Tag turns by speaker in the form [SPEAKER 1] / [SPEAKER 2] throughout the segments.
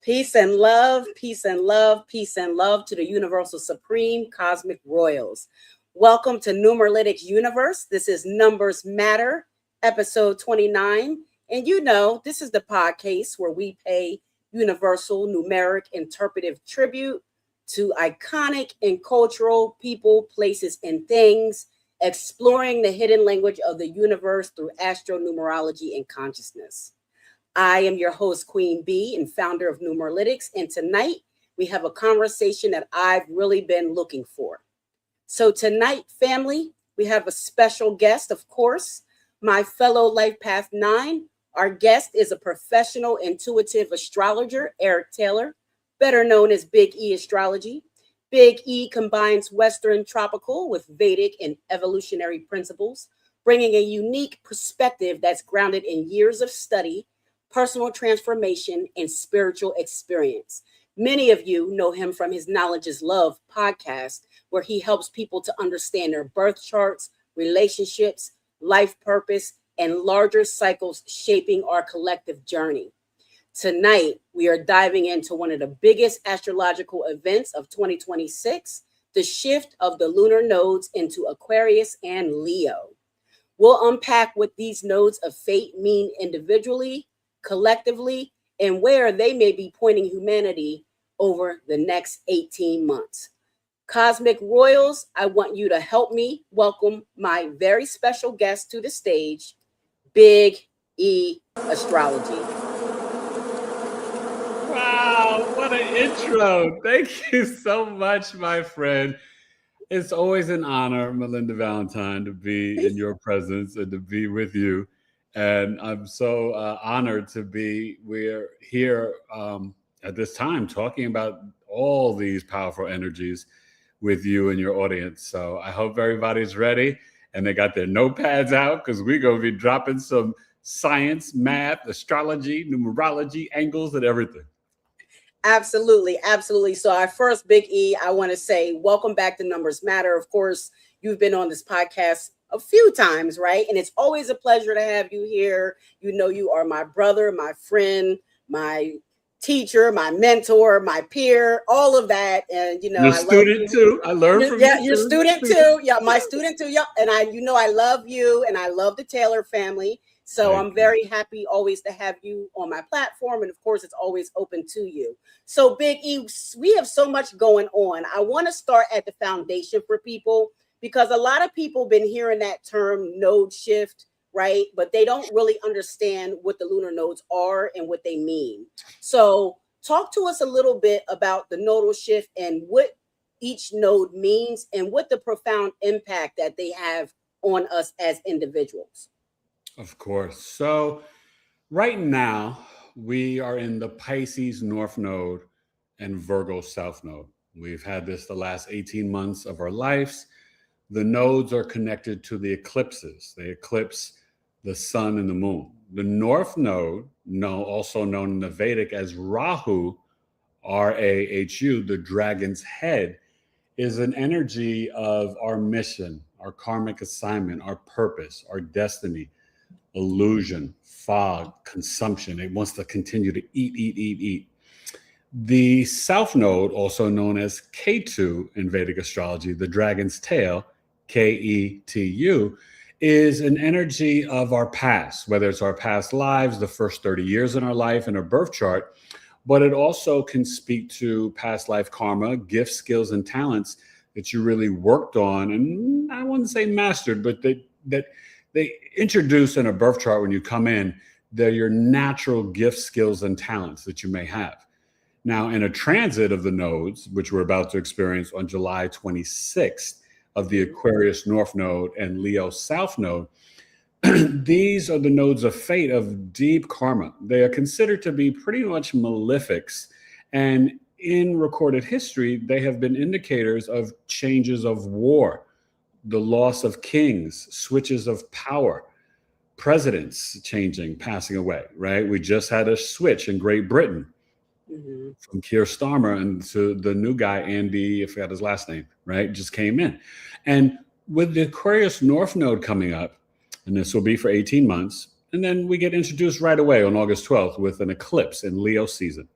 [SPEAKER 1] Peace and love, peace and love, peace and love to the Universal Supreme Cosmic Royals. Welcome to Numeralytics Universe. This is Numbers Matter, episode 29. And you know, this is the podcast where we pay universal numeric interpretive tribute to iconic and cultural people, places, and things, exploring the hidden language of the universe through astronumerology and consciousness. I am your host, Queen Bee, and founder of Numeralytics. And tonight we have a conversation that I've really been looking for. So tonight, family, we have a special guest, of course, my fellow Life Path 9. Our guest is a professional intuitive astrologer, Eric Taylor, better known as Big E Astrology. Big E combines Western tropical with Vedic and evolutionary principles, bringing a unique perspective that's grounded in years of study, personal transformation, and spiritual experience. Many of you know him from his Knowledge is Love podcast, where he helps people to understand their birth charts, relationships, life purpose, and larger cycles shaping our collective journey. Tonight, we are diving into one of the biggest astrological events of 2026, the shift of the lunar nodes into Aquarius and Leo. We'll unpack what these nodes of fate mean individually, collectively, and where they may be pointing humanity over the next 18 months. Cosmic Royals, I want you to help me welcome my very special guest to the stage, Big E Astrology.
[SPEAKER 2] Wow, what an intro. Thank you so much, my friend. It's always an honor, Melinda Valentine, to be in your presence and to be with you. And I'm so honored to be. We're here at this time talking about all these powerful energies with you and your audience. So I hope everybody's ready and they got their notepads out, because we're going to be dropping some science, math, astrology, numerology, angles, and everything.
[SPEAKER 1] Absolutely, absolutely. So our first, Big E, I want to say welcome back to Numbers Matter. Of course, you've been on this podcast a few times, right? And it's always a pleasure to have you here. You know, you are my brother, my friend, my teacher, my mentor, my peer, all of that. And, you know,
[SPEAKER 2] your student too. I learned from you.
[SPEAKER 1] Yeah, your student too. Yeah, my student too. Yeah. And I love you and I love the Taylor family. So I'm very happy always to have you on my platform. And of course, it's always open to you. So Big E, we have so much going on. I want to start at the foundation for people, because a lot of people been hearing that term node shift, right? But they don't really understand what the lunar nodes are and what they mean. So talk to us a little bit about the nodal shift and what each node means and what the profound impact that they have on us as individuals.
[SPEAKER 2] Of course. So right now, we are in the Pisces North Node and Virgo South Node. We've had this the last 18 months of our lives. The nodes are connected to the eclipses. They eclipse the sun and the moon. The North Node, also known in the Vedic as Rahu, R-A-H-U, the dragon's head, is an energy of our mission, our karmic assignment, our purpose, our destiny, illusion, fog, consumption. It wants to continue to eat. The South Node, also known as Ketu in Vedic astrology, the dragon's tail, K-E-T-U, is an energy of our past, whether it's our past lives, the first 30 years in our life and our birth chart, but it also can speak to past life karma, gifts, skills, and talents that you really worked on, and I wouldn't say mastered, but that they introduce in a birth chart when you come in. They're your natural gifts, skills, and talents that you may have. Now, in a transit of the nodes, which we're about to experience on July 26th, of the Aquarius North Node and Leo South Node, these are the nodes of fate, of deep karma. They are considered to be pretty much malefics. And in recorded history, they have been indicators of changes of war, the loss of kings, switches of power, presidents changing, passing away, right? We just had a switch in Great Britain. From Keir Starmer and to the new guy, Andy, I forgot his last name, right? Just came in. And with the Aquarius North Node coming up, and this will be for 18 months, and then we get introduced right away on August 12th with an eclipse in Leo season.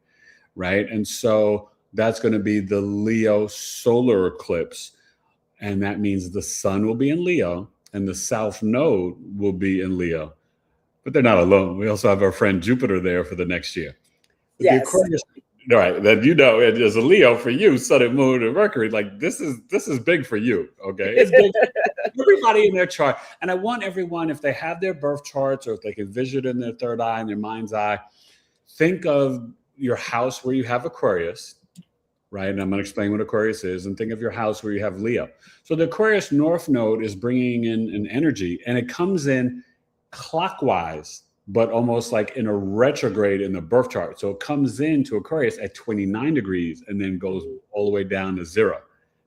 [SPEAKER 2] right? And so that's going to be the Leo solar eclipse. And that means the sun will be in Leo and the south node will be in Leo. But they're not alone. We also have our friend Jupiter there for the next year. But the
[SPEAKER 1] Yes.
[SPEAKER 2] Aquarius, right? That as a Leo, for you, Sun and Moon and Mercury, like this is big for you. Okay, it's big for everybody in their chart. And I want everyone, if they have their birth charts or if they can vision in their third eye and their mind's eye, think of your house where you have Aquarius, right? And I'm going to explain what Aquarius is, and think of your house where you have Leo. So the Aquarius North Node is bringing in an energy, and it comes in clockwise, but almost like in a retrograde in the birth chart. So it comes into Aquarius at 29 degrees and then goes all the way down to 0,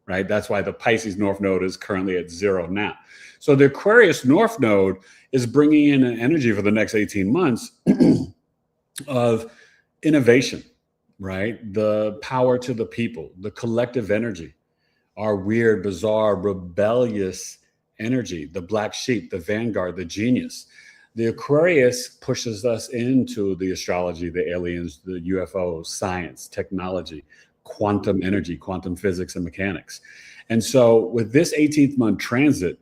[SPEAKER 2] right? That's why the Pisces North Node is currently at 0 now. So the Aquarius North Node is bringing in an energy for the next 18 months of innovation, right? The power to the people, the collective energy, our weird, bizarre, rebellious energy, the black sheep, the vanguard, the genius. The Aquarius pushes us into the astrology, the aliens, the UFOs, science, technology, quantum energy, quantum physics, and mechanics. And so with this 18th month transit,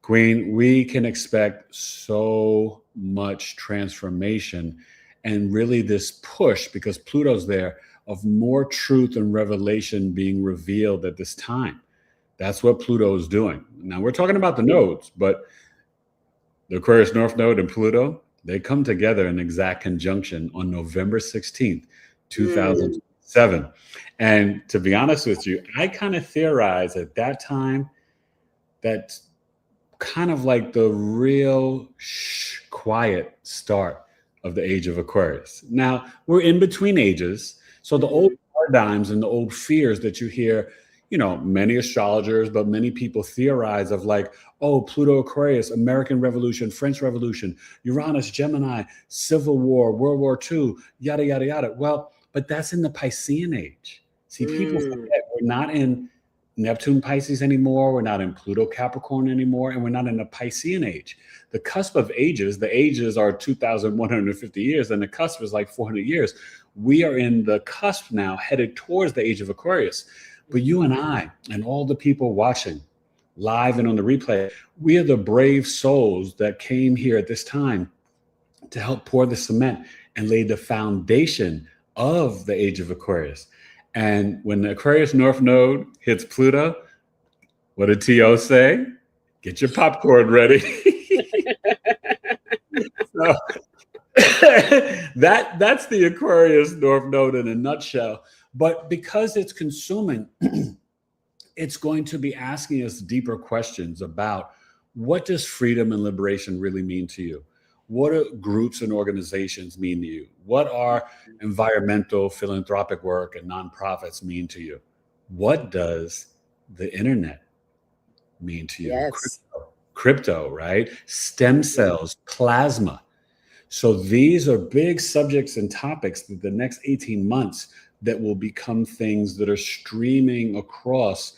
[SPEAKER 2] Queen, we can expect so much transformation and really this push, because Pluto's there, of more truth and revelation being revealed at this time. That's what Pluto is doing. Now we're talking about the nodes, but the Aquarius North Node and Pluto, they come together in exact conjunction on November 16th, 2007. And to be honest with you, I kind of theorize at that time that's kind of like the real quiet start of the age of Aquarius. Now, we're in between ages. So the old paradigms and the old fears that you hear, you know, many astrologers, but many people theorize of like, oh, Pluto Aquarius, American Revolution, French Revolution, Uranus, Gemini, Civil War, World War II, yada, yada, yada. Well, but that's in the Piscean age. See, people forget we're not in Neptune Pisces anymore. We're not in Pluto Capricorn anymore. And we're not in the Piscean age. The cusp of ages, the ages are 2,150 years, and the cusp is like 400 years. We are in the cusp now, headed towards the age of Aquarius. But you and I and all the people watching live and on the replay, we are the brave souls that came here at this time to help pour the cement and lay the foundation of the age of Aquarius. And when the Aquarius North Node hits Pluto, what did T.O. say? Get your popcorn ready. So, that's the Aquarius North Node in a nutshell. But because it's consuming, it's going to be asking us deeper questions about what does freedom and liberation really mean to you? What do groups and organizations mean to you? What are environmental, philanthropic work and nonprofits mean to you? What does the internet mean to you?
[SPEAKER 1] Yes.
[SPEAKER 2] Crypto, right? Stem cells, plasma. So these are big subjects and topics that the next 18 months that will become things that are streaming across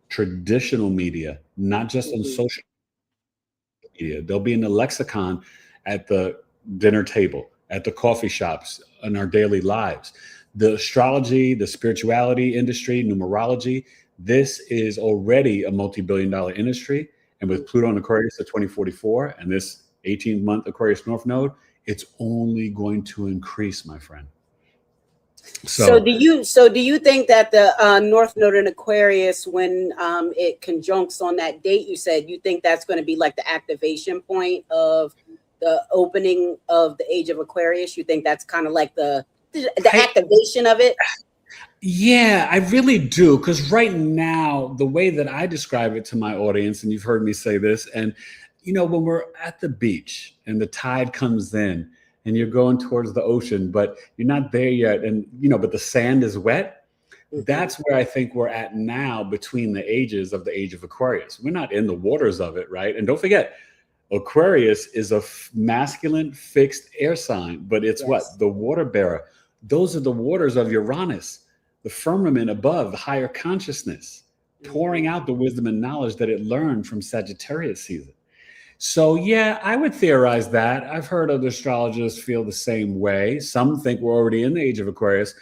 [SPEAKER 2] traditional media, not just on social media. They'll be in the lexicon at the dinner table, at the coffee shops, in our daily lives. The astrology, the spirituality industry, numerology, this is already a multi-billion-dollar industry. And with Pluto and Aquarius at 2044 and this 18-month Aquarius North Node, it's only going to increase, my friend.
[SPEAKER 1] So do you think that the North Node in Aquarius, when it conjuncts on that date, you said, you think that's going to be like the activation point of the opening of the age of Aquarius? You think that's kind of like the activation of it?
[SPEAKER 2] Yeah, I really do. Because right now, the way that I describe it to my audience, and you've heard me say this, and you know, when we're at the beach and the tide comes in and you're going towards the ocean, but you're not there yet, and you know, but the sand is wet. That's where I think we're at now, between the ages of the age of Aquarius. We're not in the waters of it, right? And don't forget, Aquarius is a masculine fixed air sign, but it's what? The water bearer. Those are the waters of Uranus, the firmament above, the higher consciousness, pouring out the wisdom and knowledge that it learned from Sagittarius season. So yeah, I would theorize that. I've heard other astrologers feel the same way. Some think we're already in the age of Aquarius.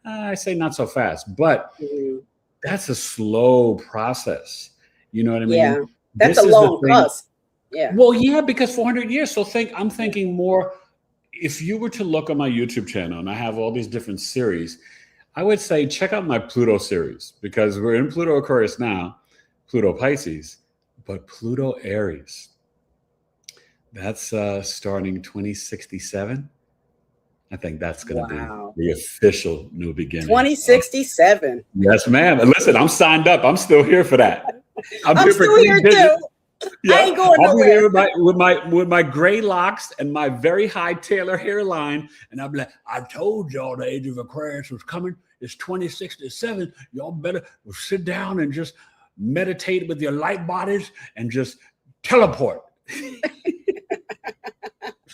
[SPEAKER 2] I say not so fast, but
[SPEAKER 1] Mhm.
[SPEAKER 2] that's a slow process. You know what I
[SPEAKER 1] Yeah,
[SPEAKER 2] mean?
[SPEAKER 1] that's a
[SPEAKER 2] This is the
[SPEAKER 1] long
[SPEAKER 2] thing.
[SPEAKER 1] cusp. Yeah.
[SPEAKER 2] Well, yeah, because 400 years. So I'm
[SPEAKER 1] Yeah.
[SPEAKER 2] thinking more, if you were to look on my YouTube channel and I have all these different series, I would say check out my Pluto series because we're in Pluto Aquarius now, Pluto Pisces, but Pluto Aries. That's starting 2067. I think that's going to be
[SPEAKER 1] Wow.
[SPEAKER 2] the official new beginning.
[SPEAKER 1] 2067.
[SPEAKER 2] Yes, ma'am. And listen, I'm signed up. I'm still here for that. I'm
[SPEAKER 1] I'm
[SPEAKER 2] here for
[SPEAKER 1] still
[SPEAKER 2] clean
[SPEAKER 1] here
[SPEAKER 2] business.
[SPEAKER 1] too. I ain't
[SPEAKER 2] Yep.
[SPEAKER 1] going
[SPEAKER 2] I'll be there
[SPEAKER 1] nowhere.
[SPEAKER 2] with my gray locks and my very high Taylor hairline. And I'll be like, I told y'all the age of Aquarius was coming. It's 2067. Y'all better sit down and just meditate with your light bodies and just teleport.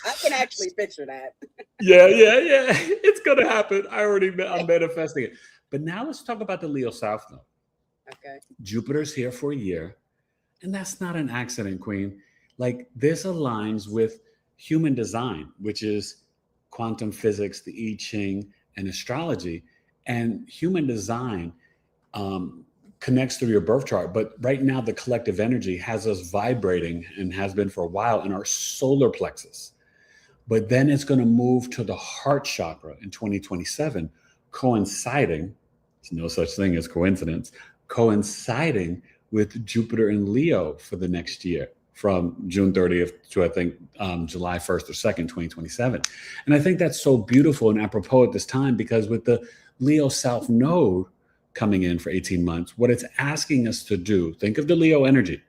[SPEAKER 1] I can actually picture that.
[SPEAKER 2] Yeah. It's gonna happen. I'm manifesting it. But now let's talk about the Leo South Node.
[SPEAKER 1] Okay.
[SPEAKER 2] Jupiter's here for a year. And that's not an accident, Queen. Like this aligns with human design, which is quantum physics, the I Ching, and astrology. And human design connects through your birth chart. But right now, the collective energy has us vibrating and has been for a while in our solar plexus. But then it's going to move to the heart chakra in 2027, coinciding, there's no such thing as coincidence, coinciding with Jupiter in Leo for the next year from June 30th to I think July 1st or 2nd, 2027. And I think that's so beautiful and apropos at this time because with the Leo South Node coming in for 18 months, what it's asking us to do, think of the Leo energy,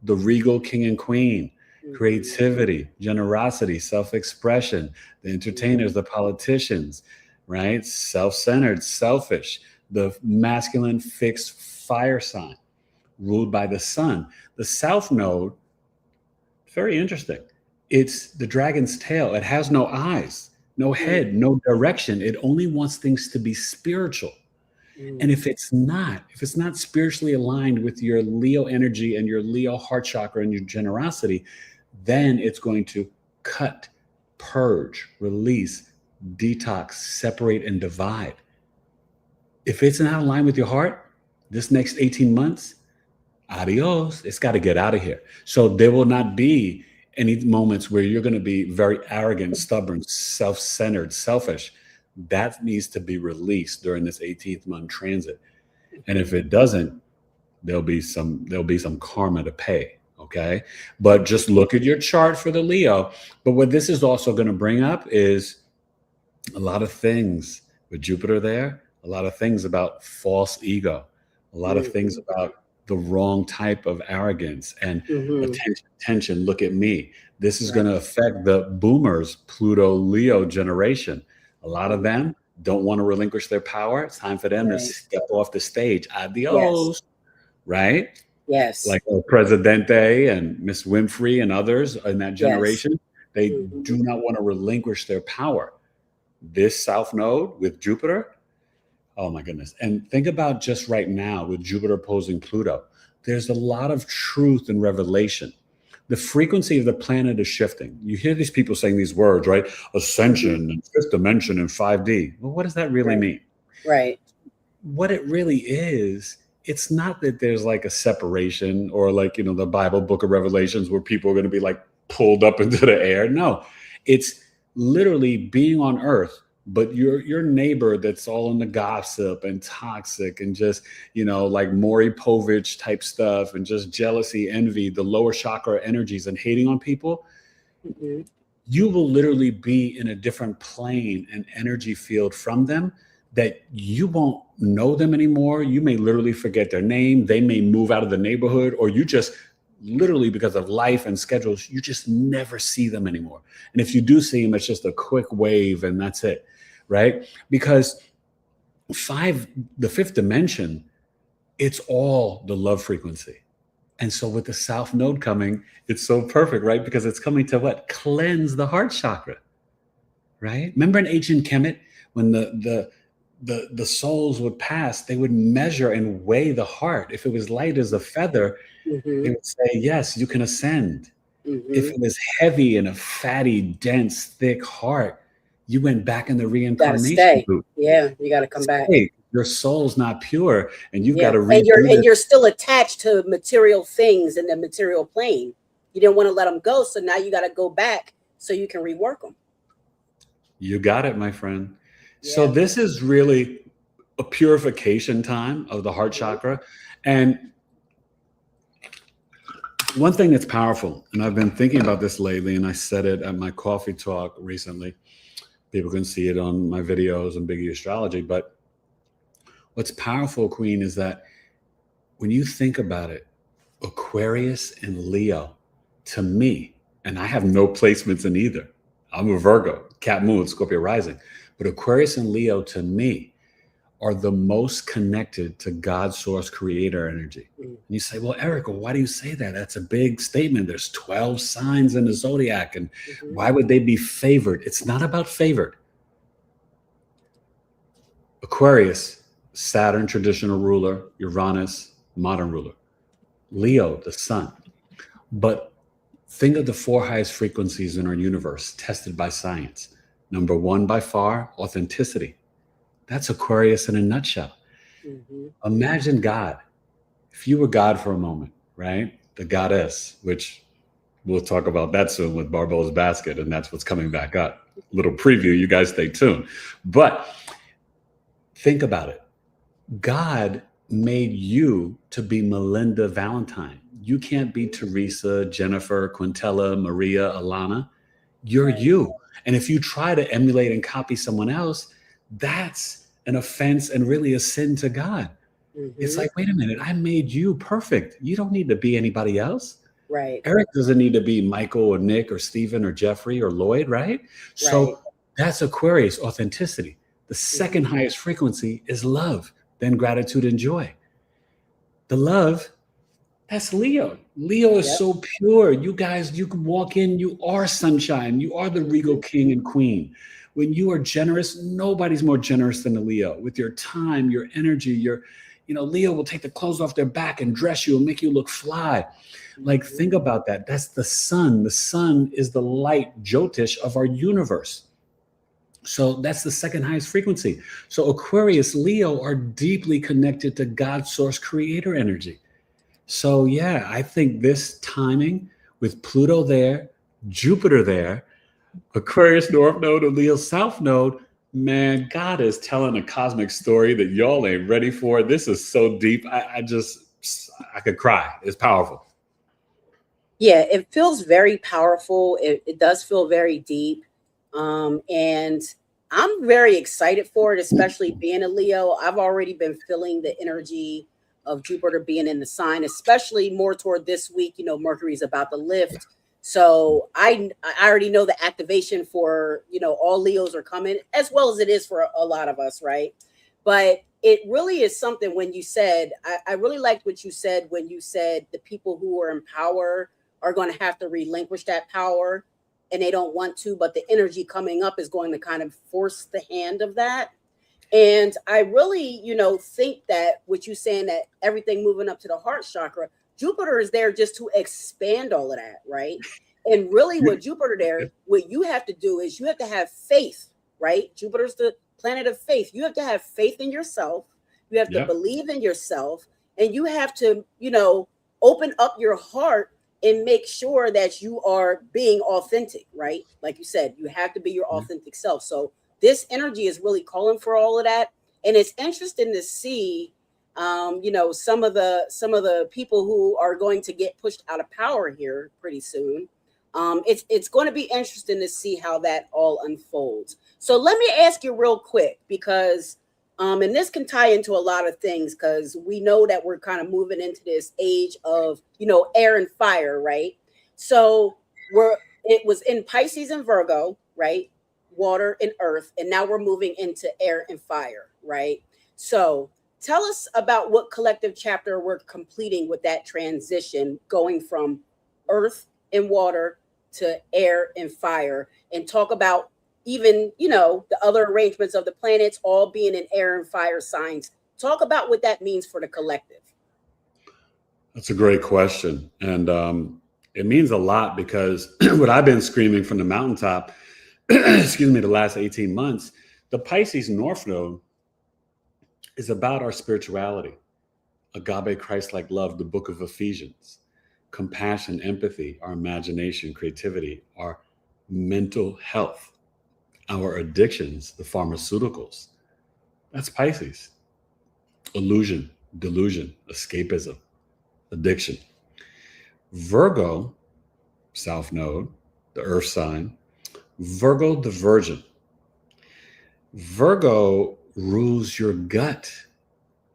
[SPEAKER 2] the regal king and queen, creativity, generosity, self-expression, the entertainers, the politicians, right? Self-centered, selfish, the masculine fixed fire sign ruled by the sun. The South Node, very interesting. It's the dragon's tail. It has no eyes, no head, no direction. It only wants things to be spiritual. And if it's not spiritually aligned with your Leo energy and your Leo heart chakra and your generosity, then it's going to cut, purge, release, detox, separate, and divide. If it's not aligned with your heart, this next 18 months, adios, it's got to get out of here. So there will not be any moments where you're going to be very arrogant, stubborn, self-centered, selfish. That needs to be released during this 18th month transit. And if it doesn't, there'll be some karma to pay. Okay. But just look at your chart for the Leo. But what this is also going to bring up is a lot of things with Jupiter there, a lot of things about false ego, a lot of things about the wrong type of arrogance and attention. Look at me. This is going to affect the boomers, Pluto Leo generation. A lot of them don't want to relinquish their power. It's time for them to step off the stage. Adios. Right?
[SPEAKER 1] Yes.
[SPEAKER 2] Like Presidente and Miss Winfrey and others in that generation, they do not want to relinquish their power. This South Node with Jupiter, oh my goodness. And think about just right now with Jupiter opposing Pluto, there's a lot of truth and revelation. The frequency of the planet is shifting. You hear these people saying these words, right? Ascension and fifth dimension and 5D. Well, what does that really mean?
[SPEAKER 1] Right.
[SPEAKER 2] What it really is, it's not that there's like a separation or like, the Bible book of Revelations where people are going to be like pulled up into the air. No, it's literally being on earth, but your neighbor that's all in the gossip and toxic and just, like Maury Povich type stuff and just jealousy, envy, the lower chakra energies and hating on people. You will literally be in a different plane and energy field from them that you won't know them anymore. You may literally forget their name. They may move out of the neighborhood, or you just literally, because of life and schedules, you just never see them anymore. And if you do see them, it's just a quick wave and that's it, right? Because the fifth dimension, it's all the love frequency. And so with the South Node coming, it's so perfect, right? Because it's coming to what? Cleanse the heart chakra, right? Remember in ancient Kemet, when the souls would pass, they would measure and weigh the heart. If it was light as a feather, they would say, yes, you can ascend. If it was heavy and a fatty, dense, thick heart, you went back in the
[SPEAKER 1] Gotta
[SPEAKER 2] reincarnation
[SPEAKER 1] stay.
[SPEAKER 2] boot.
[SPEAKER 1] Yeah, you gotta come back.
[SPEAKER 2] Stay. Your soul's not pure, and you've
[SPEAKER 1] Yeah,
[SPEAKER 2] got to
[SPEAKER 1] and
[SPEAKER 2] reboot.
[SPEAKER 1] you're still attached to material things in the material plane. You didn't want to let them go, so now you got to go back so you can rework them.
[SPEAKER 2] You got it, my friend. So
[SPEAKER 1] Yeah.
[SPEAKER 2] this is really a purification time of the heart chakra. And one thing that's powerful, and I've been thinking about this lately, and I said it at my coffee talk recently. People can see it on my videos and Big E Astrology. But what's powerful, Queen, is that when you think about it, Aquarius and Leo, to me, and I have no placements in either. I'm a Virgo, Cat Moon, Scorpio rising. But Aquarius and Leo, to me, are the most connected to God's source creator energy. And you say, well, Eric, why do you say that? That's a big statement. There's 12 signs in the zodiac. And why would they be favored? It's not about favored. Aquarius, Saturn, traditional ruler. Uranus, modern ruler. Leo, the sun. But think of the 4 highest frequencies in our universe tested by science. Number 1 by far, authenticity. That's Aquarius in a nutshell. Imagine God. If you were God for a moment, right? The goddess, which we'll talk about that soon with Barbeau's basket, and that's what's coming back up. Little preview, you guys stay tuned. But think about it. God made you to be Melinda Valentine. You can't be Teresa, Jennifer, Quintella, Maria, Alana. You're you. And if you try to emulate and copy someone else, that's an offense and really a sin to God. It's like, wait a minute, I made you perfect. You don't need to be anybody else.
[SPEAKER 1] Right.
[SPEAKER 2] Eric doesn't need to be Michael or Nick or Stephen or Jeffrey or Lloyd, right? So that's Aquarius, authenticity. The second highest frequency is love, then gratitude and joy. The love, that's Leo. Leo is so pure. You guys, you can walk in, you are sunshine. You are the regal king and queen. When you are generous, nobody's more generous than a Leo. With your time, your energy, Leo will take the clothes off their back and dress you and make you look fly. Like, think about that. That's the sun. The sun is the light Jyotish of our universe. So that's the second highest frequency. So Aquarius, Leo are deeply connected to God's source creator energy. So yeah, I think this timing with Pluto there, Jupiter there, Aquarius North Node and Leo South Node, man, God is telling a cosmic story that y'all ain't ready for. This is so deep. I could cry. It's powerful.
[SPEAKER 1] Yeah, it feels very powerful. It does feel very deep. And I'm very excited for it, especially being a Leo. I've already been feeling the energy of Jupiter being in the sign, especially more toward this week. Mercury's about to lift. So I already know the activation for, all Leos are coming, as well as it is for a lot of us, right? But it really is something when you said, I really liked what you said when you said the people who are in power are going to have to relinquish that power, and they don't want to, but the energy coming up is going to kind of force the hand of that. And I really, think that what you're saying, that everything moving up to the heart chakra, Jupiter is there just to expand all of that, right? And really with Jupiter there, what you have to do is you have to have faith, right? Jupiter's the planet of faith. You have to have faith in yourself. You have to believe in yourself, and you have to, open up your heart and make sure that you are being authentic, right? Like you said, you have to be your authentic self. So this energy is really calling for all of that. And it's interesting to see, some of the people who are going to get pushed out of power here pretty soon. It's going to be interesting to see how that all unfolds. So let me ask you real quick, because and this can tie into a lot of things, because we know that we're kind of moving into this age of, air and fire, right? So it was in Pisces and Virgo, right? Water and earth, and now we're moving into air and fire, right? So tell us about what collective chapter we're completing with that transition, going from earth and water to air and fire, and talk about even, the other arrangements of the planets all being in air and fire signs. Talk about what that means for the collective.
[SPEAKER 2] That's a great question. And it means a lot, because what I've been screaming from the mountaintop excuse me, the last 18 months, the Pisces North Node is about our spirituality, agape, Christ-like love, the book of Ephesians, compassion, empathy, our imagination, creativity, our mental health, our addictions, the pharmaceuticals. That's Pisces. Illusion, delusion, escapism, addiction. Virgo, South Node, the earth sign. Virgo, the Virgin. Virgo rules your gut.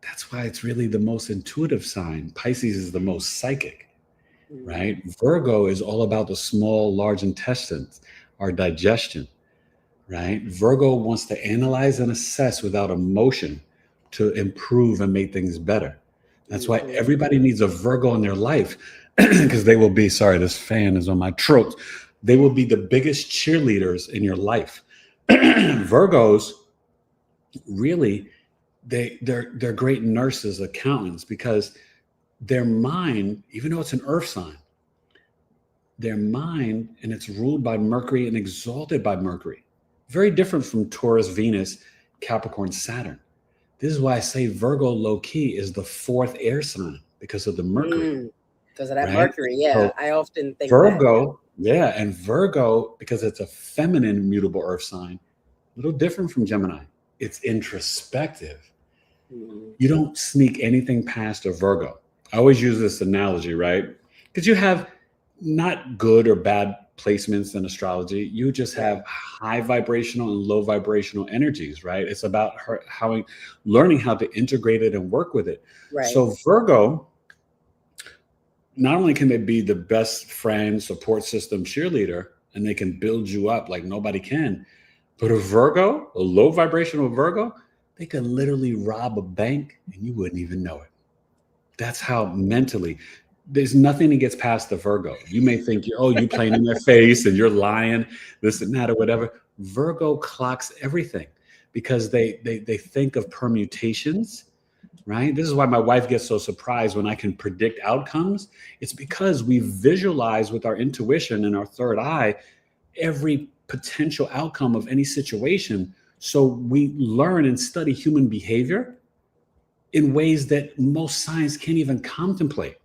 [SPEAKER 2] That's why it's really the most intuitive sign. Pisces is the most psychic, right? Virgo is all about the small, large intestines, our digestion, right? Virgo wants to analyze and assess without emotion to improve and make things better. That's why everybody needs a Virgo in their life, because they will be, sorry, this fan is on my throat. They will be the biggest cheerleaders in your life. Virgos, really, they're great nurses, accountants, because their mind, even though it's an earth sign, their mind, and it's ruled by Mercury and exalted by Mercury. Very different from Taurus, Venus, Capricorn, Saturn. This is why I say Virgo low-key is the fourth air sign because of the Mercury.
[SPEAKER 1] Because of that
[SPEAKER 2] right?
[SPEAKER 1] Mercury, yeah.
[SPEAKER 2] So
[SPEAKER 1] I often think
[SPEAKER 2] Virgo, yeah, and Virgo, because it's a feminine mutable earth sign, a little different from Gemini. It's introspective. You don't sneak anything past a Virgo. I always use this analogy, right? Because you have not good or bad placements in astrology. You just have high vibrational and low vibrational energies, right? It's about learning how to integrate it and work with it.
[SPEAKER 1] Right.
[SPEAKER 2] So Virgo, not only can they be the best friend, support system, cheerleader, and they can build you up like nobody can, but a Virgo, a low vibrational Virgo, they can literally rob a bank and you wouldn't even know it. That's how mentally, there's nothing that gets past the Virgo. You may think, you're playing in their face and you're lying, this and that or whatever. Virgo clocks everything because they think of permutations, right? This is why my wife gets so surprised when I can predict outcomes. It's because we visualize with our intuition and our third eye every potential outcome of any situation. So we learn and study human behavior in ways that most science can't even contemplate.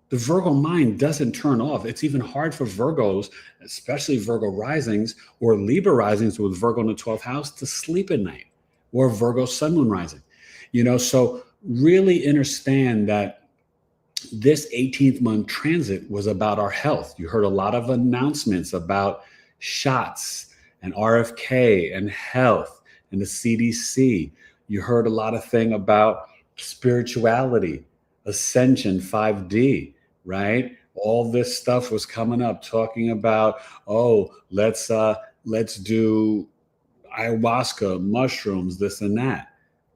[SPEAKER 2] The Virgo mind doesn't turn off. It's even hard for Virgos, especially Virgo risings or Libra risings with Virgo in the 12th house, to sleep at night, or Virgo sun moon rising. So really understand that this 18th month transit was about our health. You heard a lot of announcements about shots and RFK and health and the CDC. You heard a lot of things about spirituality, ascension, 5D, right? All this stuff was coming up, talking about, let's do ayahuasca, mushrooms, this and that.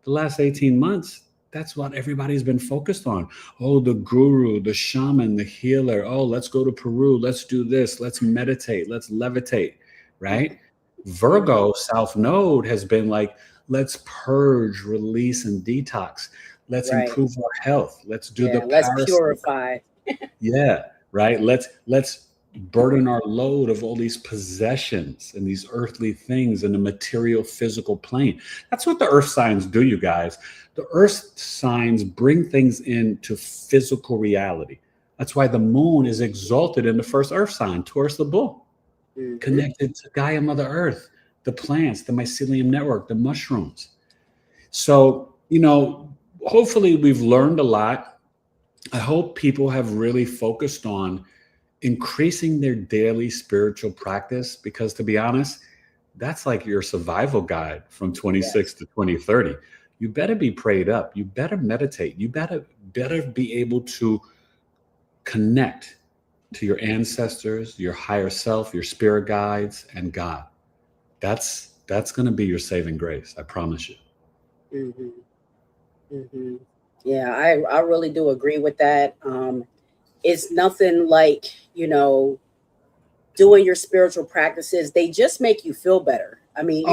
[SPEAKER 2] The last 18 months, that's what everybody's been focused on. The guru, the shaman, the healer. Let's go to Peru. Let's do this. Let's meditate. Let's levitate, right? Virgo, South Node, has been like, let's purge, release, and detox. Let's improve our health. Let's do
[SPEAKER 1] let's purify.
[SPEAKER 2] Yeah, right. Let's burden our load of all these possessions and these earthly things in the material physical plane. That's what the earth signs do, you guys. The earth signs bring things into physical reality. That's why the moon is exalted in the first earth sign, Taurus the bull, connected to Gaia, Mother Earth, the plants, the mycelium network, the mushrooms. So, hopefully we've learned a lot. I hope people have really focused on increasing their daily spiritual practice, because to be honest, that's like your survival guide from 26 to 2030. You better be prayed up. You better meditate. You better be able to connect to your ancestors, your higher self, your spirit guides, and God. That's going to be your saving grace. I promise you.
[SPEAKER 1] Yeah, I really do agree with that. It's nothing like, doing your spiritual practices. They just make you feel better. I mean,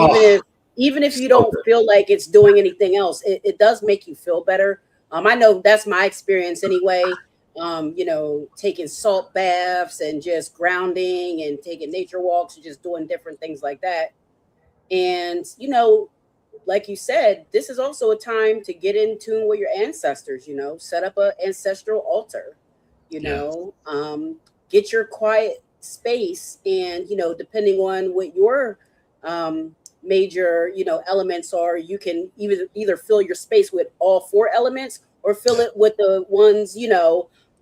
[SPEAKER 1] even if you don't feel like it's doing anything else, it does make you feel better. I know that's my experience anyway. taking salt baths and just grounding and taking nature walks and just doing different things like that. And, like you said, this is also a time to get in tune with your ancestors, set up an ancestral altar, you
[SPEAKER 2] Yes.
[SPEAKER 1] know, um, get your quiet space. And, depending on what your major, elements are, you can either fill your space with all four elements or fill it with the ones,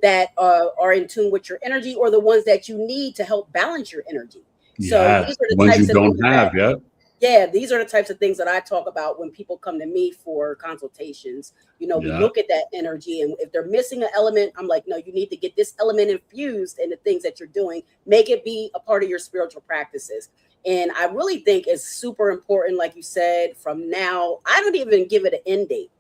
[SPEAKER 1] that are in tune with your energy or the ones that you need to help balance your energy. So
[SPEAKER 2] Yes.
[SPEAKER 1] these are the
[SPEAKER 2] Ones you
[SPEAKER 1] types of
[SPEAKER 2] don't
[SPEAKER 1] things that,
[SPEAKER 2] have. Yep.
[SPEAKER 1] yeah, these are the types of things that I talk about when people come to me for consultations. We
[SPEAKER 2] Yeah.
[SPEAKER 1] look at that energy, and if they're missing an element, I'm like, no, you need to get this element infused in the things that you're doing. Make it be a part of your spiritual practices. And I really think it's super important, like you said, from now, I don't even give it an end date.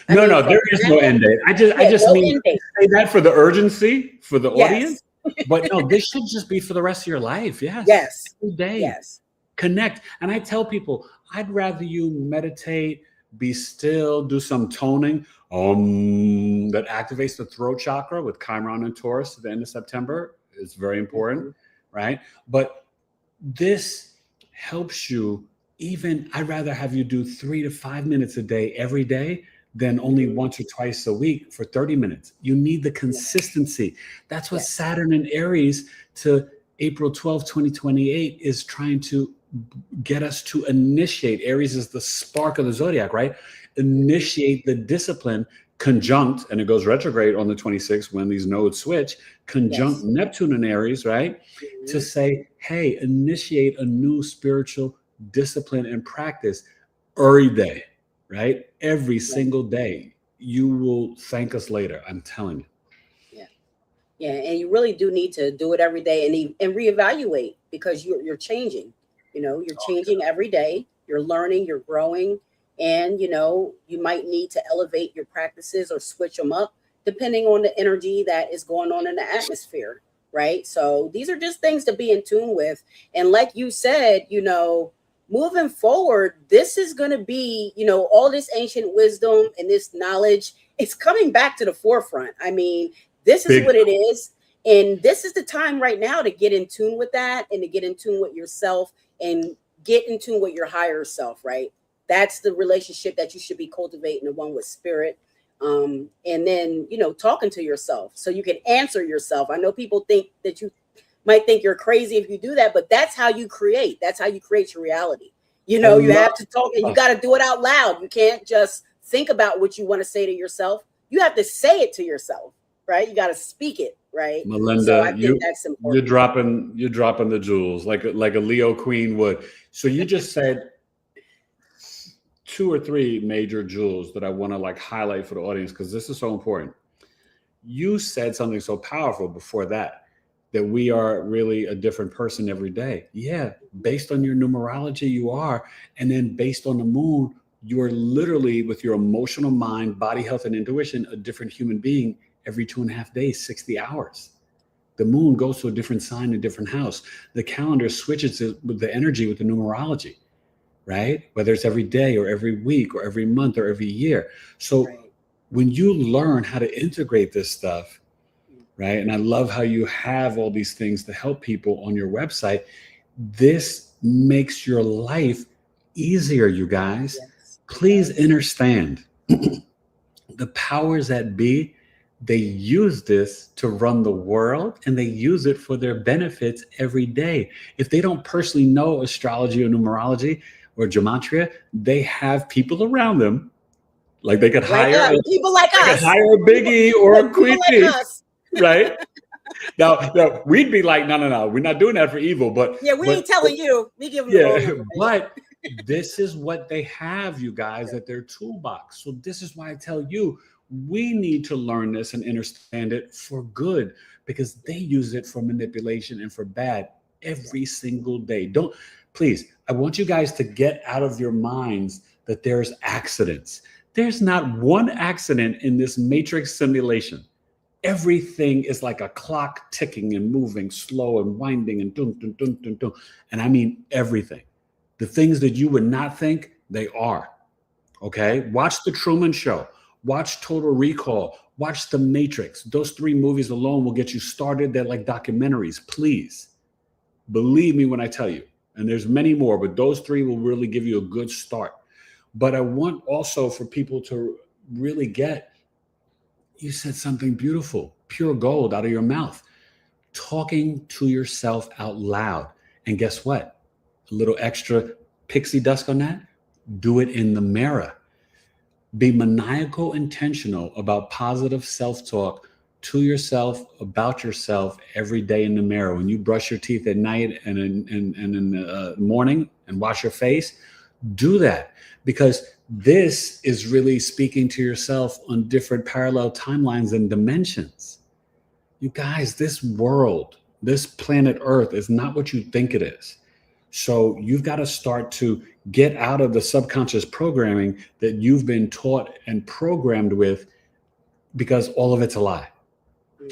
[SPEAKER 1] I
[SPEAKER 2] No,
[SPEAKER 1] mean,
[SPEAKER 2] no,
[SPEAKER 1] from
[SPEAKER 2] there is no
[SPEAKER 1] now,
[SPEAKER 2] end date. I
[SPEAKER 1] yeah,
[SPEAKER 2] just
[SPEAKER 1] no
[SPEAKER 2] mean
[SPEAKER 1] end date.
[SPEAKER 2] say that for the urgency for the audience.
[SPEAKER 1] Yes,
[SPEAKER 2] But no, this should just be for the rest of your life. Yes.
[SPEAKER 1] yes,
[SPEAKER 2] Every day.
[SPEAKER 1] yes,
[SPEAKER 2] Connect. And I tell people, I'd rather you meditate, be still, do some toning that activates the throat chakra with Chiron and Taurus at the end of September. It's very important,
[SPEAKER 1] mhm,
[SPEAKER 2] right? But this helps you. Even I'd rather have you do 3 to 5 minutes a day every day than only
[SPEAKER 1] mhm,
[SPEAKER 2] once or twice a week for 30 minutes. You need the consistency. That's what
[SPEAKER 1] yes,
[SPEAKER 2] Saturn and Aries to April 12th, 2028 is trying to get us to initiate. Aries is the spark of the zodiac, right? Initiate the discipline conjunct, and it goes retrograde on the 26th when these nodes switch, conjunct
[SPEAKER 1] yes,
[SPEAKER 2] Neptune and Aries, right? To
[SPEAKER 1] mhm,
[SPEAKER 2] say, hey, initiate a new spiritual discipline and practice every day, right? Every
[SPEAKER 1] yeah,
[SPEAKER 2] single day. You will thank us later. I'm telling you.
[SPEAKER 1] yeah. Yeah, and you really do need to do it every day and reevaluate because you're changing. You're changing every day. You're learning, you're growing, and you might need to elevate your practices or switch them up depending on the energy that is going on in the atmosphere, right? So these are just things to be in tune with. And like you said, moving forward, this is going to be, all this ancient wisdom and this knowledge, it's coming back to the forefront. I mean, this is
[SPEAKER 2] Big
[SPEAKER 1] what it is. And this is the time right now to get in tune with that and to get in tune with yourself and get in tune with your higher self, right? That's the relationship that you should be cultivating, the one with spirit. And then, talking to yourself so you can answer yourself. I know people think that you might think you're crazy if you do that, but that's how you create. That's how you create your reality.
[SPEAKER 2] I
[SPEAKER 1] You
[SPEAKER 2] love
[SPEAKER 1] have to talk and you got to do it out loud. You can't just think about what you want to say to yourself. You have to say it to yourself, right? You got to speak it, right? So I
[SPEAKER 2] Melinda,
[SPEAKER 1] think that's important.
[SPEAKER 2] you're dropping the jewels like a Leo Queen would. So you just said two or three major jewels that I want to like highlight for the audience because this is so important. You said something so powerful before that we are really a different person every day. Yeah, based on your numerology, you are. And then based on the moon, you're literally with your emotional mind, body health, and intuition, a different human being every 2.5 days, 60 hours. The moon goes to a different sign, a different house. The calendar switches it with the energy, with the numerology, right? Whether it's every day or every week or every month or every year. So
[SPEAKER 1] Right.
[SPEAKER 2] when you learn how to integrate this stuff, right? And I love how you have all these things to help people on your website. This makes your life easier, you guys.
[SPEAKER 1] Yes, it
[SPEAKER 2] Please
[SPEAKER 1] does.
[SPEAKER 2] understand the powers that be, they use this to run the world and they use it for their benefits every day. If they don't personally know astrology or numerology or gematria, they have people around them. Like
[SPEAKER 1] Like people like
[SPEAKER 2] they could
[SPEAKER 1] us.
[SPEAKER 2] hire a Big
[SPEAKER 1] People,
[SPEAKER 2] E or a
[SPEAKER 1] people
[SPEAKER 2] Queen
[SPEAKER 1] like
[SPEAKER 2] Bee,
[SPEAKER 1] us.
[SPEAKER 2] right? Now we'd be like, no, we're not doing that for evil,
[SPEAKER 1] Yeah, we ain't telling you. We give them the wrong
[SPEAKER 2] yeah,
[SPEAKER 1] information.
[SPEAKER 2] but this is what they have, you guys, at their toolbox. So this is why I tell you, we need to learn this and understand it for good because they use it for manipulation and for bad every
[SPEAKER 1] Yes.
[SPEAKER 2] single day. Don't please, I want you guys to get out of your minds that there's accidents. There's not one accident in this matrix simulation. Everything is like a clock ticking and moving slow and winding and dun, dun, dun, dun, dun. And I mean everything. The things that you would not think, they are. Okay. Watch the Truman Show. Watch Total Recall. Watch The Matrix. Those 3 movies alone will get you started. They're like documentaries. Please believe me when I tell you. And there's many more, but those 3 will really give you a good start. But I want also for people to really get, you said something beautiful, pure gold out of your mouth. Talking to yourself out loud. And guess what? A little extra pixie dust on that. Do it in the mirror. Be maniacal intentional about positive self-talk to yourself, about yourself every day in the mirror. When you brush your teeth at night and in the morning and wash your face, do that, because this is really speaking to yourself on different parallel timelines and dimensions. You guys, this world, this planet Earth is not what you think it is. So you've got to start to get out of the subconscious programming that you've been taught and programmed with, because all of it's a lie.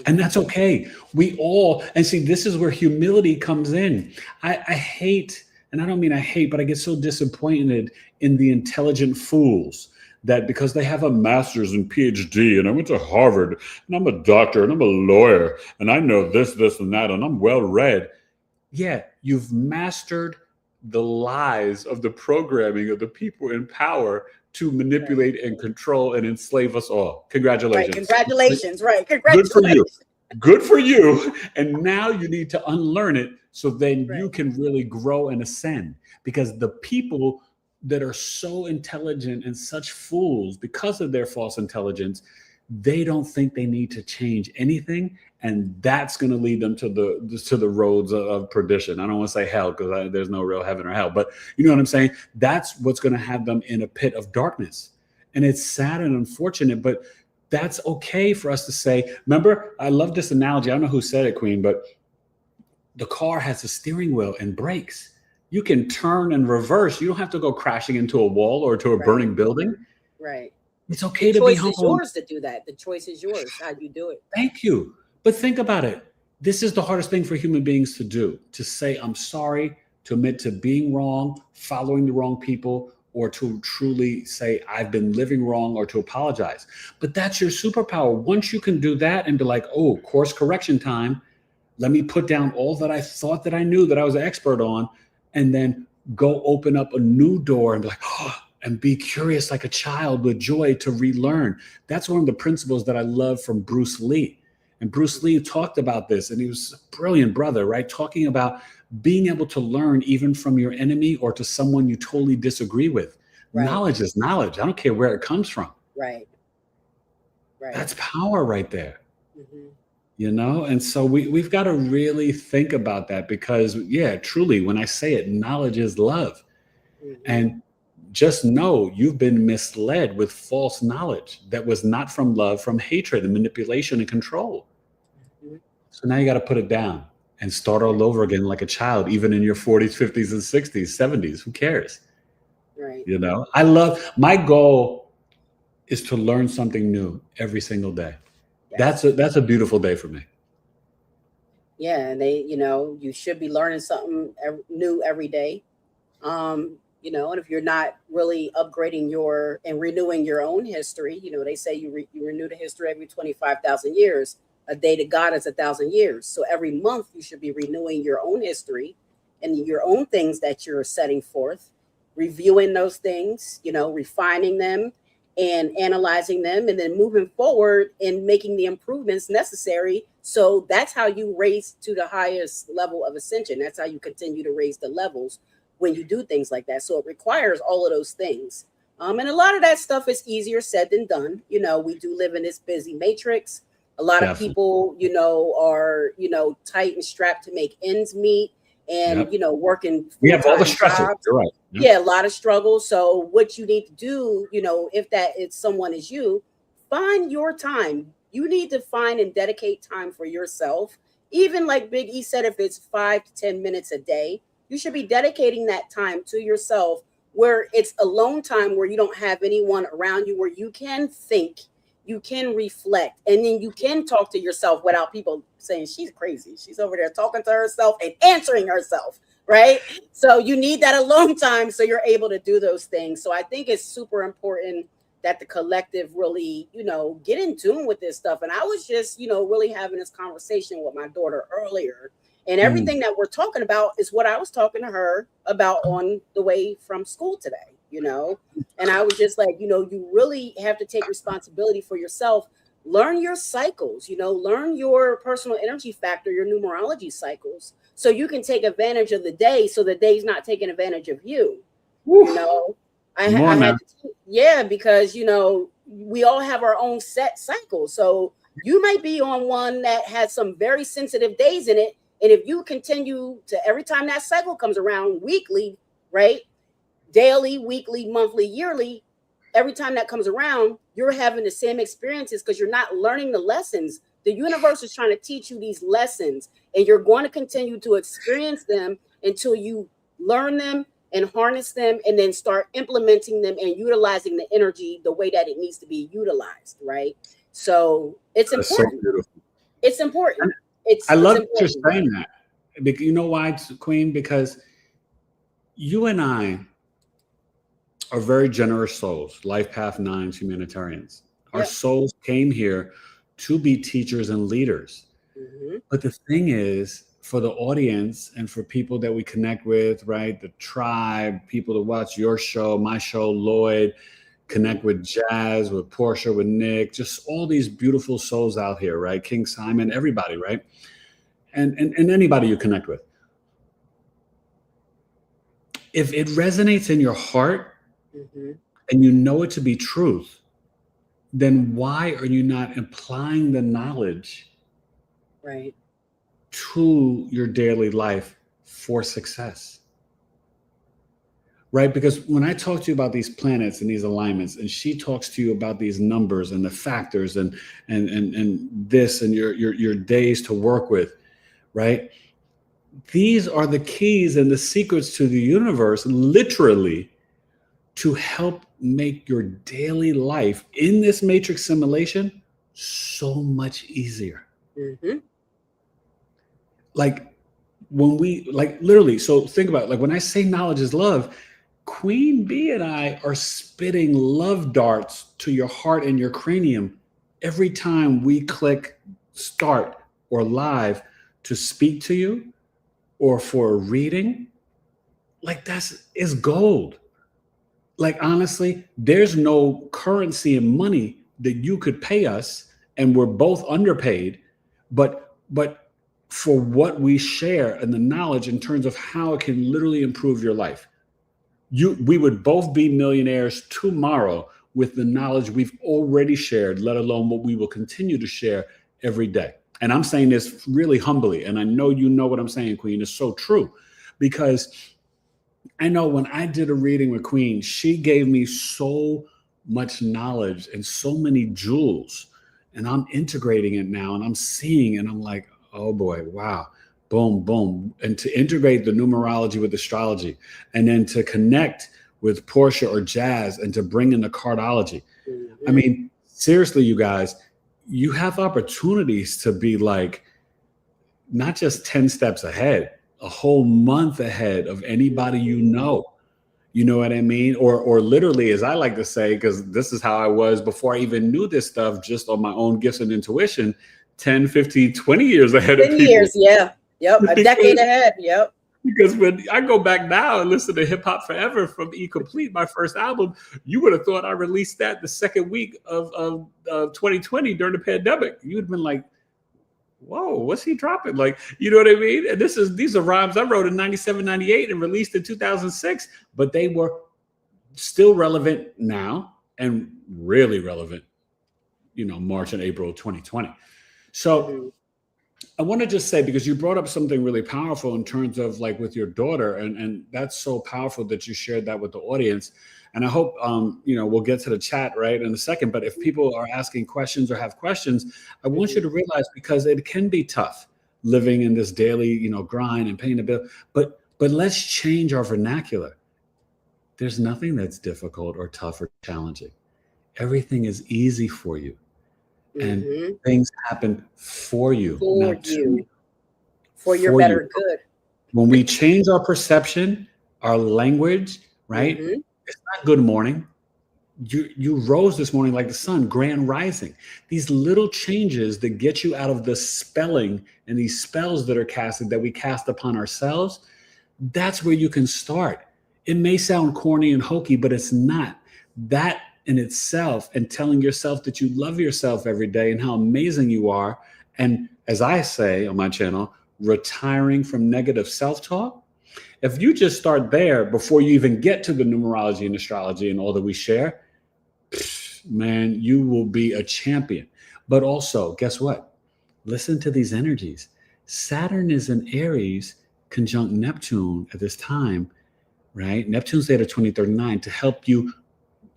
[SPEAKER 2] And that's okay. We all, and see, this is where humility comes in. I hate, and I don't mean I hate, but I get so disappointed in the intelligent fools that because they have a master's and PhD and I went to Harvard and I'm a doctor and I'm a lawyer and I know this, and that, and I'm well read. Yeah, you've mastered the lies of the programming of the people in power to manipulate and control and enslave us all. Congratulations.
[SPEAKER 1] Right. Congratulations. Right.
[SPEAKER 2] Good for you.
[SPEAKER 1] Congratulations.
[SPEAKER 2] Good for you. And now you need to unlearn it so then you can really grow and ascend. Because the people that are so intelligent and such fools because of their false intelligence, they don't think they need to change anything. And that's going to lead them to the roads of perdition. I don't want to say hell because there's no real heaven or hell, but you know what I'm saying? That's what's going to have them in a pit of darkness. And it's sad and unfortunate, but that's okay for us to say. Remember, I love this analogy. I don't know who said it, Queen, but the car has a steering wheel and brakes. You can turn and reverse. You don't have to go crashing into a wall or to a burning building.
[SPEAKER 1] Right.
[SPEAKER 2] It's okay to be humble.
[SPEAKER 1] The choice is yours to do that. The choice is yours, how you do it.
[SPEAKER 2] Thank you. But think about it. This is the hardest thing for human beings to do, to say, I'm sorry, to admit to being wrong, following the wrong people, or to truly say, I've been living wrong, or to apologize. But that's your superpower. Once you can do that and be like, oh, course correction time, let me put down all that I thought that I knew that I was an expert on, and then go open up a new door and be like, oh, and be curious like a child with joy to relearn. That's one of the principles that I love from Bruce Lee. And Bruce Lee talked about this, and he was a brilliant brother, right? Talking about being able to learn even from your enemy or to someone you totally disagree with. Right. Knowledge is knowledge. I don't care where it comes from.
[SPEAKER 1] Right.
[SPEAKER 2] That's power right there. Mm-hmm. You know? And so we've got to really think about that because, yeah, truly, when I say it, knowledge is love. Mm-hmm. And just know you've been misled with false knowledge that was not from love, from hatred and manipulation and control. Mm-hmm. So now you got to put it down and start all over again like a child, even in your 40s, 50s, and 60s, 70s. Who cares?
[SPEAKER 1] Right.
[SPEAKER 2] You know, my goal is to learn something new every single day. Yes. That's a beautiful day for me.
[SPEAKER 1] Yeah. And you should be learning something new every day. And if you're not really upgrading and renewing your own history, they say you renew the history every 25,000 years. A day to God is 1,000 years. So every month you should be renewing your own history and your own things that you're setting forth, reviewing those things, refining them and analyzing them, and then moving forward and making the improvements necessary. So that's how you raise to the highest level of ascension. That's how you continue to raise the levels when you do things like that. So it requires all of those things. And a lot of that stuff is easier said than done. We do live in this busy matrix. A lot of people, are, tight and strapped to make ends meet and, working.
[SPEAKER 2] We have all the stresses. You're right.
[SPEAKER 1] Yep. Yeah, a lot of struggles. So what you need to do, if someone is you, find your time. You need to find and dedicate time for yourself. Even like Big E said, if it's 5 to 10 minutes a day, you should be dedicating that time to yourself, where it's alone time, where you don't have anyone around you, where you can think, you can reflect, and then you can talk to yourself without people saying she's crazy. She's over there talking to herself and answering herself, right? So you need that alone time so you're able to do those things. So I think it's super important that the collective really, get in tune with this stuff. And I was just, really having this conversation with my daughter earlier. And everything that we're talking about is what I was talking to her about on the way from school today, And I was just like, you really have to take responsibility for yourself. Learn your cycles, learn your personal energy factor, your numerology cycles, so you can take advantage of the day so the day's not taking advantage of you. I had to, because, we all have our own set cycles. So you might be on one that has some very sensitive days in it. And if you continue to, every time that cycle comes around weekly, right? Daily, weekly, monthly, yearly, every time that comes around, you're having the same experiences because you're not learning the lessons. The universe is trying to teach you these lessons, and you're going to continue to experience them until you learn them and harness them, and then start implementing them and utilizing the energy the way that it needs to be utilized, right? So it's important. It's important.
[SPEAKER 2] I love that you're saying that. You know why, Queen? Because you and I are very generous souls, life path 9s, humanitarians. Our souls came here to be teachers and leaders. But the thing is, for the audience and for people that we connect with, right? The tribe, people that watch your show, my show, Lloyd, connect with Jazz, with Portia, with Nick, just all these beautiful souls out here, right? King Simon, everybody, right? And anybody you connect with. If it resonates in your heart and you know it to be truth, then why are you not applying the knowledge to your daily life for success? Right? Because when I talk to you about these planets and these alignments, and she talks to you about these numbers and the factors and this and your days to work with, right? These are the keys and the secrets to the universe, literally, to help make your daily life in this matrix simulation so much easier. Like when we, literally, so think about it, like when I say knowledge is love, Queen Bee and I are spitting love darts to your heart and your cranium every time we click start or live to speak to you or for a reading. Like is gold. Like, honestly, there's no currency in money that you could pay us, and we're both underpaid, but for what we share and the knowledge in terms of how it can literally improve your life. We would both be millionaires tomorrow with the knowledge we've already shared, let alone what we will continue to share every day. And I'm saying this really humbly, and I know you know what I'm saying, Queen. It's so true, because I know when I did a reading with Queen, she gave me so much knowledge and so many jewels, and I'm integrating it now, and I'm seeing, and I'm like, oh boy, wow. Boom, boom. And to integrate the numerology with astrology, and then to connect with Portia or Jazz, and to bring in the cardology. I mean, seriously, you guys, you have opportunities to be like, not just 10 steps ahead, a whole month ahead of anybody you know. You know what I mean? Or literally, as I like to say, because this is how I was before I even knew this stuff, just on my own gifts and intuition, 10, 15, 20 years ahead of people.
[SPEAKER 1] 10 years, yeah. Yep, a decade ahead, yep.
[SPEAKER 2] Because when I go back now and listen to Hip Hop Forever from E Complete, my first album, you would have thought I released that the second week of 2020 during the pandemic. You'd have been like, whoa, what's he dropping? Like, you know what I mean? And these are rhymes I wrote in 97, 98 and released in 2006, but they were still relevant now and really relevant, March and April of 2020. So I want to just say, because you brought up something really powerful in terms of like with your daughter, and that's so powerful that you shared that with the audience. And I hope, we'll get to the chat right in a second, but if people are asking questions or have questions, I want you to realize, because it can be tough living in this daily, grind and paying the bill, but let's change our vernacular. There's nothing that's difficult or tough or challenging. Everything is easy for you. And things happen for you, not to you.
[SPEAKER 1] For your better good.
[SPEAKER 2] When we change our perception, our language, right? It's not good morning. you rose this morning like the sun, grand rising. These little changes that get you out of the spelling and these spells that are casted that we cast upon ourselves, that's where you can start. It may sound corny and hokey, but it's not. That in itself, and telling yourself that you love yourself every day and how amazing you are. And as I say on my channel, retiring from negative self-talk. If you just start there before you even get to the numerology and astrology and all that we share, man, you will be a champion. But also, guess what? Listen to these energies. Saturn is in Aries conjunct Neptune at this time, right? Neptune's there to 2039 to help you,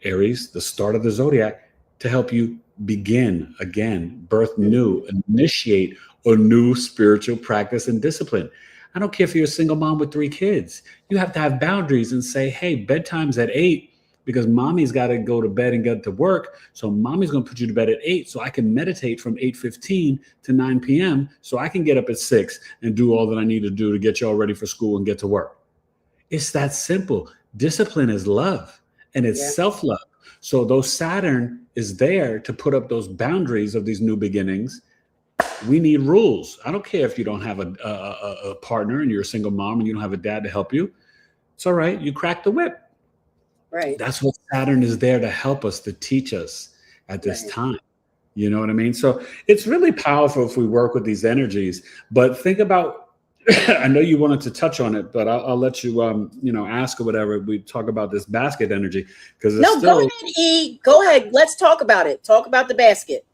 [SPEAKER 2] Aries, the start of the zodiac, to help you begin again, birth new, initiate a new spiritual practice and discipline. I don't care if you're a single mom with 3 kids. You have to have boundaries and say, hey, bedtime's at 8 because mommy's got to go to bed and get to work. So mommy's going to put you to bed at 8 so I can meditate from 8:15 to 9 p.m. so I can get up at 6 and do all that I need to do to get you all ready for school and get to work. It's that simple. Discipline is love, and it's self-love. So though Saturn is there to put up those boundaries of these new beginnings, we need rules. I don't care if you don't have a partner and you're a single mom and you don't have a dad to help you. It's all right. You crack the whip.
[SPEAKER 1] Right.
[SPEAKER 2] That's what Saturn is there to help us, to teach us at this time. You know what I mean? So it's really powerful if we work with these energies. But think about, I know you wanted to touch on it, but I'll let you, ask or whatever. We talk about this basket energy because
[SPEAKER 1] go ahead, E. Go ahead. Let's talk about it. Talk about the basket.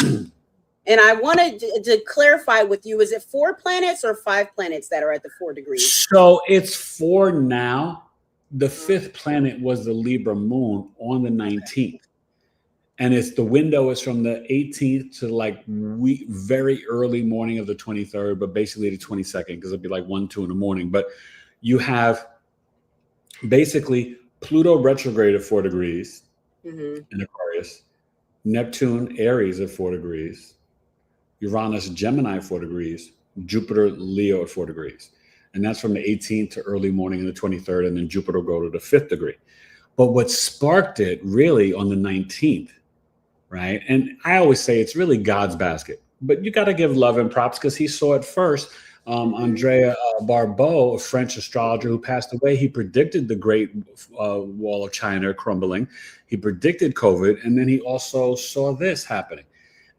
[SPEAKER 1] And I wanted to clarify with you, is it 4 planets or 5 planets that are at the 4 degrees?
[SPEAKER 2] So it's 4 now. The 5th planet was the Libra moon on the 19th. And it's the window is from the 18th to like very early morning of the 23rd, but basically the 22nd, because it'll be like 1, 2 in the morning. But you have basically Pluto retrograde at 4 degrees in Aquarius, Neptune Aries at 4 degrees, Uranus Gemini 4 degrees, Jupiter Leo at 4 degrees. And that's from the 18th to early morning in the 23rd, and then Jupiter will go to the 5th degree. But what sparked it really on the 19th, right? And I always say it's really God's basket, but you got to give love and props because he saw it first. Andrea Barbeau, a French astrologer who passed away, he predicted the Great Wall of China crumbling. He predicted COVID, and then he also saw this happening.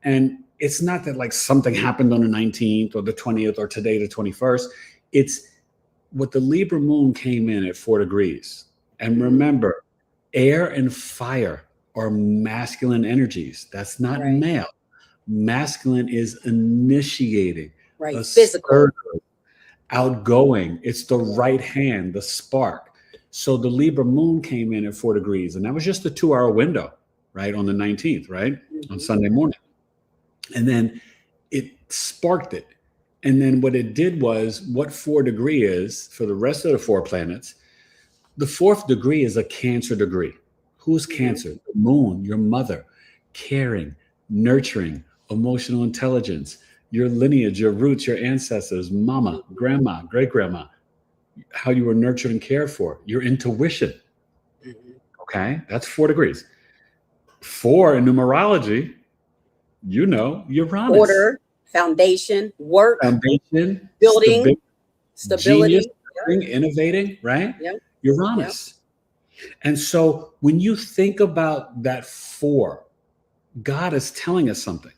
[SPEAKER 2] And it's not that like something happened on the 19th or the 20th or today, the 21st. It's what the Libra moon came in at 4 degrees. And remember, air and fire are masculine energies. That's not male. Masculine is initiating,
[SPEAKER 1] physical,
[SPEAKER 2] outgoing. It's the right hand, the spark. So the Libra moon came in at 4 degrees, and that was just a 2-hour window, right? On the 19th, right? On Sunday morning. And then it sparked it. And then what it did was what 4 degree is for the rest of the 4 planets. The 4th degree is a Cancer degree. Who's Cancer? The moon, your mother, caring, nurturing, emotional intelligence, your lineage, your roots, your ancestors, mama, grandma, great grandma, how you were nurtured and cared for, your intuition. Okay, that's 4 degrees. 4 in numerology, Uranus.
[SPEAKER 1] Order, foundation, work, building, stability,
[SPEAKER 2] genius, innovating, right? Uranus. And so when you think about that 4, God is telling us something,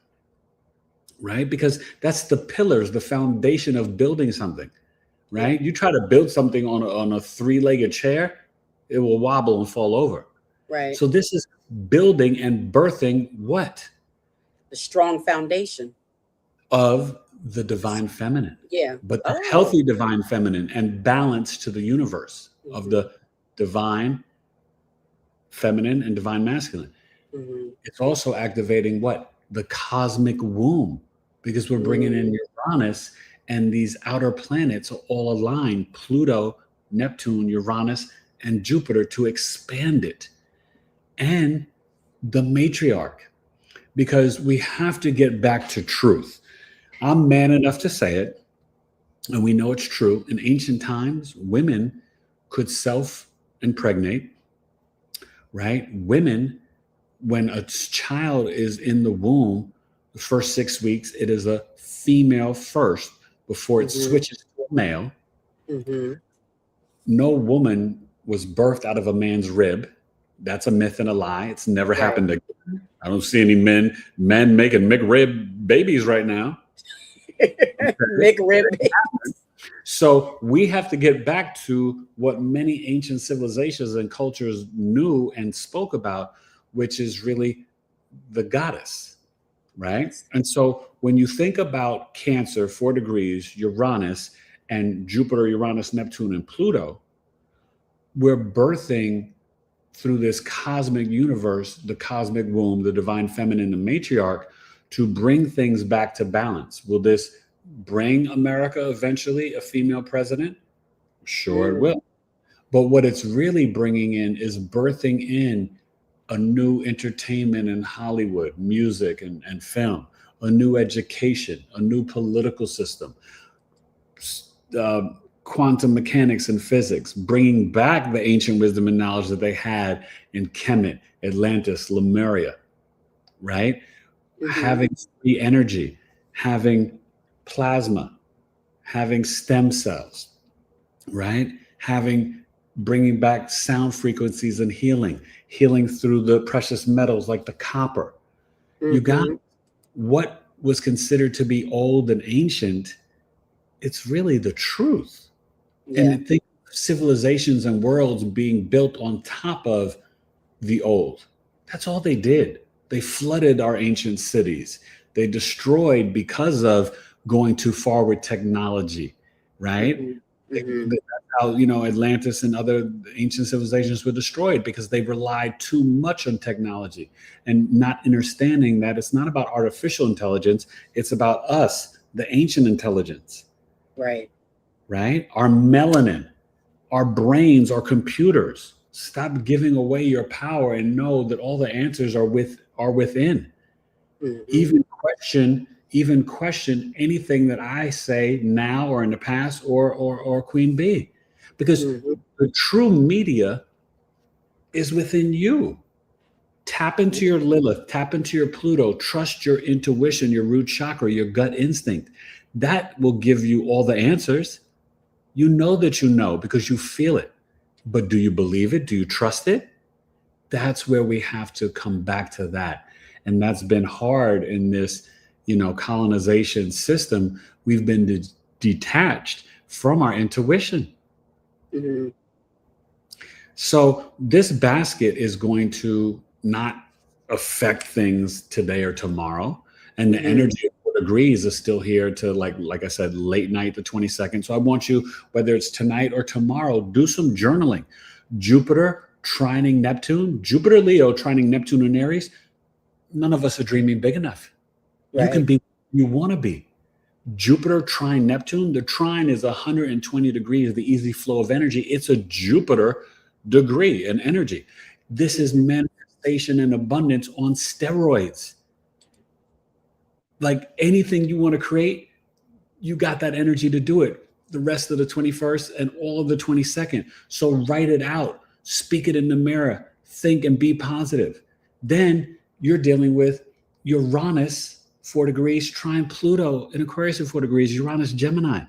[SPEAKER 2] right? Because that's the pillars, the foundation of building something, right? You try to build something on a 3-legged chair, it will wobble and fall over.
[SPEAKER 1] Right.
[SPEAKER 2] So this is building and birthing what?
[SPEAKER 1] The strong foundation
[SPEAKER 2] of the divine feminine.
[SPEAKER 1] Yeah.
[SPEAKER 2] But the healthy divine feminine and balance to the universe of the divine feminine and divine masculine. It's also activating what? The cosmic womb, because we're bringing in Uranus, and these outer planets are all aligned, Pluto, Neptune, Uranus, and Jupiter, to expand it. And the matriarch, because we have to get back to truth. I'm man enough to say it, and we know it's true. In ancient times, women could self-impregnate, right? Women, when a child is in the womb, the first 6 weeks, it is a female first before it switches to a male. No woman was birthed out of a man's rib. That's a myth and a lie. It's never happened again. I don't see any men making McRib babies right now.
[SPEAKER 1] McRib babies.
[SPEAKER 2] So we have to get back to what many ancient civilizations and cultures knew and spoke about, which is really the goddess, right? And so when you think about Cancer, 4 degrees, Uranus, and Jupiter, Uranus, Neptune, and Pluto, we're birthing through this cosmic universe, the cosmic womb, the divine feminine, the matriarch, to bring things back to balance. Will this bring America eventually a female president? Sure, it will. But what it's really bringing in is birthing in a new entertainment in Hollywood, music and film, a new education, a new political system, quantum mechanics and physics, bringing back the ancient wisdom and knowledge that they had in Kemet, Atlantis, Lemuria, right? Having free energy, having plasma, having stem cells, right? Bringing back sound frequencies and healing through the precious metals like the copper. You got what was considered to be old and ancient. It's really the truth. And I think civilizations and worlds being built on top of the old. That's all they did. They flooded our ancient cities. They destroyed because of going too far with technology, right? That's how, Atlantis and other ancient civilizations were destroyed, because they relied too much on technology and not understanding that it's not about artificial intelligence. It's about us, the ancient intelligence. Right? Our melanin, our brains, our computers. Stop giving away your power and know that all the answers are within. Even question anything that I say now or in the past or Queen Bee, because the true media is within you. Tap into your Lilith, tap into your Pluto, trust your intuition, your root chakra, your gut instinct. That will give you all the answers. You know that you know because you feel it. But do you believe it? Do you trust it? That's where we have to come back to that. And that's been hard in this, colonization system. We've been detached from our intuition. So this basket is going to not affect things today or tomorrow. And the energy of 4 degrees is still here to, like I said, late night, the 22nd. So I want you, whether it's tonight or tomorrow, do some journaling. Jupiter trining Neptune, Jupiter Leo trining Neptune and Aries. None of us are dreaming big enough. You can be who you want to be. Jupiter trine Neptune, the trine is 120 degrees, the easy flow of energy. It's a Jupiter degree and energy. This is manifestation and abundance on steroids. Like anything you want to create, you got that energy to do it. The rest of the 21st and all of the 22nd. So write it out, speak it in the mirror, think and be positive. Then you're dealing with Uranus, 4 degrees, trine Pluto in Aquarius at 4 degrees, Uranus, Gemini.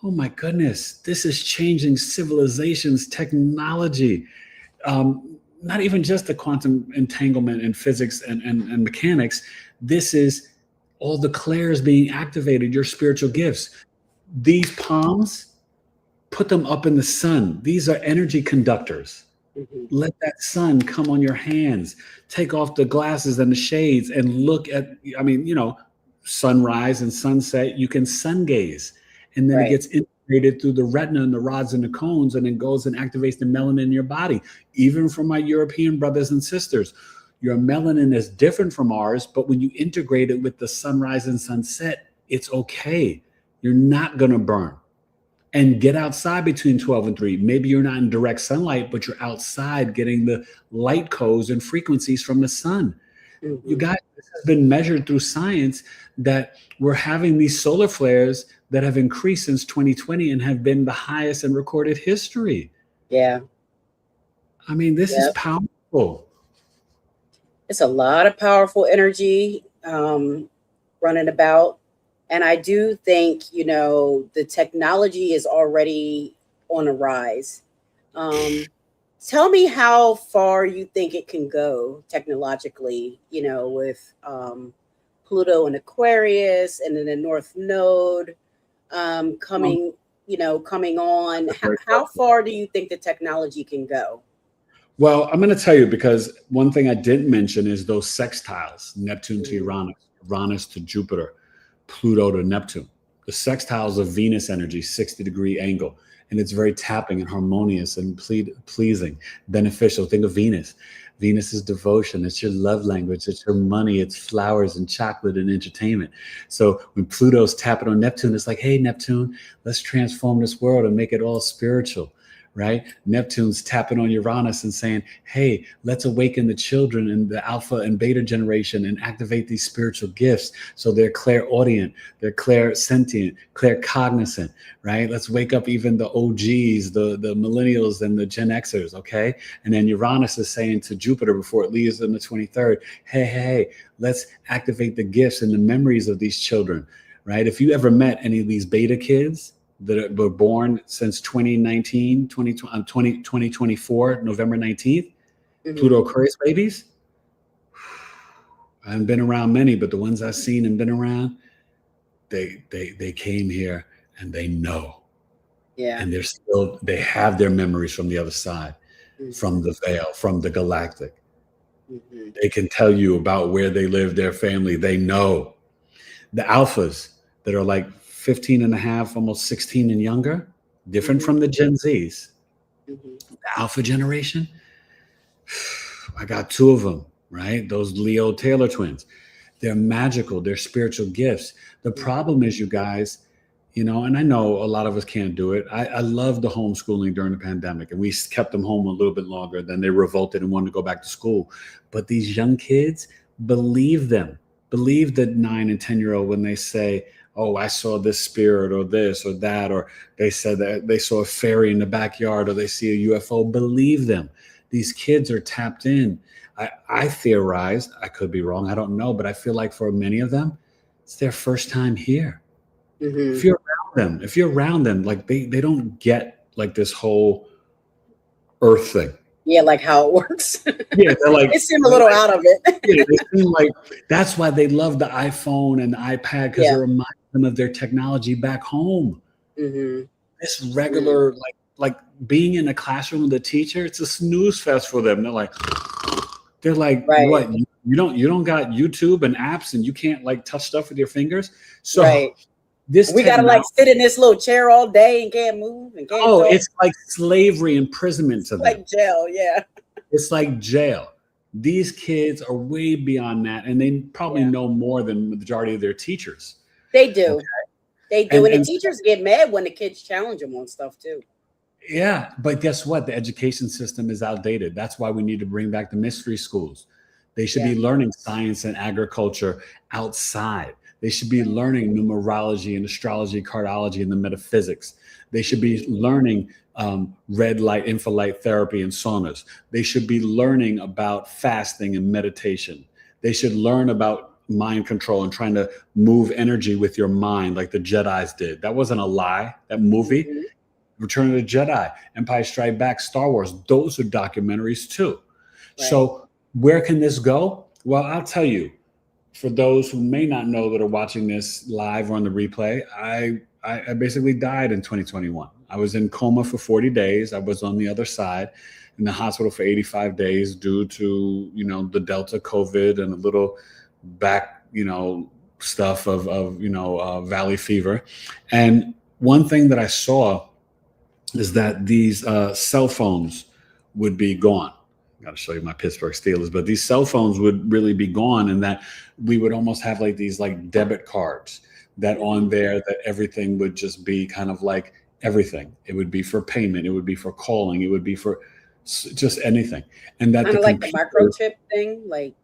[SPEAKER 2] Oh my goodness, this is changing civilizations, technology, not even just the quantum entanglement and physics and mechanics. This is all the clairs being activated, your spiritual gifts. These palms, put them up in the sun. These are energy conductors. Let that sun come on your hands. Take off the glasses and the shades and look at, sunrise and sunset. You can sun gaze. And then it gets integrated through the retina and the rods and the cones, and then goes and activates the melanin in your body. Even for my European brothers and sisters, your melanin is different from ours, but when you integrate it with the sunrise and sunset, it's okay. You're not going to burn. And get outside between 12 and 3. Maybe you're not in direct sunlight, but you're outside getting the light codes and frequencies from the sun. You guys, this has been measured through science that we're having these solar flares that have increased since 2020 and have been the highest in recorded history. I mean, this is
[SPEAKER 1] Yep.
[SPEAKER 2] powerful.
[SPEAKER 1] It's a lot of powerful energy running about. And I do think, the technology is already on a rise. Tell me how far you think it can go technologically, with Pluto and Aquarius and then the North Node
[SPEAKER 2] Um,
[SPEAKER 1] coming, coming on.
[SPEAKER 2] that's a
[SPEAKER 1] How,
[SPEAKER 2] great
[SPEAKER 1] how
[SPEAKER 2] question.
[SPEAKER 1] far do you think the technology can go?
[SPEAKER 2] Well, I'm going to tell you because one thing I didn't mention is those sextiles, Neptune to
[SPEAKER 1] Mhm.
[SPEAKER 2] Uranus, Uranus to Jupiter, Pluto to Neptune. The sextiles of Venus energy, 60-degree angle. And it's very tapping and harmonious and pleasing, beneficial. Think of Venus. Venus is devotion. It's your love language. It's your money. It's flowers and chocolate and entertainment. So when Pluto's tapping on Neptune, it's like, hey, Neptune, let's transform this world and make it all spiritual. Right? Neptune's tapping on Uranus and saying, hey, let's awaken the children in the alpha and beta generation and activate these spiritual gifts so they're clairaudient, they're clairsentient, claircognizant, right? Let's wake up even the OGs, the millennials and the Gen Xers, okay? And then Uranus is saying to Jupiter before it leaves on the 23rd, hey, let's activate the gifts and the memories of these children, right? If you ever met any of these beta kids, that were born since 2019, 2024, November 19th, Pluto Aquarius babies. I haven't been around many, but the ones I've seen and been around, they came here and they know.
[SPEAKER 1] Yeah.
[SPEAKER 2] And they have their memories from the other side, from the veil, from the galactic. They can tell you about where they live, their family. They know. The alphas that are like 15 and a half, almost 16 and younger, different from the Gen Zs. The alpha generation, I got two of them, right? Those Leo Taylor twins. They're magical. They're spiritual gifts. The problem is, you guys, and I know a lot of us can't do it. I love the homeschooling during the pandemic, and we kept them home a little bit longer. Then they revolted and wanted to go back to school. But these young kids, believe them. Believe the 9 and 10-year-old when they say, oh, I saw this spirit or this or that, or they said that they saw a fairy in the backyard or they see a UFO. Believe them. These kids are tapped in. I theorized, I could be wrong, I don't know, but I feel like for many of them, it's their first time here. If you're around them, like they don't get like this whole earth thing.
[SPEAKER 1] Yeah, like how it works.
[SPEAKER 2] Yeah, they're like,
[SPEAKER 1] They seem a little out of it.
[SPEAKER 2] yeah, they seem like that's why they love the iPhone and the iPad, because it reminds them of their technology back home. This regular, like being in a classroom with a teacher, it's a snooze fest for them. They're like, what? You don't got YouTube and apps, and you can't like touch stuff with your fingers. So
[SPEAKER 1] we gotta like sit in this little chair all day and can't move and can't talk.
[SPEAKER 2] It's like slavery, imprisonment to them.
[SPEAKER 1] Like jail, yeah.
[SPEAKER 2] It's like jail. These kids are way beyond that, and they probably know more than the majority of their teachers.
[SPEAKER 1] They do. Okay? They do. And the teachers get mad when the kids challenge them on stuff too.
[SPEAKER 2] Yeah, but guess what? The education system is outdated. That's why we need to bring back the mystery schools. They should be learning science and agriculture outside. They should be learning numerology and astrology, cardiology, and the metaphysics. They should be learning red light, infralight therapy, and saunas. They should be learning about fasting and meditation. They should learn about mind control and trying to move energy with your mind like the Jedis did. That wasn't a lie. That movie, Return of the Jedi, Empire Strikes Back, Star Wars, those are documentaries too. So where can this go? Well, I'll tell you, for those who may not know that are watching this live or on the replay, I basically died in 2021. I was in coma for 40 days. I was on the other side in the hospital for 85 days due to, the Delta COVID and a little back, stuff of valley fever. And one thing that I saw is that these cell phones would be gone. I got to show you my Pittsburgh Steelers, but these cell phones would really be gone, and that we would almost have like these like debit cards that on there that everything would just be kind of like everything. It would be for payment. It would be for calling. It would be for just anything. And that
[SPEAKER 1] kind of like the microchip thing, like.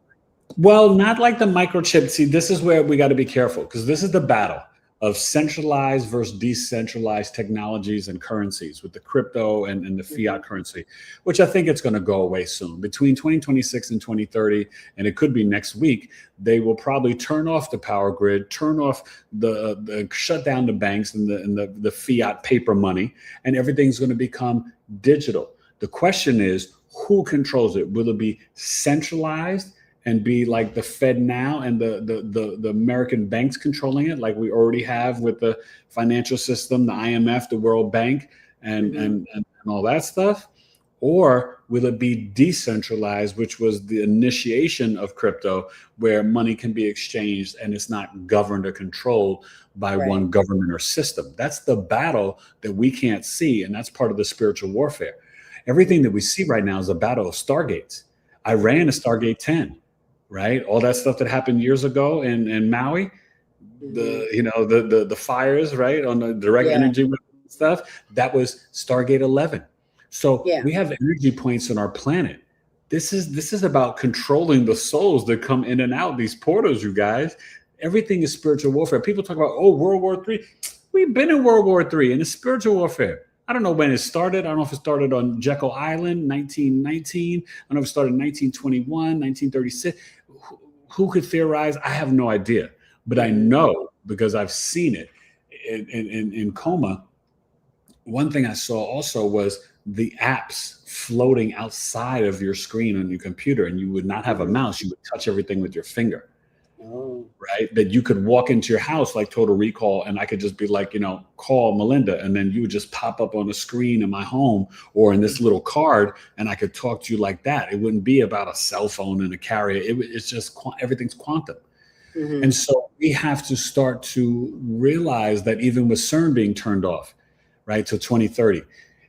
[SPEAKER 2] Well, not like the microchip. See, this is where we got to be careful because this is the battle. of centralized versus decentralized technologies and currencies with the crypto and the fiat currency, which I think it's going to go away soon. Between 2026 and 2030, and it could be next week, they will probably turn off the power grid, turn off the shut down the banks and the fiat paper money, and everything's going to become digital. The question is, who controls it? Will it be centralized and be like the Fed now and the American banks controlling it, like we already have with the financial system, the IMF, the World Bank, and all that stuff? Or will it be decentralized, which was the initiation of crypto, where money can be exchanged and it's not governed or controlled by one government or system? That's the battle that we can't see, and that's part of the spiritual warfare. Everything that we see right now is a battle of stargates. Iran is Stargate 10. Right, all that stuff that happened years ago in Maui, the fires, right, on the direct energy stuff, that was Stargate 11. So we have energy points on our planet. This is about controlling the souls that come in and out these portals, you guys. Everything is spiritual warfare. People talk about, World War III. We've been in World War III, and it's spiritual warfare. I don't know when it started. I don't know if it started on Jekyll Island, 1919. I don't know if it started in 1921, 1936. Who could theorize? I have no idea. But I know, because I've seen it in coma. One thing I saw also was the apps floating outside of your screen on your computer, and you would not have a mouse. You would touch everything with your finger. Right, that you could walk into your house like Total Recall, and I could just be like, call Melinda, and then you would just pop up on the screen in my home or in this little card, and I could talk to you like that. It wouldn't be about a cell phone and a carrier. It's just everything's quantum. And so we have to start to realize that even with CERN being turned off, right, to 2030,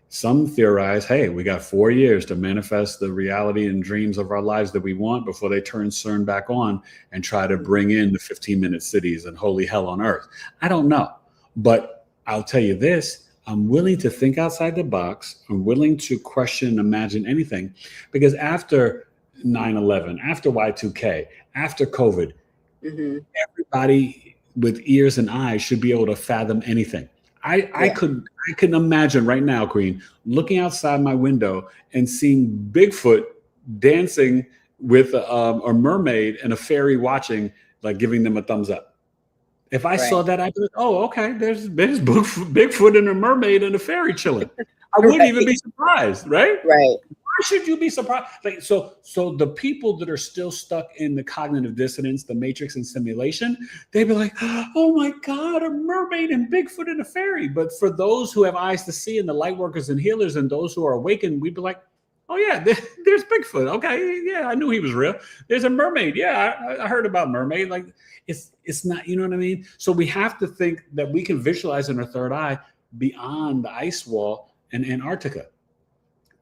[SPEAKER 2] some theorize, hey, we got 4 years to manifest the reality and dreams of our lives that we want before they turn CERN back on and try to bring in the 15-minute cities and holy hell on earth. I don't know. But I'll tell you this, I'm willing to think outside the box. I'm willing to question and imagine anything, because after 9/11, after Y2K, after COVID, everybody with ears and eyes should be able to fathom anything. I can imagine right now, Queen, looking outside my window and seeing Bigfoot dancing with a mermaid and a fairy watching, like giving them a thumbs up. If I saw that, I'd be like, oh, okay, there's Bigfoot and a mermaid and a fairy chilling. I wouldn't even be surprised, right?
[SPEAKER 1] Right.
[SPEAKER 2] Why should you be surprised? Like, so the people that are still stuck in the cognitive dissonance, the matrix and simulation, they'd be like, oh my God, a mermaid and Bigfoot and a fairy. But for those who have eyes to see, and the light workers and healers and those who are awakened, we'd be like, oh yeah, there's Bigfoot. Okay, yeah, I knew he was real. There's a mermaid. Yeah, I heard about mermaid. Like, it's not, you know what I mean? So we have to think that we can visualize in our third eye beyond the ice wall and Antarctica.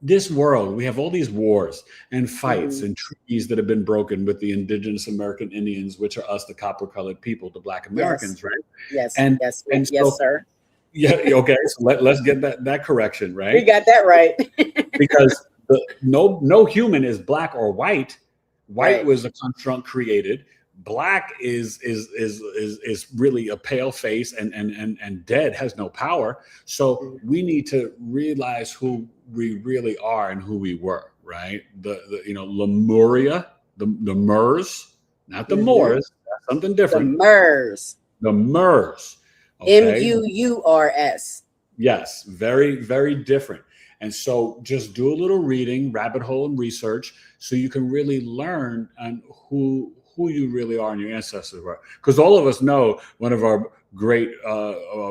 [SPEAKER 2] This world, we have all these wars and fights and treaties that have been broken with the indigenous American Indians, which are us, the copper-colored people, the Black Americans, right?
[SPEAKER 1] Yes,
[SPEAKER 2] yes,
[SPEAKER 1] sir.
[SPEAKER 2] Yeah, okay. So let's get that correction, right?
[SPEAKER 1] We got that right.
[SPEAKER 2] Because no human is black or white. White was a construct created. Black is really a pale face and dead, has no power. So we need to realize who we really are and who we were, right? The Lemuria, the Mers, not the Moors, that's something different. The Mers. Okay?
[SPEAKER 1] Murs.
[SPEAKER 2] Yes, very, very different. And so just do a little reading, rabbit hole and research, so you can really learn on who you really are and your ancestors were. Because all of us know one of our great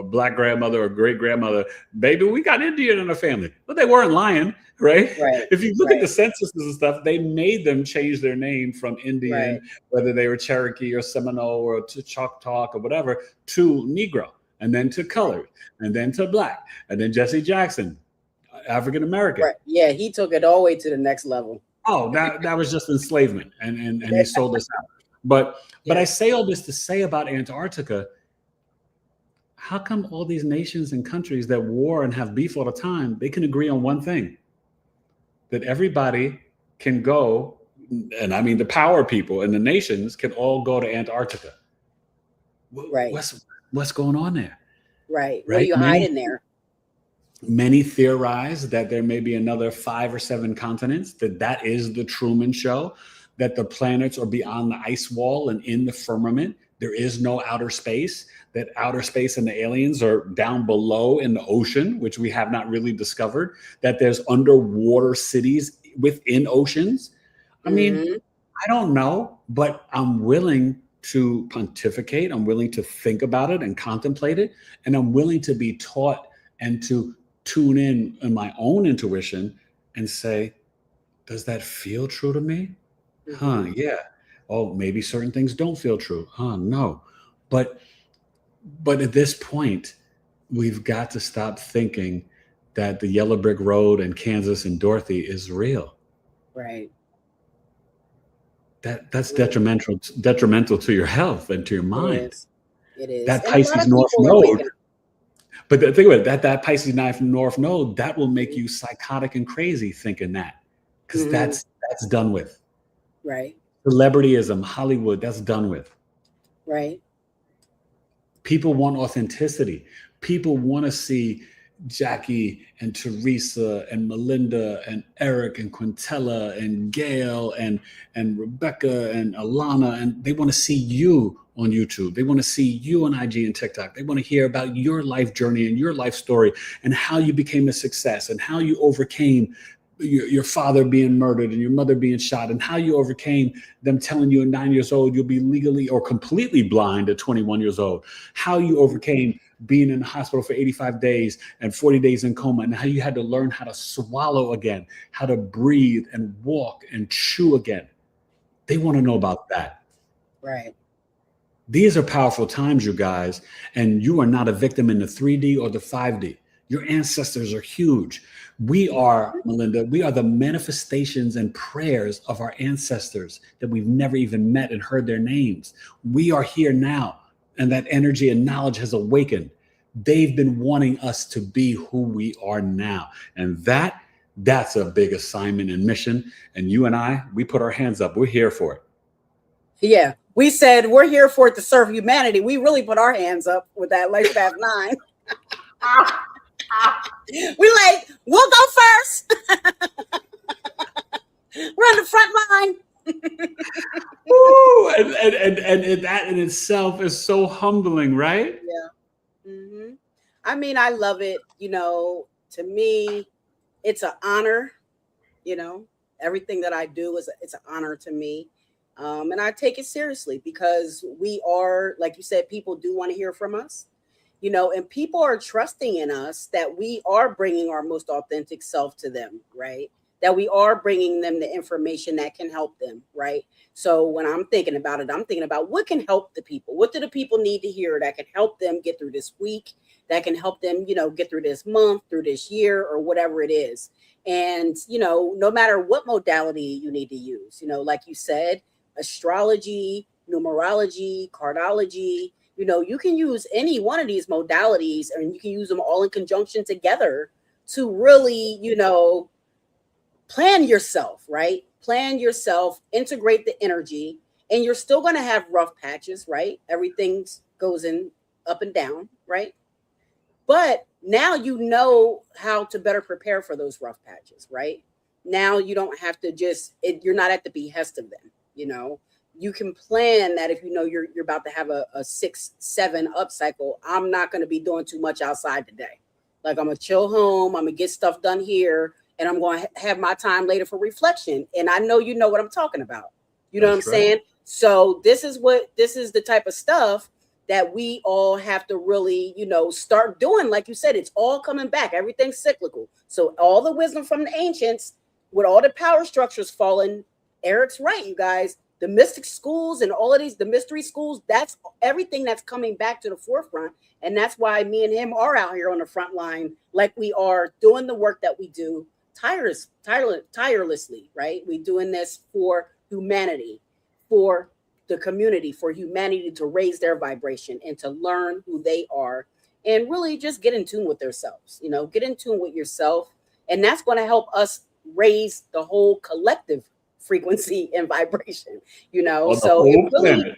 [SPEAKER 2] Black grandmother or great grandmother, baby, we got Indian in the family, but they weren't lying, right? If you look at the censuses and stuff, they made them change their name from Indian, whether they were Cherokee or Seminole or to Choctaw or whatever, to Negro, and then to colored, and then to Black, and then Jesse Jackson, African American.
[SPEAKER 1] Right. Yeah, he took it all the way to the next level.
[SPEAKER 2] Oh, that was just enslavement, and he sold us out. But I say all this to say about Antarctica. How come all these nations and countries that war and have beef all the time, they can agree on one thing? That everybody can go, and I mean the power people and the nations can all go to Antarctica.
[SPEAKER 1] Right.
[SPEAKER 2] what's going on there.
[SPEAKER 1] Right. What are
[SPEAKER 2] Right?
[SPEAKER 1] you hiding there?
[SPEAKER 2] Many theorize that there may be another 5 or 7 continents, that is the Truman Show, that the planets are beyond the ice wall and in the firmament. There is no outer space, that outer space and the aliens are down below in the ocean, which we have not really discovered, that there's underwater cities within oceans. I mean, I don't know, but I'm willing to pontificate. I'm willing to think about it and contemplate it. And I'm willing to be taught and to tune in my own intuition and say, does that feel true to me? Huh, yeah. Oh, maybe certain things don't feel true. Huh, no. But at this point, we've got to stop thinking that the yellow brick road and Kansas and Dorothy is real.
[SPEAKER 1] Right.
[SPEAKER 2] That's detrimental to your health and to your mind.
[SPEAKER 1] It is.
[SPEAKER 2] That
[SPEAKER 1] And a lot
[SPEAKER 2] Pisces
[SPEAKER 1] of
[SPEAKER 2] North
[SPEAKER 1] people are
[SPEAKER 2] Node.
[SPEAKER 1] waking up.
[SPEAKER 2] But think about it, that Pisces North Node, that will make you psychotic and crazy thinking that, because that's done with.
[SPEAKER 1] Right.
[SPEAKER 2] Celebrityism, Hollywood, that's done with.
[SPEAKER 1] Right.
[SPEAKER 2] People want authenticity. People want to see Jackie and Teresa and Melinda and Eric and Quintella and Gail and Rebecca and Alana, and they want to see you on YouTube. They want to see you on IG and TikTok. They want to hear about your life journey and your life story and how you became a success and how you overcame your father being murdered and your mother being shot, and how you overcame them telling you at 9 years old you'll be legally or completely blind at 21 years old, how you overcame being in the hospital for 85 days and 40 days in coma, and how you had to learn how to swallow again, how to breathe and walk and chew again. They want to know about that.
[SPEAKER 1] Right.
[SPEAKER 2] These are powerful times, you guys, and you are not a victim in the 3D or the 5D. Your ancestors are huge. We are, Melinda, we are the manifestations and prayers of our ancestors that we've never even met and heard their names. We are here now, and that energy and knowledge has awakened. They've been wanting us to be who we are now. And that's a big assignment and mission. And you and I, we put our hands up. We're here for it.
[SPEAKER 1] Yeah. We said we're here for it to serve humanity. We really put our hands up with that Life Path 9. We like, we'll go first. We're on the front line.
[SPEAKER 2] Ooh, and that in itself is so humbling, right?
[SPEAKER 1] Yeah. I mean, I love it. You know, to me, it's an honor. You know, everything that I do it's an honor to me. And I take it seriously because we are, like you said, people do want to hear from us. You know, and people are trusting in us that we are bringing our most authentic self to them, right? That we are bringing them the information that can help them, right? So when I'm thinking about it, I'm thinking about what can help the people. What do the people need to hear that can help them get through this week, that can help them, you know, get through this month, through this year, or whatever it is. And, you know, no matter what modality you need to use, you know, like you said, astrology, numerology, cardology, you know, you can use any one of these modalities and you can use them all in conjunction together to really, you know, plan yourself, right? Plan yourself, integrate the energy, and you're still going to have rough patches, right? Everything goes in up and down, right? But now you know how to better prepare for those rough patches, right? Now you don't have to you're not at the behest of them, you know? You can plan that if you know you're about to have a 6-7 up cycle. I'm not going to be doing too much outside today. Like I'm going to chill home. I'm going to get stuff done here. And I'm going to have my time later for reflection. And I know you know what I'm talking about. You know
[SPEAKER 2] That's
[SPEAKER 1] what I'm saying? So this is the type of stuff that we all have to really, you know, start doing. Like you said, it's all coming back. Everything's cyclical. So all the wisdom from the ancients with all the power structures falling, Eric's right, you guys. The mystic schools and all of these, the mystery schools, that's everything that's coming back to the forefront. And that's why me and him are out here on the front line, like we are doing the work that we do tirelessly, right? We're doing this for humanity, for the community, for humanity to raise their vibration and to learn who they are and really just get in tune with themselves, you know, get in tune with yourself. And that's going to help us raise the whole collective frequency and vibration, you know.
[SPEAKER 2] Well,
[SPEAKER 1] So it really,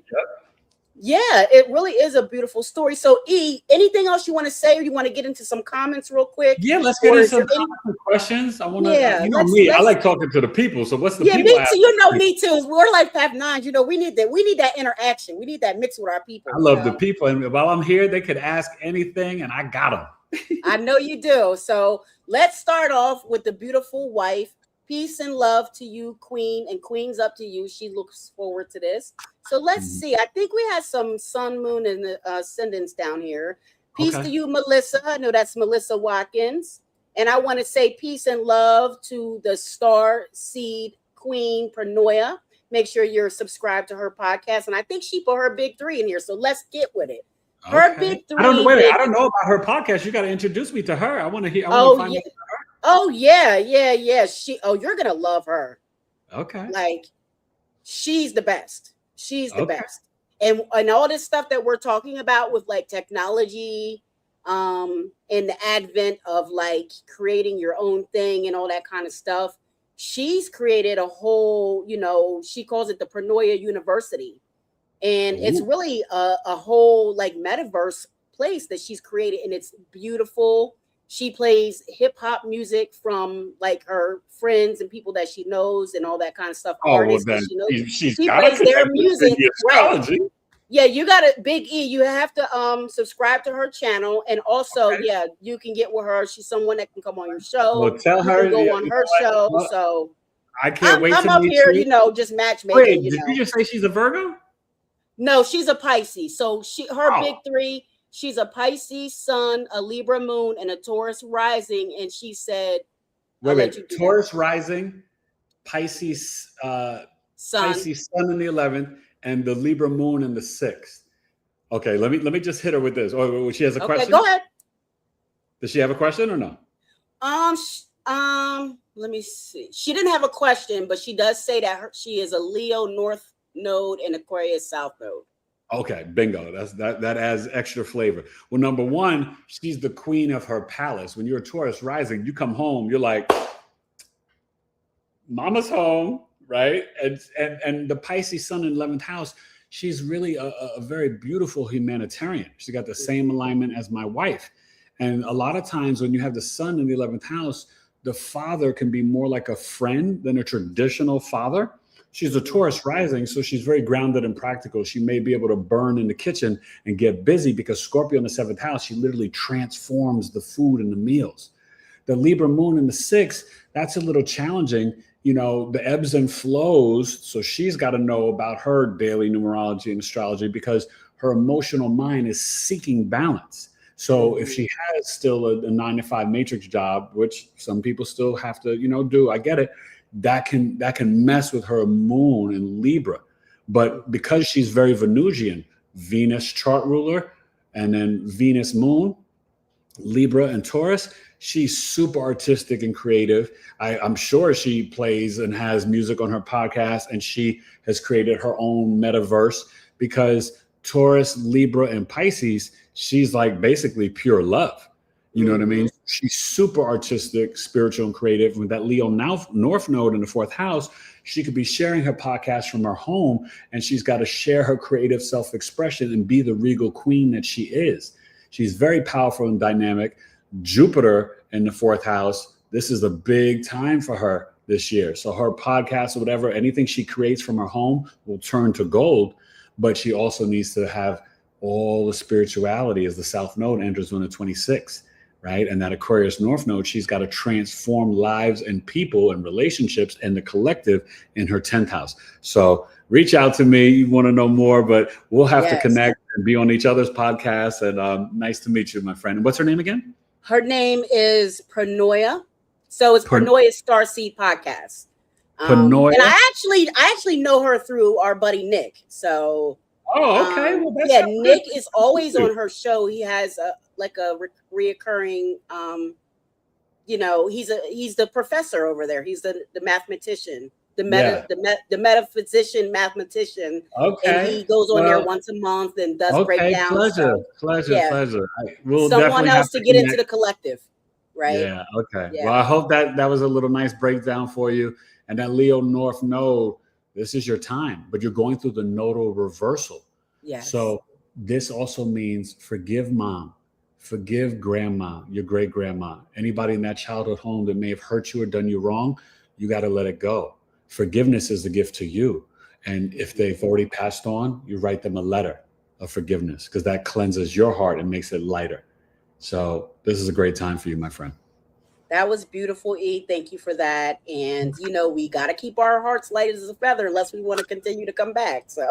[SPEAKER 1] Yeah, it really is a beautiful story. So, E, anything else you want to say, or you want to get into some comments real quick?
[SPEAKER 2] Yeah, let's get
[SPEAKER 1] Or
[SPEAKER 2] into
[SPEAKER 1] is
[SPEAKER 2] some
[SPEAKER 1] there any?
[SPEAKER 2] questions. I want to,
[SPEAKER 1] Yeah,
[SPEAKER 2] you know
[SPEAKER 1] let's
[SPEAKER 2] me, I
[SPEAKER 1] let's.
[SPEAKER 2] like talking to the people. So what's the
[SPEAKER 1] Yeah,
[SPEAKER 2] people
[SPEAKER 1] me
[SPEAKER 2] ask?
[SPEAKER 1] too. You know, me too. We're like 5'9". You know, we need that. We need that interaction. We need that mix with our
[SPEAKER 2] I
[SPEAKER 1] people. You
[SPEAKER 2] love the
[SPEAKER 1] know,
[SPEAKER 2] people. And while I'm here, they could ask anything and I got them.
[SPEAKER 1] I know you do. So let's start off with the beautiful wife. Peace and love to you, Queen, and Queen's up to you. She looks forward to this. So let's see. I think we had some sun, moon, and ascendants down here. Peace to
[SPEAKER 2] Okay.
[SPEAKER 1] you, Melissa. I know that's Melissa Watkins. And I want to say peace and love to the star seed Queen Pranoia. Make sure you're subscribed to her podcast. And I think she put her big three in here. So let's get with it. Her
[SPEAKER 2] Okay.
[SPEAKER 1] big
[SPEAKER 2] I don't know.
[SPEAKER 1] three,
[SPEAKER 2] Wait,
[SPEAKER 1] big.
[SPEAKER 2] I don't know about her podcast. You got to introduce me to her. I want to hear. I want to
[SPEAKER 1] Oh,
[SPEAKER 2] find
[SPEAKER 1] yeah.
[SPEAKER 2] out.
[SPEAKER 1] Oh, yeah, yeah, yeah. You're gonna love her.
[SPEAKER 2] Okay.
[SPEAKER 1] Like, she's the best. She's the
[SPEAKER 2] Okay.
[SPEAKER 1] best. And all this stuff that we're talking about with like technology, and the advent of like creating your own thing and all that kind of stuff. She's created a whole, she calls it the Pranoia University. And it's
[SPEAKER 2] Ooh.
[SPEAKER 1] really a whole like metaverse place that she's created, and it's beautiful. She plays hip hop music from like her friends and people that she knows and all that kind of stuff,
[SPEAKER 2] Oh, well,
[SPEAKER 1] artists that
[SPEAKER 2] then
[SPEAKER 1] she knows.
[SPEAKER 2] she's
[SPEAKER 1] She
[SPEAKER 2] got to
[SPEAKER 1] plays
[SPEAKER 2] connect
[SPEAKER 1] their
[SPEAKER 2] with Big
[SPEAKER 1] music,
[SPEAKER 2] E
[SPEAKER 1] right?
[SPEAKER 2] Astrology.
[SPEAKER 1] Yeah, you got to Big E. You have to subscribe to her channel, and also,
[SPEAKER 2] Okay.
[SPEAKER 1] yeah, you can get with her. She's someone that can come on your
[SPEAKER 2] Well,
[SPEAKER 1] show.
[SPEAKER 2] tell
[SPEAKER 1] You
[SPEAKER 2] her.
[SPEAKER 1] can go
[SPEAKER 2] You
[SPEAKER 1] on
[SPEAKER 2] know
[SPEAKER 1] her
[SPEAKER 2] what?
[SPEAKER 1] show.
[SPEAKER 2] Well,
[SPEAKER 1] So
[SPEAKER 2] I can't wait
[SPEAKER 1] I'm
[SPEAKER 2] to
[SPEAKER 1] up
[SPEAKER 2] meet
[SPEAKER 1] here,
[SPEAKER 2] you.
[SPEAKER 1] just matchmaking.
[SPEAKER 2] Wait, did you just say she's a Virgo?
[SPEAKER 1] No, she's a Pisces. So her
[SPEAKER 2] Oh,
[SPEAKER 1] big three. She's a Pisces sun, a Libra moon, and a Taurus rising. And she said, "I'll let you
[SPEAKER 2] wait.
[SPEAKER 1] do that."
[SPEAKER 2] Taurus rising, Pisces,
[SPEAKER 1] Sun.
[SPEAKER 2] Pisces sun in the 11th, and the Libra moon in the 6th. Okay, let me just hit her with this. Oh, she has a
[SPEAKER 1] Okay,
[SPEAKER 2] question.
[SPEAKER 1] go ahead.
[SPEAKER 2] Does she have a question or no?
[SPEAKER 1] Let me see. She didn't have a question, but she does say that she is a Leo North node and Aquarius South node.
[SPEAKER 2] Okay, bingo. That adds extra flavor. Well, number one, she's the queen of her palace. When you're a Taurus rising, you come home, you're like, mama's home, right? And the Pisces sun in 11th house, she's really a very beautiful humanitarian. She's got the same alignment as my wife. And a lot of times when you have the sun in the 11th house, the father can be more like a friend than a traditional father. She's a Taurus rising, so she's very grounded and practical. She may be able to burn in the kitchen and get busy because Scorpio in the 7th house, she literally transforms the food and the meals. The Libra moon in the 6th, that's a little challenging. The ebbs and flows. So she's got to know about her daily numerology and astrology because her emotional mind is seeking balance. So if she has still a 9-to-5 matrix job, which some people still have to, do, I get it. That can mess with her moon in Libra. But because she's very Venusian, Venus chart ruler, and then Venus moon, Libra and Taurus, she's super artistic and creative. I'm sure she plays and has music on her podcast, and she has created her own metaverse because Taurus, Libra, and Pisces, she's like basically pure love. You know what I mean? She's super artistic, spiritual, and creative. With that Leo North node in the 4th house, she could be sharing her podcast from her home, and she's got to share her creative self-expression and be the regal queen that she is. She's very powerful and dynamic. Jupiter in the 4th house, this is a big time for her this year. So her podcast or whatever, anything she creates from her home will turn to gold, but she also needs to have all the spirituality as the South node enters on the 26th, right? And that Aquarius North node, she's got to transform lives and people and relationships and the collective in her 10th house. So reach out to me. You want to know more, but we'll have to connect and be on each other's podcasts. And nice to meet you, my friend. And what's her name again?
[SPEAKER 1] Her name is Pranoia. So it's Pranoia Starseed Podcast.
[SPEAKER 2] Pranoia.
[SPEAKER 1] And I actually know her through our buddy Nick. So
[SPEAKER 2] okay. Well,
[SPEAKER 1] yeah, Nick is always on her show. He has a reoccurring he's the professor over there. He's the mathematician, the metaphysician mathematician.
[SPEAKER 2] Okay.
[SPEAKER 1] And he goes on there once a month and does breakdowns.
[SPEAKER 2] Pleasure. We'll
[SPEAKER 1] someone else to get into the collective, right?
[SPEAKER 2] Yeah. Okay. Yeah. Well, I hope that was a little nice breakdown for you. And that Leo North node, this is your time, but you're going through the nodal reversal.
[SPEAKER 1] Yes.
[SPEAKER 2] So this also means forgive mom, forgive grandma, your great grandma, anybody in that childhood home that may have hurt you or done you wrong. You got to let it go. Forgiveness is a gift to you. And if they've already passed on, you write them a letter of forgiveness, because that cleanses your heart and makes it lighter. So this is a great time for you, my friend.
[SPEAKER 1] That was beautiful, E. Thank you for that. And we got to keep our hearts light as a feather unless we want to continue to come back. So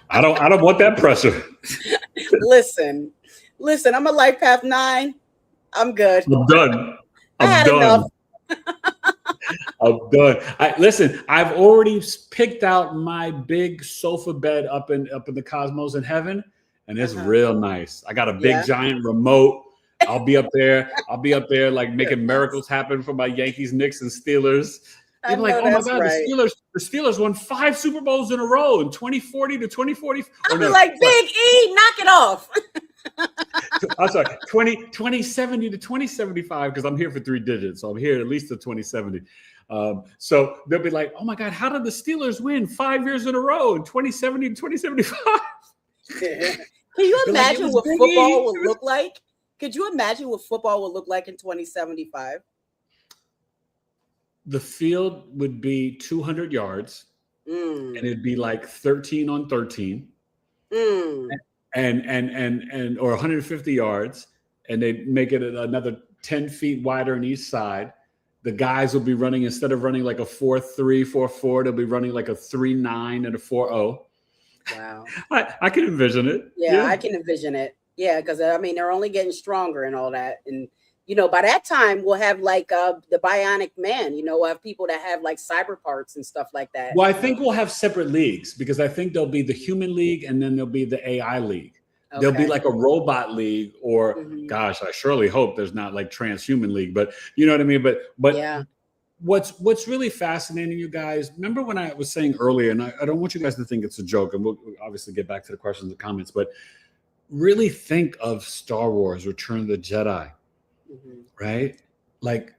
[SPEAKER 2] I don't want that pressure.
[SPEAKER 1] listen, I'm a life path 9. I'm good.
[SPEAKER 2] I'm done.
[SPEAKER 1] I had enough.
[SPEAKER 2] I'm done. Listen, I've already picked out my big sofa bed up in the cosmos in heaven, and it's real nice. I got a big giant remote. I'll be up there like making miracles happen for my Yankees, Knicks, and Steelers. They'd be like, "Oh my God, right. the Steelers won 5 Super Bowls in a row in 2040 to 2040."
[SPEAKER 1] I'll be like, Big E, knock it off.
[SPEAKER 2] I'm sorry, 2070 to 2075, because I'm here for 3 digits, so I'm here at least to 2070. So they'll be like, "Oh my God, how did the Steelers win 5 years in a row in 2070 to 2075?"
[SPEAKER 1] Can you imagine what football would look like? Could you imagine what football would look like in 2075?
[SPEAKER 2] The field would be 200 yards, and it'd be like 13 on 13, and or 150 yards, and they'd make it another 10 feet wider on each side. The guys will be running, instead of running like a 4-3, 4-4, they'll be running like a 3-9 and a 4-0.
[SPEAKER 1] Wow.
[SPEAKER 2] I can envision it.
[SPEAKER 1] Yeah, I can envision it. Yeah, because they're only getting stronger and all that. And, by that time, we'll have like the bionic man, we'll have people that have like cyber parts and stuff like that.
[SPEAKER 2] Well, I think we'll have separate leagues, because I think there'll be the human league and then there'll be the AI league. Okay. There'll be like a robot league, or gosh, I surely hope there's not like transhuman league, but you know what I mean? But
[SPEAKER 1] yeah.
[SPEAKER 2] What's really fascinating, you guys, remember when I was saying earlier, and I don't want you guys to think it's a joke, and we'll obviously get back to the questions and comments, but really think of Star Wars, Return of the Jedi, right? Like,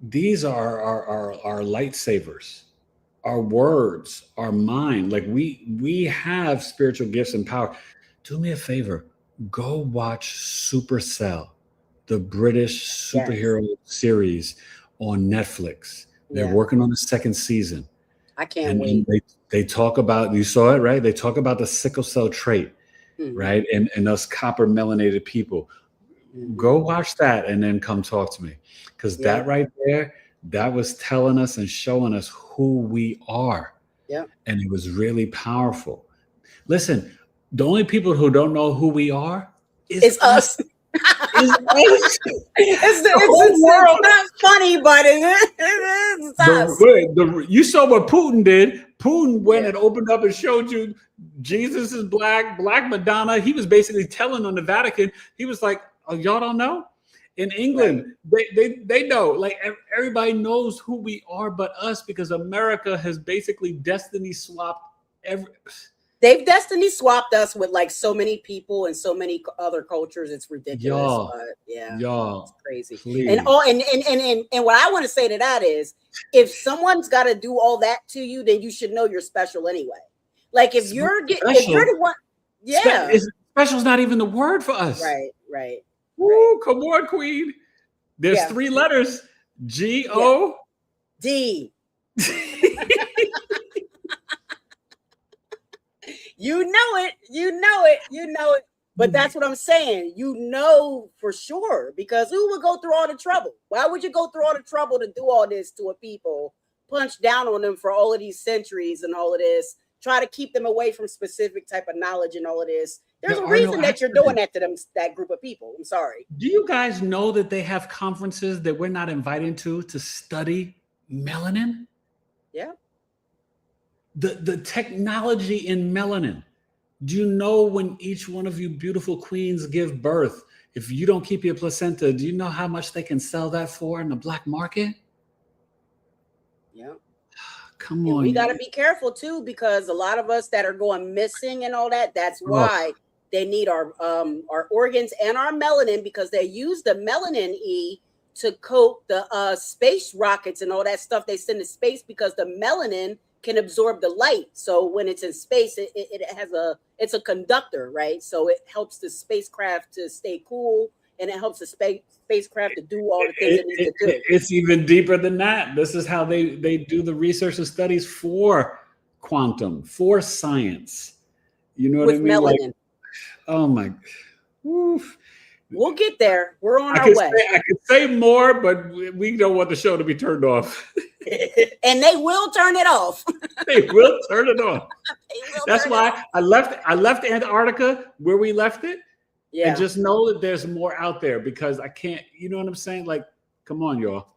[SPEAKER 2] these are our lightsabers, our words, our mind. Like we have spiritual gifts and power. Do me a favor, go watch Supercell, the British superhero series on Netflix. They're working on the 2nd season.
[SPEAKER 1] I can't wait.
[SPEAKER 2] They talk about, you saw it, right? They talk about the sickle cell trait, right? And us copper melanated people. Go watch that and then come talk to me. Because that right there, that was telling us and showing us who we are.
[SPEAKER 1] Yeah.
[SPEAKER 2] And it was really powerful. Listen, the only people who don't know who we are is us. It's
[SPEAKER 1] the world. Not funny, but it's us.
[SPEAKER 2] You saw what Putin did. Putin went and opened up and showed you Jesus is black Madonna. He was basically telling on the Vatican. He was like, "Oh, y'all don't know?" In England, they know. Like, everybody knows who we are but us, because America has basically destiny swapped
[SPEAKER 1] They've destiny swapped us with like so many people and so many other cultures. It's ridiculous.
[SPEAKER 2] Y'all,
[SPEAKER 1] it's crazy.
[SPEAKER 2] Please.
[SPEAKER 1] And what I want to say to that is, if someone's got to do all that to you, then you should know you're special anyway. Like, if you're the one,
[SPEAKER 2] special's not even the word for us.
[SPEAKER 1] Right.
[SPEAKER 2] Woo, come on, Queen. There's 3 letters: G-O-D.
[SPEAKER 1] You know it. But that's what I'm saying. For sure, because who would go through all the trouble? Why would you go through all the trouble to do all this to a people, punch down on them for all of these centuries and all of this, try to keep them away from specific type of knowledge and all of this? There's a reason that you're doing that to them, that group of people. I'm sorry.
[SPEAKER 2] Do you guys know that they have conferences that we're not invited to study melanin?
[SPEAKER 1] Yeah.
[SPEAKER 2] The technology in melanin. Do you know, when each one of you beautiful queens give birth, if you don't keep your placenta, do you know how much they can sell that for in the black market?
[SPEAKER 1] Yeah.
[SPEAKER 2] Come on.
[SPEAKER 1] We got to be careful too, because a lot of us that are going missing and all that, that's why they need our organs and our melanin, because they use the melanin to coat the space rockets and all that stuff they send to space, because the melanin can absorb the light. So when it's in space, it's a conductor, right? So it helps the spacecraft to stay cool, and it helps the spacecraft to do all the things it needs to do.
[SPEAKER 2] It's even deeper than that. This is how they do the research and studies for quantum, for science. You know what I mean?
[SPEAKER 1] Melanin.
[SPEAKER 2] Like, oh my. Oof.
[SPEAKER 1] We'll get there. We're on our way.
[SPEAKER 2] I could say more, but we don't want the show to be turned off.
[SPEAKER 1] And they will turn it off.
[SPEAKER 2] They will turn it off. That's why I left Antarctica where we left it. Yeah. And just know that there's more out there, because I can't, you know what I'm saying? Like, come on, y'all.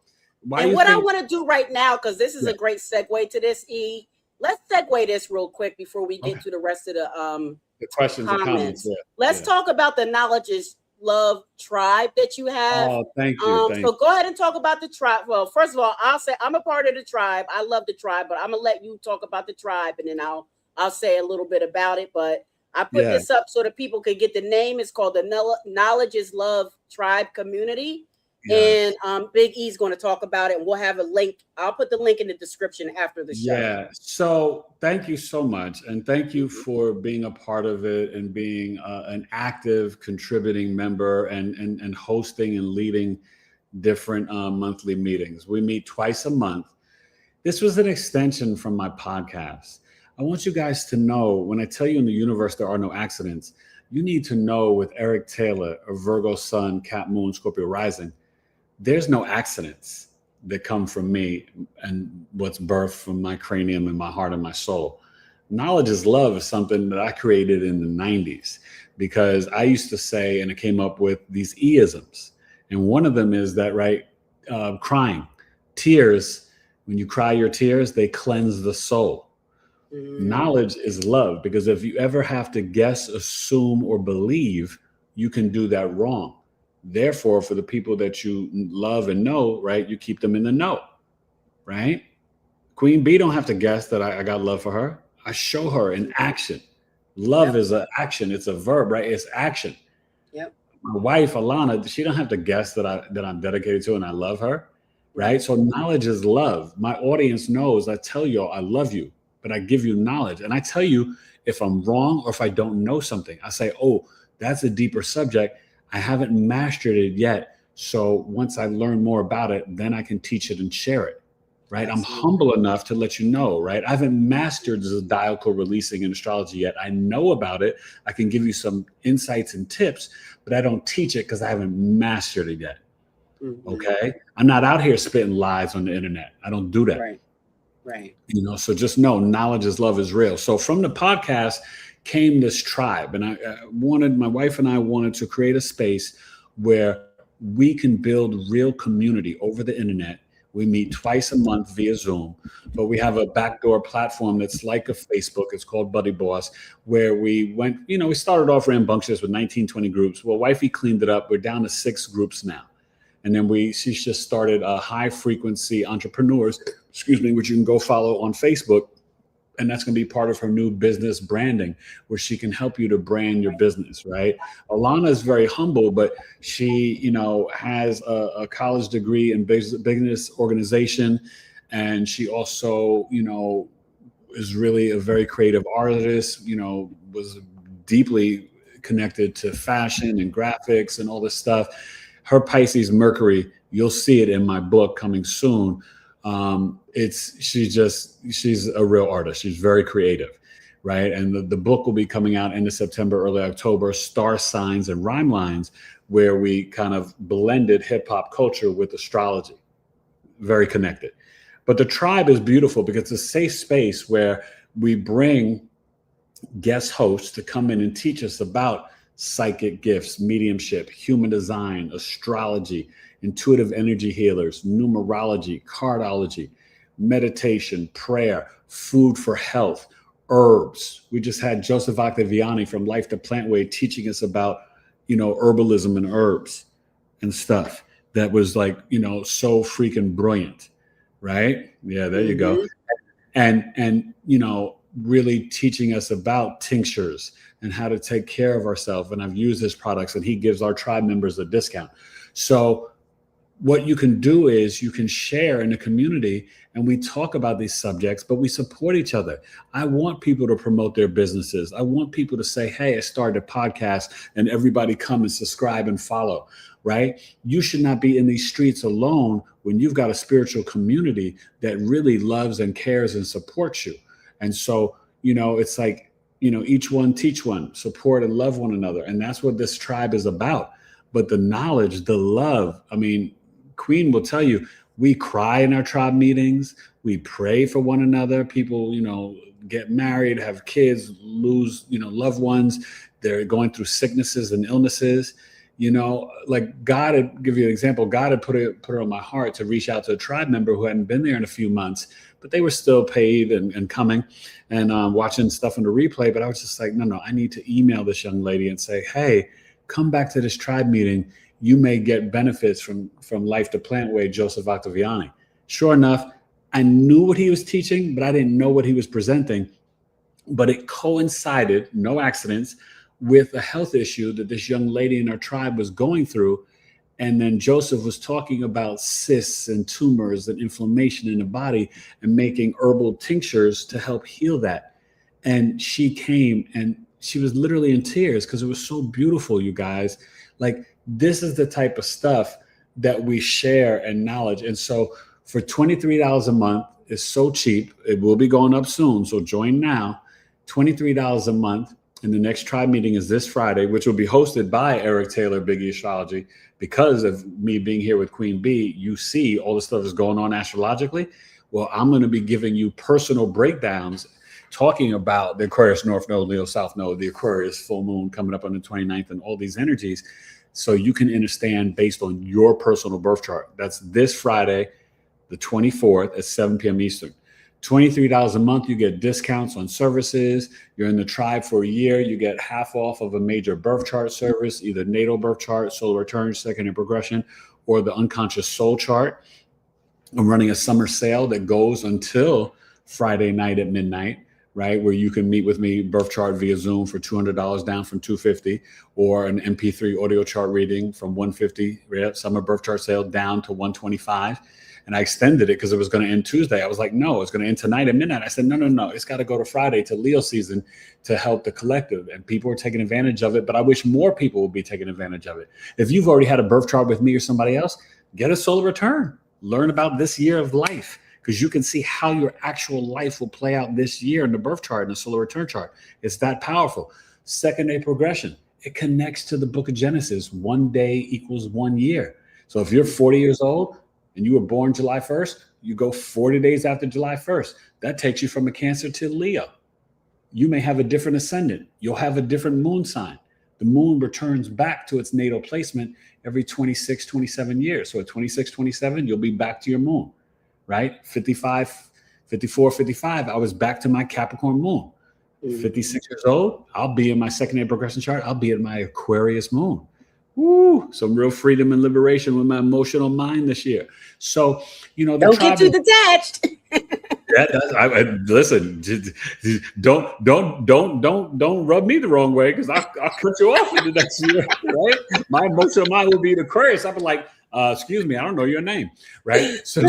[SPEAKER 1] I want to do right now, because this is a great segue to this, E. Let's segue this real quick before we get to the rest of the
[SPEAKER 2] questions and comments. Yeah.
[SPEAKER 1] Let's talk about the Knowledge is Love tribe that you have.
[SPEAKER 2] Oh, thank you.
[SPEAKER 1] So go ahead and talk about the tribe. Well, first of all, I'll say I'm a part of the tribe. I love the tribe, but I'm gonna let you talk about the tribe, and then I'll say a little bit about it. But I put this up so that people could get the name. It's called the Knowledge is Love Tribe Community. Yes. And Big E's going to talk about it, and we'll have a link. I'll put the link in the description after the show. Yeah.
[SPEAKER 2] So thank you so much. And thank you for being a part of it and being an active contributing member and hosting and leading different monthly meetings. We meet twice a month. This was an extension from my podcast. I want you guys to know, when I tell you in the universe there are no accidents, you need to know with Eric Taylor, a Virgo Sun, Cap Moon, Scorpio Rising, there's no accidents that come from me and what's birthed from my cranium and my heart and my soul. Knowledge is Love is something that I created in the 90s, because I used to say, and I came up with these E-isms. And one of them is that, right, crying, tears, when you cry your tears, they cleanse the soul. Knowledge is love, because if you ever have to guess, assume, or believe, you can do that wrong. Therefore, for the people that you love and know, right, you keep them in the know, right? Queen Bee don't have to guess that I got love for her. I show her in action. Love is an action. It's a verb, right? It's action. Yep. My wife, Alana, she don't have to guess that I'm dedicated to and I love her, right? So knowledge is love. My audience knows I tell you I love you, but I give you knowledge. And I tell you if I'm wrong or if I don't know something. I say, oh, that's a deeper subject. I haven't mastered it yet. So once I learn more about it, then I can teach it and share it, right? I'm humble enough to let you know, right? I haven't mastered zodiacal releasing in astrology yet. I know about it. I can give you some insights and tips, but I don't teach it because I haven't mastered it yet. Okay? I'm not out here spitting lies on the internet. I don't do that.
[SPEAKER 1] Right.
[SPEAKER 2] You know, so just know Knowledge is Love is real. So from the podcast came this tribe, and my wife and I wanted to create a space where we can build real community over the internet. We meet twice a month via Zoom, but we have a backdoor platform that's like a Facebook. It's called Buddy Boss, where we went, we started off rambunctious with 19, 20 groups. Well, wifey cleaned it up. We're down to 6 groups now. And then she's just started a high frequency entrepreneurs, which you can go follow on Facebook. And that's going to be part of her new business branding, where she can help you to brand your business, right? Alana is very humble, but she, has a college degree in business organization. And she also, is really a very creative artist, was deeply connected to fashion and graphics and all this stuff. Her Pisces Mercury, you'll see it in my book coming soon. She's a real artist. She's very creative, right? And the book will be coming out end of September, early October, Star Signs and Rhyme Lines, where we kind of blended hip hop culture with astrology. Very connected. But the tribe is beautiful because it's a safe space where we bring guest hosts to come in and teach us about psychic gifts, mediumship, human design, astrology, intuitive energy healers, numerology, cardology, meditation, prayer, food for health, herbs. We just had Joseph Octaviani from Life to Plant Way teaching us about, herbalism and herbs and stuff that was like, so freaking brilliant, right? Yeah, there you go. And really teaching us about tinctures and how to take care of ourselves. And I've used his products, and he gives our tribe members a discount. So what you can do is you can share in the community, and we talk about these subjects, but we support each other. I want people to promote their businesses. I want people to say, hey, I started a podcast, and everybody come and subscribe and follow, right? You should not be in these streets alone when you've got a spiritual community that really loves and cares and supports you. And so, it's like, each one teach one, support and love one another. And that's what this tribe is about. But the knowledge, the love, Queen will tell you, we cry in our tribe meetings. We pray for one another. People, get married, have kids, lose, loved ones. They're going through sicknesses and illnesses. Like God had, give you an example, God had put it on my heart to reach out to a tribe member who hadn't been there in a few months, but they were still paid and coming and watching stuff on the replay. But I was just like, no, I need to email this young lady and say, hey, come back to this tribe meeting. You may get benefits from Life to Plant Way, Joseph Octaviani. Sure enough, I knew what he was teaching, but I didn't know what he was presenting. But it coincided, no accidents, with a health issue that this young lady in our tribe was going through. And then Joseph was talking about cysts and tumors and inflammation in the body and making herbal tinctures to help heal that. And she came and she was literally in tears because it was so beautiful, you guys. Like, this is the type of stuff that we share and knowledge. And so for $23 a month, it's so cheap. It will be going up soon. So join now. $23 a month. And the next tribe meeting is this Friday, which will be hosted by Eric Taylor, Big E Astrology. Because of me being here with Queen Bee, you see all the stuff that's going on astrologically. Well, I'm going to be giving you personal breakdowns, talking about the Aquarius North Node, Leo South Node, the Aquarius full moon coming up on the 29th, and all these energies, so you can understand based on your personal birth chart. That's this Friday, the 24th at 7 p.m. Eastern. $23 a month, you get discounts on services. You're in the tribe for a year, you get half off of a major birth chart service, either natal birth chart, solar return, second in progression, or the unconscious soul chart. I'm running a summer sale that goes until Friday night at midnight, right? Where you can meet with me, birth chart via Zoom for $200 down from $250, or an MP3 audio chart reading from $150, right? Summer birth chart sale down to $125. And I extended it because it was going to end Tuesday. I was like, no, it's going to end tonight at midnight. I said, no, it's got to go to Friday, to Leo season, to help the collective. And people are taking advantage of it, but I wish more people would be taking advantage of it. If you've already had a birth chart with me or somebody else, get a solar return. Learn about this year of life, because you can see how your actual life will play out this year in the birth chart and the solar return chart. It's that powerful. Second day progression. It connects to the book of Genesis. 1 day equals 1 year. So if you're 40 years old, and you were born July 1st, you go 40 days after July 1st. That takes you from a Cancer to Leo. You may have a different ascendant. You'll have a different moon sign. The moon returns back to its natal placement every 26, 27 years. So at 26, 27, you'll be back to your moon, right? 55, 54, 55, I was back to my Capricorn moon. 56 years old, I'll be in my secondary progression chart. I'll be in my Aquarius moon. Woo, some real freedom and liberation with my emotional mind this year. So,
[SPEAKER 1] don't get too detached.
[SPEAKER 2] Listen, don't rub me the wrong way, because I'll cut you off in the next year, right? My emotional mind will be the Aquarius. I'll be like, excuse me, I don't know your name, right? So,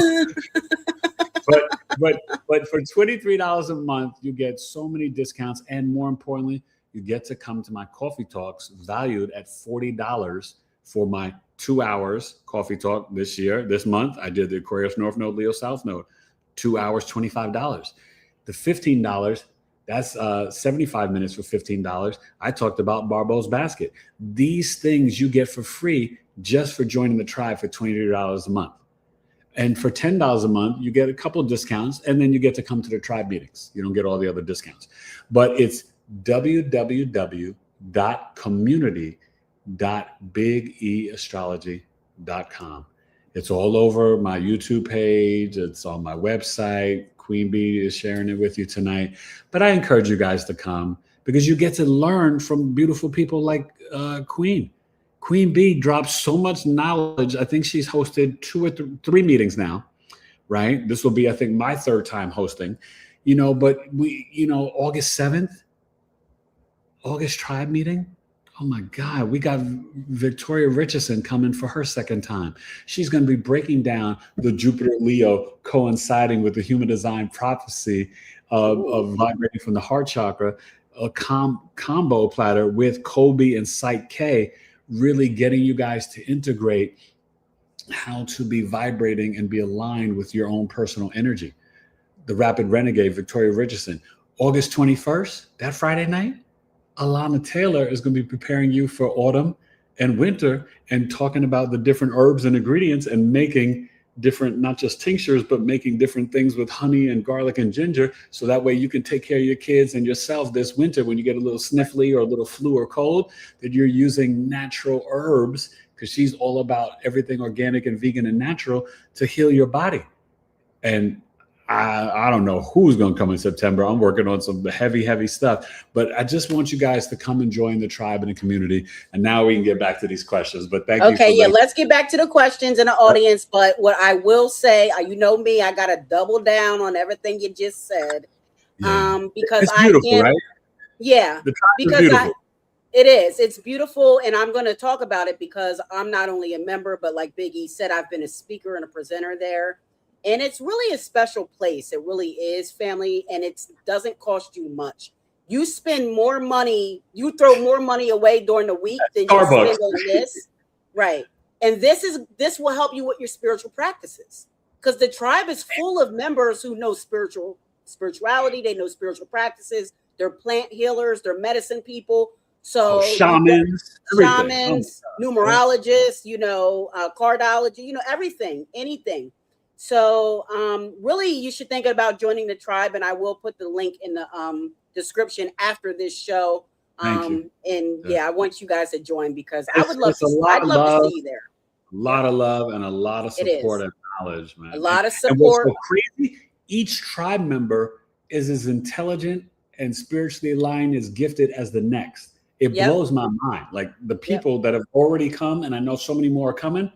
[SPEAKER 2] but for $23 a month, you get so many discounts, and more importantly, you get to come to my coffee talks valued at $40 for my 2 hours coffee talk this month. I did the Aquarius North Node, Leo South Node, 2 hours, $25. The $15, that's 75 minutes for $15. I talked about Barbeau's basket. These things you get for free just for joining the tribe for $23 a month. And for $10 a month, you get a couple of discounts, and then you get to come to the tribe meetings. You don't get all the other discounts. But it's www.community.bigeastrology.com. It's all over my YouTube page. It's on my website. Queen Bee is sharing it with you tonight. But I encourage you guys to come, because you get to learn from beautiful people like Queen. Queen Bee drops so much knowledge. I think she's hosted 2 or 3 meetings now, right? This will be, I think, my 3rd time hosting, but we, August 7th, August tribe meeting, Oh my God, we got Victoria Richardson coming for her second time. She's going to be breaking down the Jupiter Leo coinciding with the human design prophecy of vibrating from the heart chakra, a combo platter with Colby and Psych K, really getting you guys to integrate how to be vibrating and be aligned with your own personal energy. The Rapid Renegade, Victoria Richardson, August 21st, that Friday night. Alana Taylor is going to be preparing you for autumn and winter and talking about the different herbs and ingredients and making different, not just tinctures, but making different things with honey and garlic and ginger. So that way you can take care of your kids and yourself this winter when you get a little sniffly or a little flu or cold, that you're using natural herbs, because she's all about everything organic and vegan and natural to heal your body. And I don't know who's going to come in September. I'm working on some heavy stuff, but I just want you guys to come and join the tribe and the community. And now we can get back to these questions, but thank you.
[SPEAKER 1] Okay. Yeah. Let's get back to the questions in the audience. But what I will say, you know me, I got to double down on everything you just said.
[SPEAKER 2] Yeah.
[SPEAKER 1] Because
[SPEAKER 2] it's beautiful,
[SPEAKER 1] I can't,
[SPEAKER 2] right?
[SPEAKER 1] Yeah,
[SPEAKER 2] because beautiful.
[SPEAKER 1] It's beautiful. And I'm going to talk about it because I'm not only a member, but like Big E said, I've been a speaker and a presenter there. And it's really a special place. It really is, family. And it doesn't cost you much. You spend more money, you throw more money away during the week than you spend on this. Right. And this will help you with your spiritual practices. Because the tribe is full of members who know spirituality, they know spiritual practices, they're plant healers, they're medicine people. So
[SPEAKER 2] shamans,
[SPEAKER 1] numerologists, cardology, everything, anything. So really, you should think about joining the tribe, and I will put the link in the description after this show. And I want you guys to join because I'd love to see you there.
[SPEAKER 2] A lot of love and a lot of support and knowledge, man.
[SPEAKER 1] A lot of support.
[SPEAKER 2] And what's so crazy, each tribe member is as intelligent and spiritually aligned, as gifted as the next. It blows my mind. Like the people that have already come, and I know so many more are coming.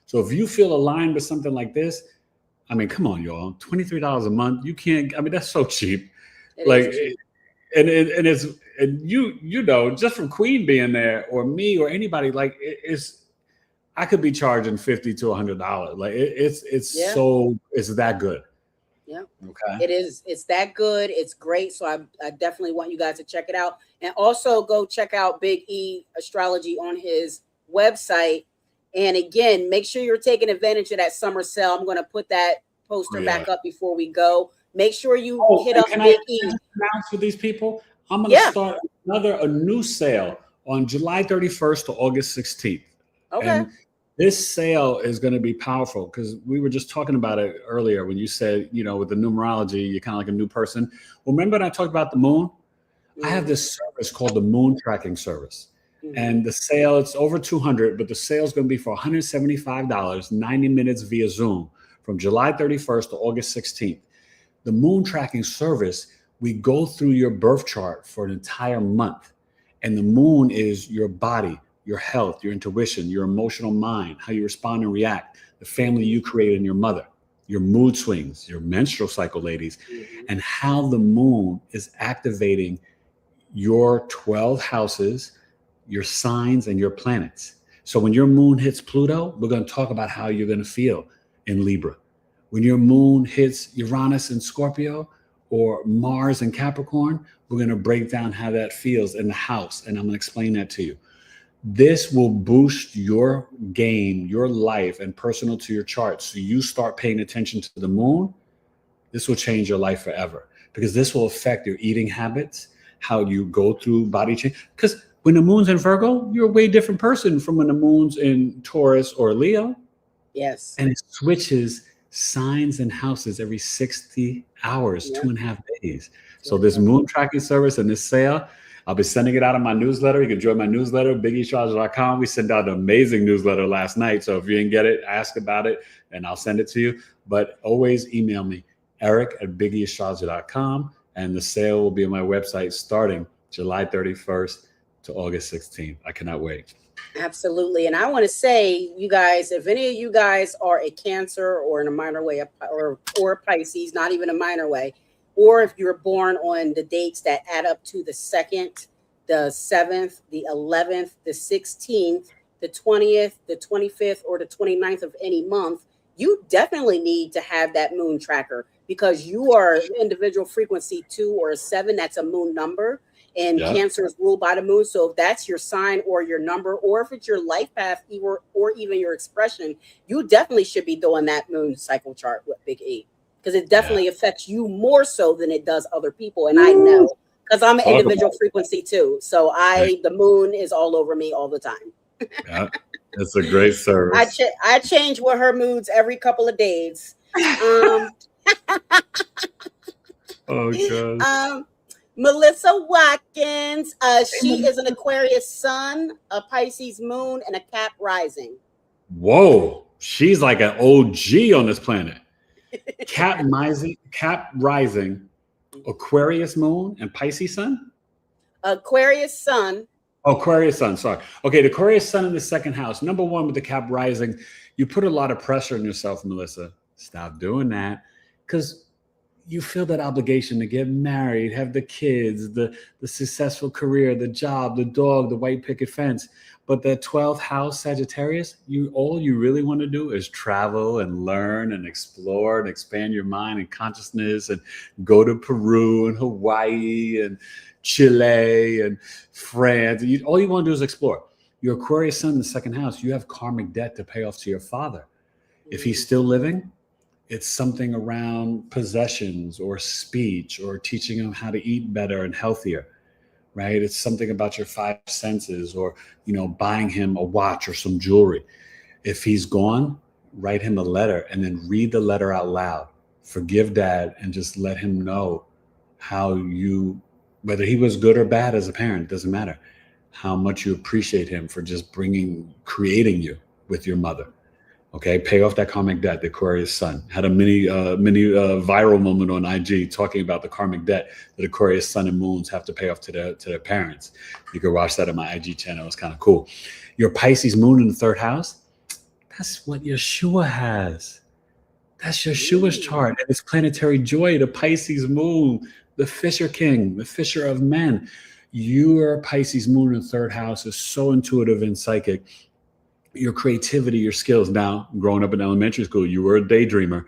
[SPEAKER 2] So if you feel aligned with something like this, I mean, come on, y'all. $23 a month. You can't. I mean, that's so cheap. Cheap. And just from Queen being there, or me, or anybody, like it's. I could be charging $50 to $100. Like it's that good.
[SPEAKER 1] Yeah. Okay. It is. It's that good. It's great. So I definitely want you guys to check it out, and also go check out Big E Astrology on his website. And again, make sure you're taking advantage of that summer sale. I'm going to put that poster back up before we go. Make sure you hit up Big E.
[SPEAKER 2] Announce for these people, I'm going to start a new sale on July 31st to August 16th.
[SPEAKER 1] Okay.
[SPEAKER 2] And this sale is going to be powerful because we were just talking about it earlier when you said, with the numerology, you're kind of like a new person. Well, remember when I talked about the moon? I have this service called the moon tracking service. And the sale, it's over $200, but the sale is going to be for $175, 90 minutes via Zoom from July 31st to August 16th. The moon tracking service, we go through your birth chart for an entire month. And the moon is your body, your health, your intuition, your emotional mind, how you respond and react, the family you create in your mother, your mood swings, your menstrual cycle, ladies, and how the moon is activating your 12 houses, your signs, and your planets. So when your moon hits Pluto, we're going to talk about how you're going to feel in Libra. When your moon hits Uranus and Scorpio, or Mars and Capricorn, we're going to break down how that feels in the house. And I'm going to explain that to you. This will boost your game, your life, and personal to your chart. So you start paying attention to the moon. This will change your life forever, because this will affect your eating habits, how you go through body change. Because when the moon's in Virgo, you're a way different person from when the moon's in Taurus or Leo.
[SPEAKER 1] Yes.
[SPEAKER 2] And it switches signs and houses every 60 hours, 2.5 days. So this moon tracking service and this sale, I'll be sending it out in my newsletter. You can join my newsletter, bigeastrology.com. We sent out an amazing newsletter last night. So if you didn't get it, ask about it and I'll send it to you. But always email me, eric@bigeastrology.com. And the sale will be on my website starting July 31st to August 16th. I cannot wait.
[SPEAKER 1] Absolutely. And I want to say, you guys, if any of you guys are a Cancer or in a minor way, or Pisces, not even a minor way, or if you're born on the dates that add up to the 2nd the 7th, the 11th, the 16th, the 20th, the 25th, or the 29th of any month, you definitely need to have that moon tracker, because you are individual frequency 2 or a 7. That's a moon number. And
[SPEAKER 2] Yeah.
[SPEAKER 1] Cancer is ruled by the moon. So if that's your sign or your number, or if it's your life path, or even your expression, you definitely should be doing that moon cycle chart with Big E, because it definitely affects you more so than it does other people. And I know, because I'm an
[SPEAKER 2] Talk
[SPEAKER 1] individual frequency too. So the moon is all over me all the time.
[SPEAKER 2] Yeah, it's a great service.
[SPEAKER 1] I change with her moods every couple of days. Um,
[SPEAKER 2] Oh God.
[SPEAKER 1] Melissa Watkins, she is an Aquarius sun, a Pisces moon, and a Cap rising.
[SPEAKER 2] Whoa, she's like an OG on this planet. Cap rising, Aquarius moon, and Pisces sun.
[SPEAKER 1] Aquarius sun.
[SPEAKER 2] Aquarius sun, sorry. Okay, the Aquarius sun in the second house. Number one, with the Cap rising, you put a lot of pressure on yourself, Melissa. Stop doing that, because you feel that obligation to get married, have the kids, the successful career, the job, the dog, the white picket fence. But the 12th house Sagittarius, all you really want to do is travel and learn and explore and expand your mind and consciousness, and go to Peru and Hawaii and Chile and France. All you want to do is explore. Your Aquarius sun in the second house, you have karmic debt to pay off to your father. If he's still living, it's something around possessions or speech or teaching him how to eat better and healthier, right? It's something about your 5 senses, or, buying him a watch or some jewelry. If he's gone, write him a letter and then read the letter out loud. Forgive dad and just let him know how whether he was good or bad as a parent, doesn't matter, how much you appreciate him for just creating you with your mother. Okay, pay off that karmic debt. The Aquarius sun had a mini viral moment on IG talking about the karmic debt that Aquarius sun and moons have to pay off to their parents. You can watch that on my IG channel. It's kind of cool. Your Pisces moon in the third house, that's what Yeshua has. That's Yeshua's chart, and it's planetary joy, the Pisces moon, the Fisher King, the Fisher of men. Your Pisces moon in the third house is so intuitive and psychic. Your creativity, your skills. Now, growing up in elementary school, you were a daydreamer.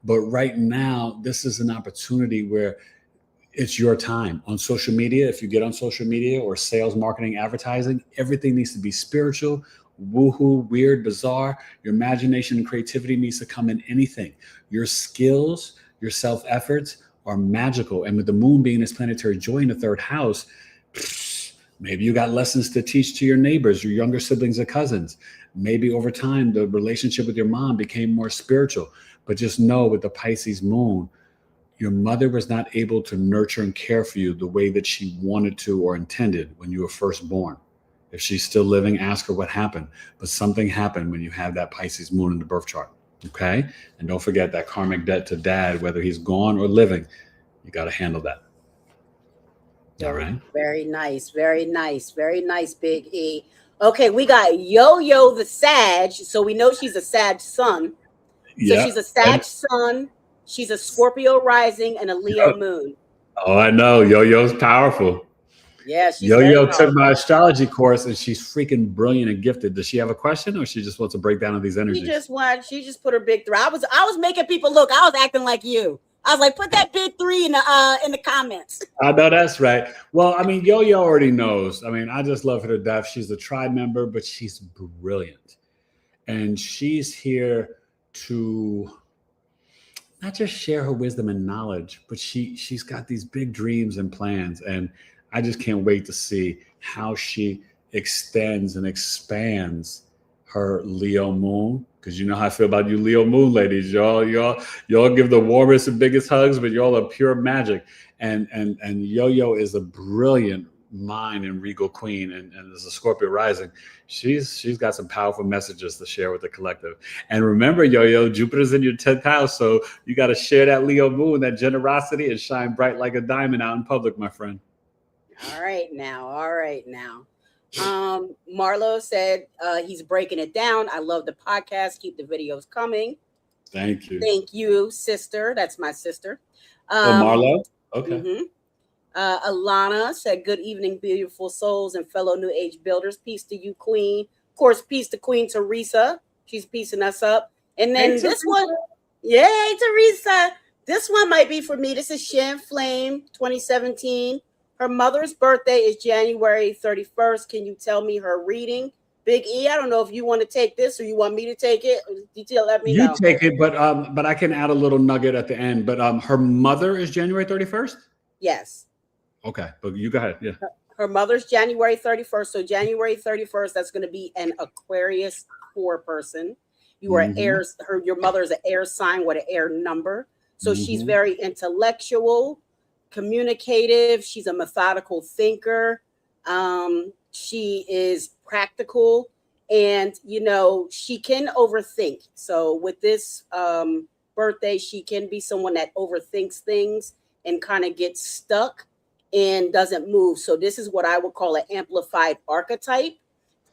[SPEAKER 2] But right now, this is an opportunity where it's your time. On social media, if you get on social media or sales, marketing, advertising, everything needs to be spiritual, woohoo, weird, bizarre. Your imagination and creativity needs to come in anything. Your skills, your self-efforts are magical. And with the moon being this planetary joy in the third house, maybe you got lessons to teach to your neighbors, your younger siblings or cousins. Maybe over time, the relationship with your mom became more spiritual. But just know, with the Pisces moon, your mother was not able to nurture and care for you the way that she wanted to or intended when you were first born. If she's still living, ask her what happened. But something happened when you have that Pisces moon in the birth chart. Okay? And don't forget that karmic debt to dad, whether he's gone or living. You got to handle that. All right.
[SPEAKER 1] Very nice. Very nice. Very nice, Big E. Okay, we got Yo-Yo the Sag. So we know she's a Sag sun. So she's a Sag sun. She's a Scorpio rising and a Leo moon.
[SPEAKER 2] Oh, I know. Yo-Yo's powerful.
[SPEAKER 1] Yeah, she's
[SPEAKER 2] Yo-Yo took my astrology course, and she's freaking brilliant and gifted. Does she have a question, or she just wants a breakdown of these energies?
[SPEAKER 1] She just put her big 3. I was making people look. I was acting like you. I was like, put that big 3 in the comments.
[SPEAKER 2] I know that's right. Well, I mean, Yo-Yo already knows. I mean, I just love her to death. She's a tribe member, but she's brilliant. And she's here to not just share her wisdom and knowledge, but she's got these big dreams and plans. And I just can't wait to see how she extends and expands her Leo moon. Because you know how I feel about you Leo moon ladies. Y'all give the warmest and biggest hugs, but y'all are pure magic. And Yo-Yo is a brilliant mind and regal queen, and as a Scorpio rising, she's got some powerful messages to share with the collective. And remember, Yo-Yo, Jupiter's in your 10th house, so you got to share that Leo moon, that generosity, and shine bright like a diamond out in public, my friend.
[SPEAKER 1] All right now. Marlo said he's breaking it down. I love the podcast. Keep the videos coming.
[SPEAKER 2] Thank you.
[SPEAKER 1] Thank you, sister. That's my sister.
[SPEAKER 2] Marlo? Okay.
[SPEAKER 1] Mm-hmm. Alana said, good evening, beautiful souls and fellow New Age builders. Peace to you, Queen. Of course, peace to Queen Teresa. She's piecing us up. And then
[SPEAKER 2] Hey,
[SPEAKER 1] this one, yay, Teresa. This one might be for me. This is Shan Flame 2017. Her mother's birthday is January 31st. Can you tell me her reading? Big E, I don't know if you want to take this or you want me to take it. Detail, let me
[SPEAKER 2] you
[SPEAKER 1] know.
[SPEAKER 2] take it, but I can add a little nugget at the end. But her mother is January 31st?
[SPEAKER 1] Yes.
[SPEAKER 2] Okay, but you go ahead. Yeah.
[SPEAKER 1] Her mother's January 31st. So January 31st, that's going to be an Aquarius 4 person. You are heirs. Your mother is an air sign with an air number. So she's very intellectual, communicative. She's a methodical thinker. She is practical, and she can overthink. So with this birthday, she can be someone that overthinks things and kind of gets stuck and doesn't move. So this is what I would call an amplified archetype.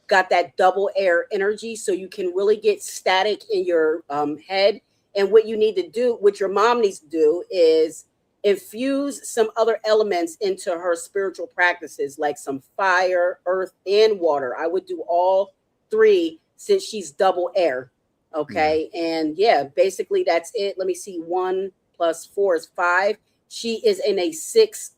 [SPEAKER 1] Got that double air energy, so you can really get static in your head. And what you need to do, what your mom needs to do, is infuse some other elements into her spiritual practices, like some fire, earth, and water. I would do all three since she's double air. Okay. And yeah, basically that's it. Let me see. 1 + 4 is 5. She is in a 6th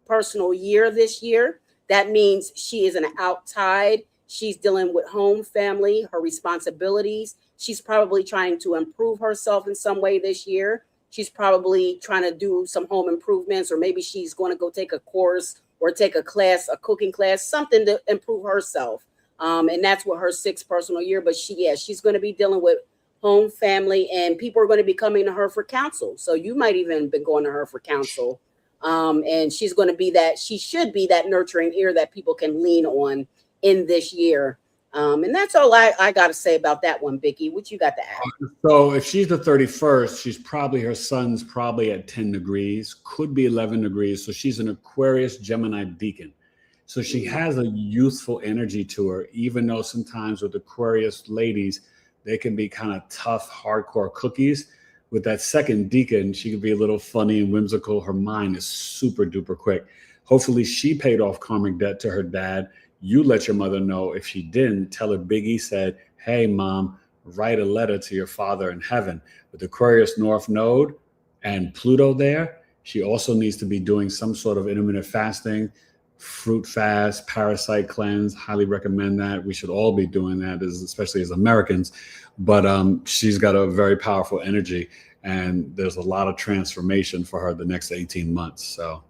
[SPEAKER 1] personal year this year. That means she is an outside. She's dealing with home, family, her responsibilities. She's probably trying to improve herself in some way this year. She's probably trying to do some home improvements, or maybe she's going to go take a course or take a class, a cooking class, something to improve herself. And that's what her 6th personal year. But she's going to be dealing with home, family, and people are going to be coming to her for counsel. So you might even been going to her for counsel. And she's going to be she should be that nurturing ear that people can lean on in this year. And that's all I got to say about that one, Vicky. What you got to add?
[SPEAKER 2] So if she's the 31st, her sun's probably at 10 degrees, could be 11 degrees. So she's an Aquarius Gemini deacon. So she has a youthful energy to her, even though sometimes with Aquarius ladies, they can be kind of tough, hardcore cookies. With that second deacon, she could be a little funny and whimsical. Her mind is super duper quick. Hopefully she paid off karmic debt to her dad. You let your mother know. If she didn't, tell her Big E said, hey, mom, write a letter to your father in heaven. With Aquarius North Node and Pluto there, she also needs to be doing some sort of intermittent fasting, fruit fast, parasite cleanse. Highly recommend that. We should all be doing that, especially as Americans. But she's got a very powerful energy, and there's a lot of transformation for her the next 18 months. So,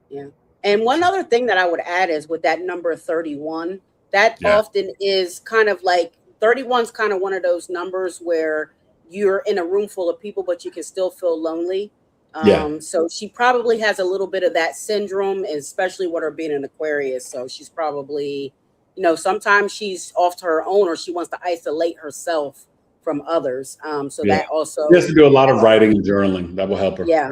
[SPEAKER 1] yeah. And one other thing that I would add is with that number 31, that often is kind of like 31 is kind of one of those numbers where you're in a room full of people, but you can still feel lonely. So she probably has a little bit of that syndrome, especially with her being an Aquarius. So she's probably, sometimes she's off to her own, or she wants to isolate herself from others. That also,
[SPEAKER 2] she has to do a lot of writing and journaling. That will help her.
[SPEAKER 1] Yeah.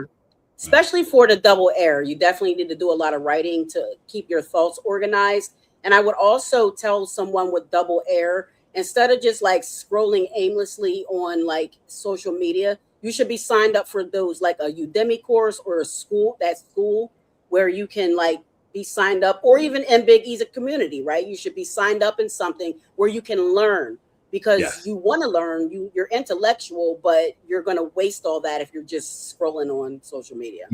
[SPEAKER 1] Especially for the double air, you definitely need to do a lot of writing to keep your thoughts organized. And I would also tell someone with double air, instead of just like scrolling aimlessly on like social media, you should be signed up for those, like a Udemy course or a school where you can like be signed up, or even in Big E's community, right? You should be signed up in something where you can learn, because you want to learn, you're intellectual, but you're going to waste all that if you're just scrolling on social media.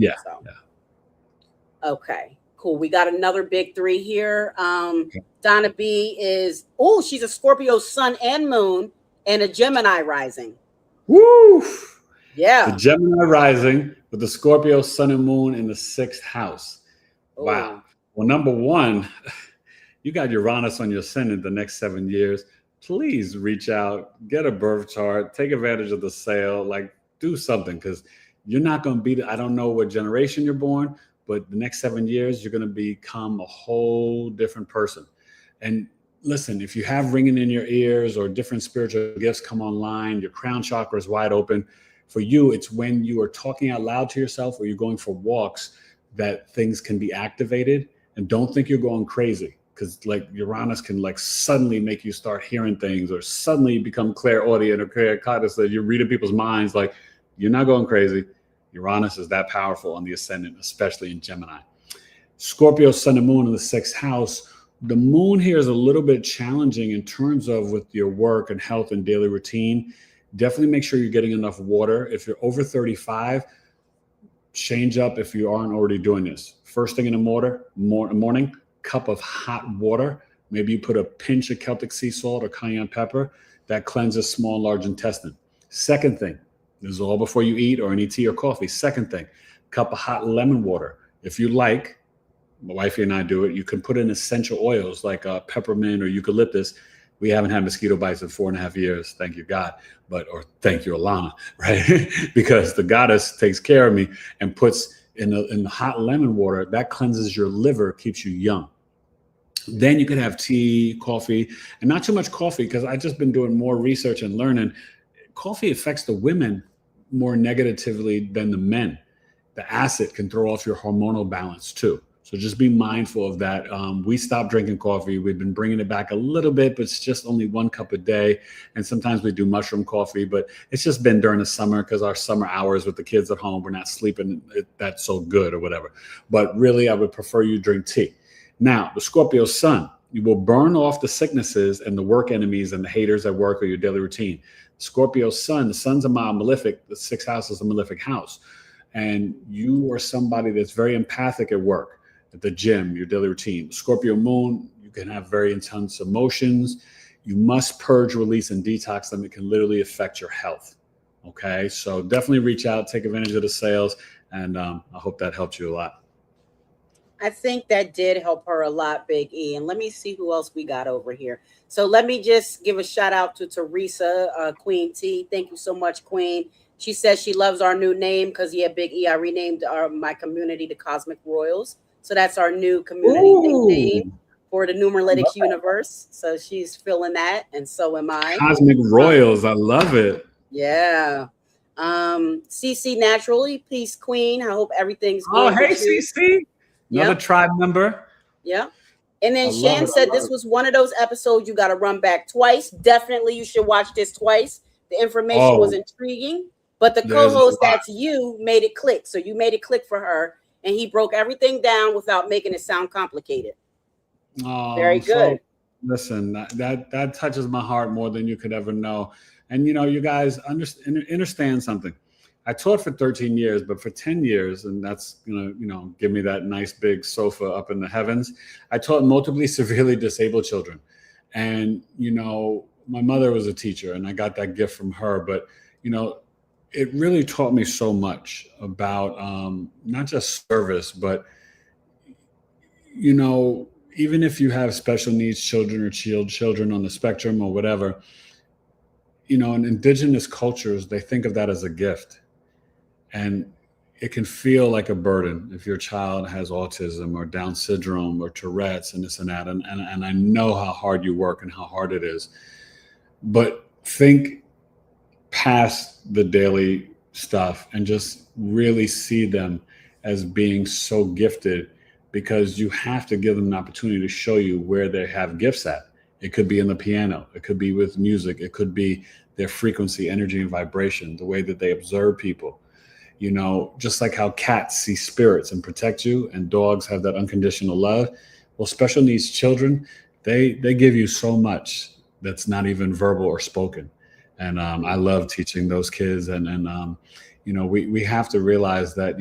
[SPEAKER 1] Okay, cool. We got another big 3 here. Donna B is, she's a Scorpio sun and moon and a Gemini rising.
[SPEAKER 2] Woo!
[SPEAKER 1] Yeah.
[SPEAKER 2] The Gemini rising with the Scorpio sun and moon in the 6th house. Ooh. Wow. Well, number one, you got Uranus on your ascendant the next 7 years. Please reach out, get a birth chart, take advantage of the sale, like do something, because you're not going to be, I don't know what generation you're born, but the next 7 years, you're going to become a whole different person. And listen, if you have ringing in your ears or different spiritual gifts come online, your crown chakra is wide open. For you, it's when you are talking out loud to yourself or you're going for walks that things can be activated. And don't think you're going crazy, because like Uranus can like suddenly make you start hearing things, or suddenly become clairaudient or claircognizant. So you're reading people's minds. Like, you're not going crazy. Uranus is that powerful on the ascendant, especially in Gemini. Scorpio, sun and moon in the 6th house. The moon here is a little bit challenging in terms of with your work and health and daily routine. Definitely make sure you're getting enough water. If you're over 35, change up if you aren't already doing this. First thing in the morning, cup of hot water. Maybe you put a pinch of Celtic sea salt or cayenne pepper. That cleanses small and large intestine. Second thing, this is all before you eat or any tea or coffee. Second thing, cup of hot lemon water. If you like, my wifey and I do it, you can put in essential oils like peppermint or eucalyptus. We haven't had mosquito bites in 4.5 years, thank you God, or thank you Alana, right? Because the goddess takes care of me and puts in the hot lemon water, that cleanses your liver, keeps you young. Then you could have tea, coffee, and not too much coffee, because I've just been doing more research and learning. Coffee affects the women more negatively than the men. The acid can throw off your hormonal balance too. So just be mindful of that. We stopped drinking coffee. We've been bringing it back a little bit, but it's just only 1 cup a day. And sometimes we do mushroom coffee, but it's just been during the summer because our summer hours with the kids at home, we're not sleeping that so good or whatever. But really, I would prefer you drink tea. Now, the Scorpio sun, you will burn off the sicknesses and the work enemies and the haters at work or your daily routine. Scorpio sun, the sun's a mild malefic. The 6th house is a malefic house. And you are somebody that's very empathic at work, at the gym, your daily routine. Scorpio moon, you can have very intense emotions. You must purge, release, and detox them. It can literally affect your health. Okay, so definitely reach out, take advantage of the sales, and I hope that helped you a lot.
[SPEAKER 1] I think that did help her a lot, Big E. And let me see who else we got over here. So let me just give a shout out to Teresa, Queen T. Thank you so much, Queen. She says she loves our new name because, yeah, Big E, I renamed my community the Cosmic Royals. So that's our new community name for the Numeralytics universe. So she's feeling that, and so am I.
[SPEAKER 2] Cosmic Royals, I love it.
[SPEAKER 1] Yeah. CC Naturally, peace, Queen. I hope everything's good.
[SPEAKER 2] Oh, hey, CC. Another tribe member.
[SPEAKER 1] Yeah. And then Shan said this was one of those episodes you got to run back twice. Definitely, you should watch this twice. The information was intriguing, but the co-host, that's you, made it click. So you made it click for her. And he broke everything down without making it sound complicated.
[SPEAKER 2] Oh,
[SPEAKER 1] very good.
[SPEAKER 2] So, listen, that touches my heart more than you could ever know. And you guys understand something. I taught for 13 years, but for 10 years, and that's gonna give me that nice big sofa up in the heavens. I taught multiply severely disabled children, and my mother was a teacher, and I got that gift from her. But it really taught me so much about not just service, but, even if you have special needs children or children on the spectrum or whatever, in indigenous cultures, they think of that as a gift. And it can feel like a burden if your child has autism or Down syndrome or Tourette's and this and that. And I know how hard you work and how hard it is. But think past the daily stuff and just really see them as being so gifted, because you have to give them an opportunity to show you where they have gifts at. It could be in the piano, it could be with music, it could be their frequency, energy, and vibration, the way that they observe people. Just like how cats see spirits and protect you, and dogs have that unconditional love. Well, special needs children, they give you so much that's not even verbal or spoken. And I love teaching those kids. And we have to realize that,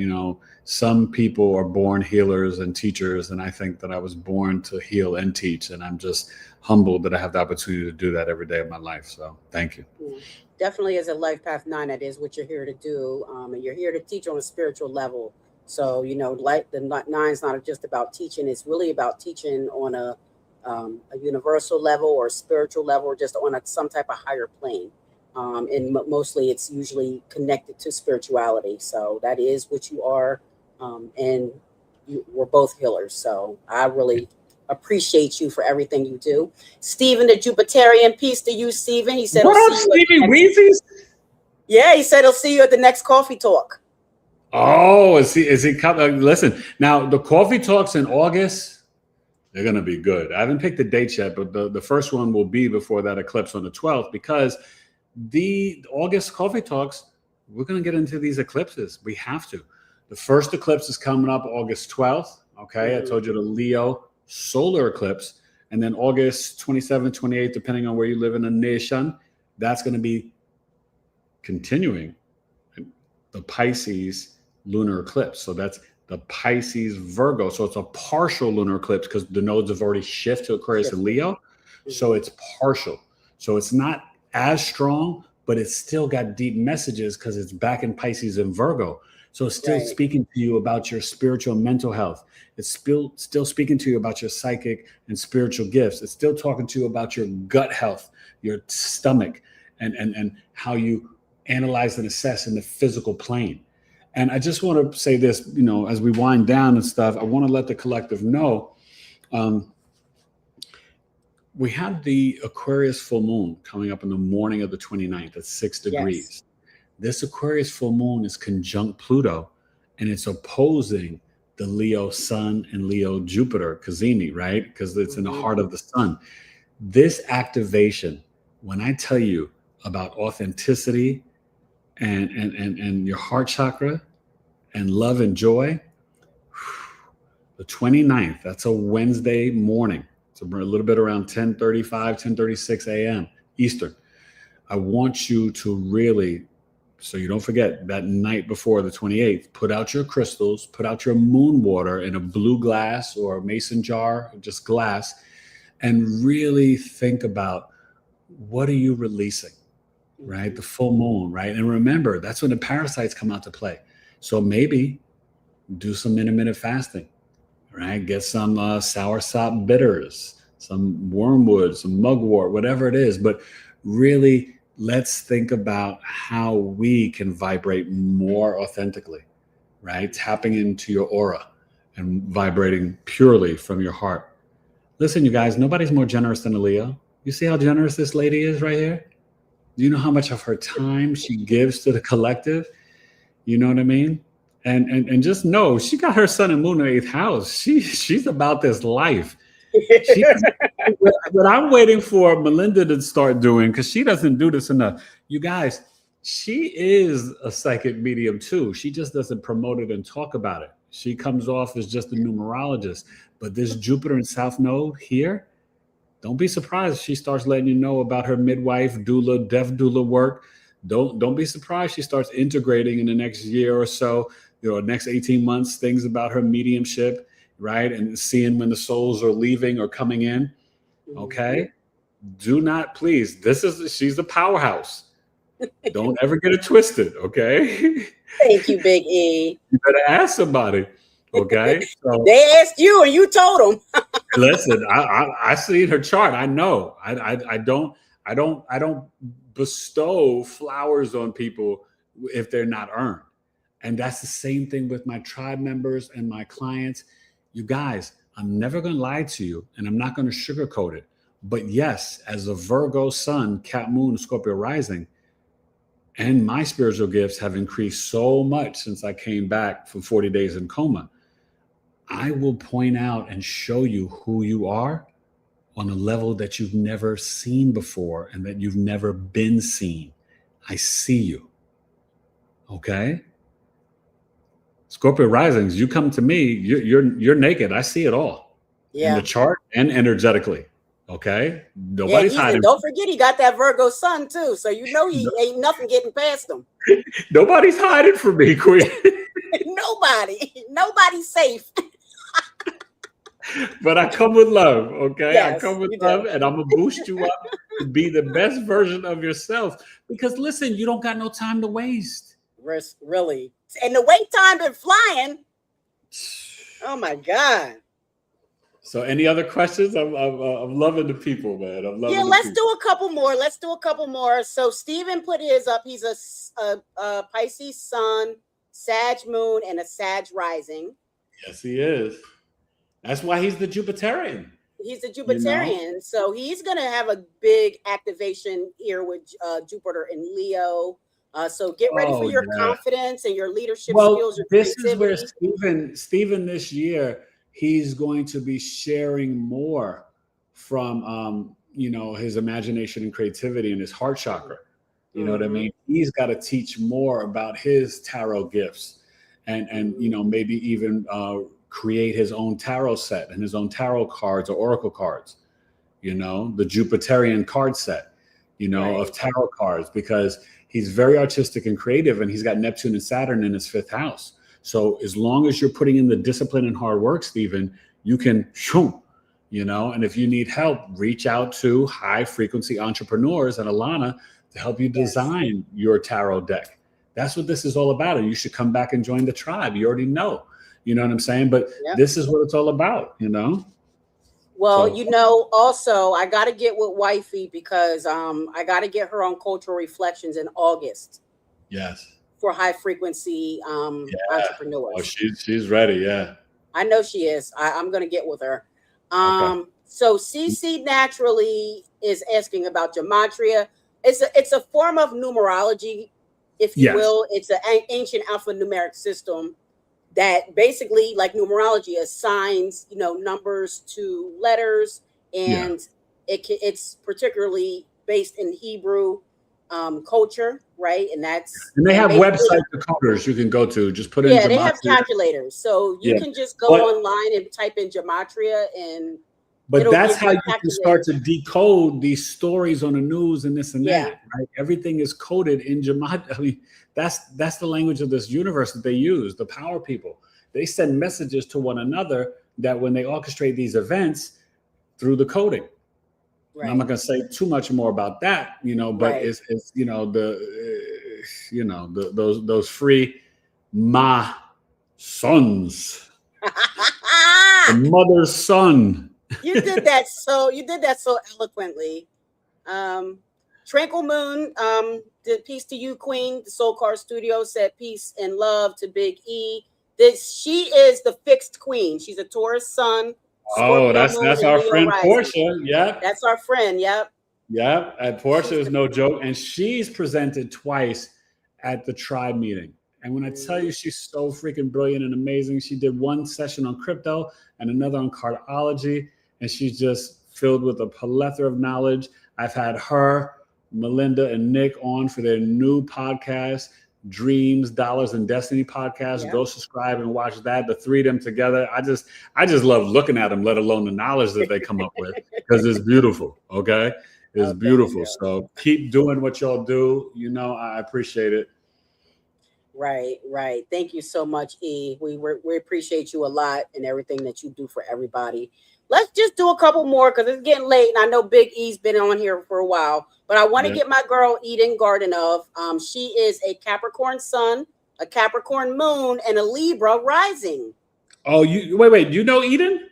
[SPEAKER 2] some people are born healers and teachers. And I think that I was born to heal and teach. And I'm just humbled that I have the opportunity to do that every day of my life. So thank you.
[SPEAKER 1] Definitely as a life path 9, that is what you're here to do. And you're here to teach on a spiritual level. So, like the 9's not just about teaching. It's really about teaching on a universal level or spiritual level, or just on some type of higher plane. And mostly it's usually connected to spirituality. So that is what you are. And we're both healers. So I really appreciate you for everything you do. Stephen, the Jupiterian, peace to you, Stephen. He said,
[SPEAKER 2] what up, Stevie Weezies?
[SPEAKER 1] Yeah, he said he'll see you at the next coffee talk.
[SPEAKER 2] Oh, is he coming? Listen, now the coffee talks in August, they're going to be good. I haven't picked the date yet, but the first one will be before that eclipse on the 12th, because the August coffee talks, we're going to get into these eclipses. We have to. The first eclipse is coming up August 12th. Okay. I told you the Leo solar eclipse. And then August 27, 28, depending on where you live in the nation, that's going to be continuing the Pisces lunar eclipse. So that's the Pisces Virgo. So it's a partial lunar eclipse because the nodes have already shifted to Aquarius and Leo. So it's partial. So it's not as strong, but it's still got deep messages because it's back in Pisces and Virgo. So it's still speaking to you about your spiritual and mental health. It's still speaking to you about your psychic and spiritual gifts. It's still talking to you about your gut health, your stomach, and how you analyze and assess in the physical plane. And I just want to say this, as we wind down and stuff, I want to let the collective know, we have the Aquarius full moon coming up in the morning of the 29th at 6 degrees. Yes. This Aquarius full moon is conjunct Pluto, and it's opposing the Leo Sun and Leo Jupiter, Cazimi, right? Because it's in the heart of the sun. This activation, when I tell you about authenticity and your heart chakra and love and joy, the 29th, that's a Wednesday morning. So a little bit around 10:35, 10:36 a.m. Eastern. I want you to really, so you don't forget, that night before the 28th, put out your crystals, put out your moon water in a blue glass or a mason jar, just glass, and really think about, what are you releasing, right? The full moon, right? And remember, that's when the parasites come out to play. So maybe do some intermittent fasting, right? Get some soursop bitters, some wormwood, some mugwort, whatever it is. But really, let's think about how we can vibrate more authentically, right? Tapping into your aura and vibrating purely from your heart. Listen, you guys, nobody's more generous than a Leo. You see how generous this lady is right here? Do you know how much of her time she gives to the collective? You know what I mean? And just know, she got her sun and moon in the 8th house. She's about this life. What I'm waiting for Melinda to start doing, because she doesn't do this enough. You guys, she is a psychic medium too. She just doesn't promote it and talk about it. She comes off as just a numerologist. But this Jupiter and South Node here, don't be surprised if she starts letting you know about her midwife, doula, death doula work. Don't be surprised she starts integrating in the next year or so, next 18 months, things about her mediumship, right? And seeing when the souls are leaving or coming in. Okay. Do not, please. She's the powerhouse. Don't ever get it twisted. Okay.
[SPEAKER 1] Thank you, Big E.
[SPEAKER 2] You better ask somebody. Okay. So,
[SPEAKER 1] they asked you and you told them.
[SPEAKER 2] Listen, I see her chart. I know. I don't bestow flowers on people if they're not earned. And that's the same thing with my tribe members and my clients. You guys, I'm never going to lie to you, and I'm not going to sugarcoat it. But yes, as a Virgo sun, Cap moon, Scorpio rising, and my spiritual gifts have increased so much since I came back from 40 days in coma. I will point out and show you who you are on a level that you've never seen before and that you've never been seen. I see you. Okay? Scorpio risings, you come to me, you're naked. I see it all. In the chart and energetically. Okay? Nobody's hiding.
[SPEAKER 1] Don't forget he got that Virgo sun too. So he ain't nothing getting past him.
[SPEAKER 2] Nobody's hiding from me, Queen.
[SPEAKER 1] Nobody's safe.
[SPEAKER 2] But I come with love, okay?
[SPEAKER 1] Yes,
[SPEAKER 2] I come with love, and I'm going to boost you up to be the best version of yourself. Because listen, you don't got no time to waste.
[SPEAKER 1] Really. And the wait time been flying. Oh, my God.
[SPEAKER 2] So any other questions? I'm loving the people, man. I'm loving
[SPEAKER 1] let's do a couple more. So Steven put his up. He's a Pisces sun, Sag moon, and a Sag rising.
[SPEAKER 2] Yes, he is. That's why he's the Jupiterian.
[SPEAKER 1] He's a Jupiterian. So he's going to have a big activation here with Jupiter and Leo. So get ready for your confidence and your leadership skills.
[SPEAKER 2] This is where Steven this year, he's going to be sharing more from, his imagination and creativity and his heart chakra. You know what I mean? He's got to teach more about his tarot gifts and maybe even create his own tarot set and his own tarot cards or oracle cards, the Jupiterian card set, of tarot cards, because he's very artistic and creative, and he's got Neptune and Saturn in his 5th house. So as long as you're putting in the discipline and hard work, Stephen, you can, and if you need help, reach out to high frequency entrepreneurs and Alana to help you design your tarot deck. That's what this is all about. And you should come back and join the tribe. You already know, you know what I'm saying? But this is what it's all about,
[SPEAKER 1] Well, also I got to get with wifey, because I got to get her on Cultural Reflections in August.
[SPEAKER 2] Yes.
[SPEAKER 1] For high frequency entrepreneurs.
[SPEAKER 2] Oh, she's ready. Yeah.
[SPEAKER 1] I know she is. I'm going to get with her. So CC Naturally is asking about gematria. It's a form of numerology, if you will. It's an ancient alphanumeric system that basically, like numerology, assigns numbers to letters, and it's particularly based in Hebrew culture, right? And
[SPEAKER 2] they have website decoders you can go to. Just put in gematria.
[SPEAKER 1] They have calculators, so you can just go online and type in gematria,
[SPEAKER 2] but that's how you can start to decode these stories on the news and this and that, right? Everything is coded in gematria. I mean, that's the language of this universe that they use. The power people, they send messages to one another that when they orchestrate these events through the coding. Right. I'm not going to say too much more about that, but it's those free ma sons, the mother's son.
[SPEAKER 1] You did that so eloquently. Tranquil Moon did peace to you, Queen. The Soul Car Studio said peace and love to Big E. She is the fixed queen. She's a Taurus sun.
[SPEAKER 2] Oh, that's our friend Portia. Yep.
[SPEAKER 1] That's our friend. Yep.
[SPEAKER 2] Yep. And Portia is no joke. And she's presented twice at the tribe meeting. And when I tell you she's so freaking brilliant and amazing, she did one session on crypto and another on cardology. And she's just filled with a plethora of knowledge. I've had her, Melinda, and Nick on for their new podcast, Dreams, Dollars, and Destiny podcast. Go subscribe and watch that. The three of them together. I just love looking at them, let alone the knowledge that they come up with, because it's beautiful. Okay. It's beautiful. So keep doing what y'all do. I appreciate it.
[SPEAKER 1] Right. Thank you so much, E. We appreciate you a lot and everything that you do for everybody. Let's just do a couple more, because it's getting late, and I know Big E's been on here for a while. But I want to get my girl Eden Gardenov. She is a Capricorn sun, a Capricorn moon, and a Libra rising.
[SPEAKER 2] Oh, wait. You know Eden?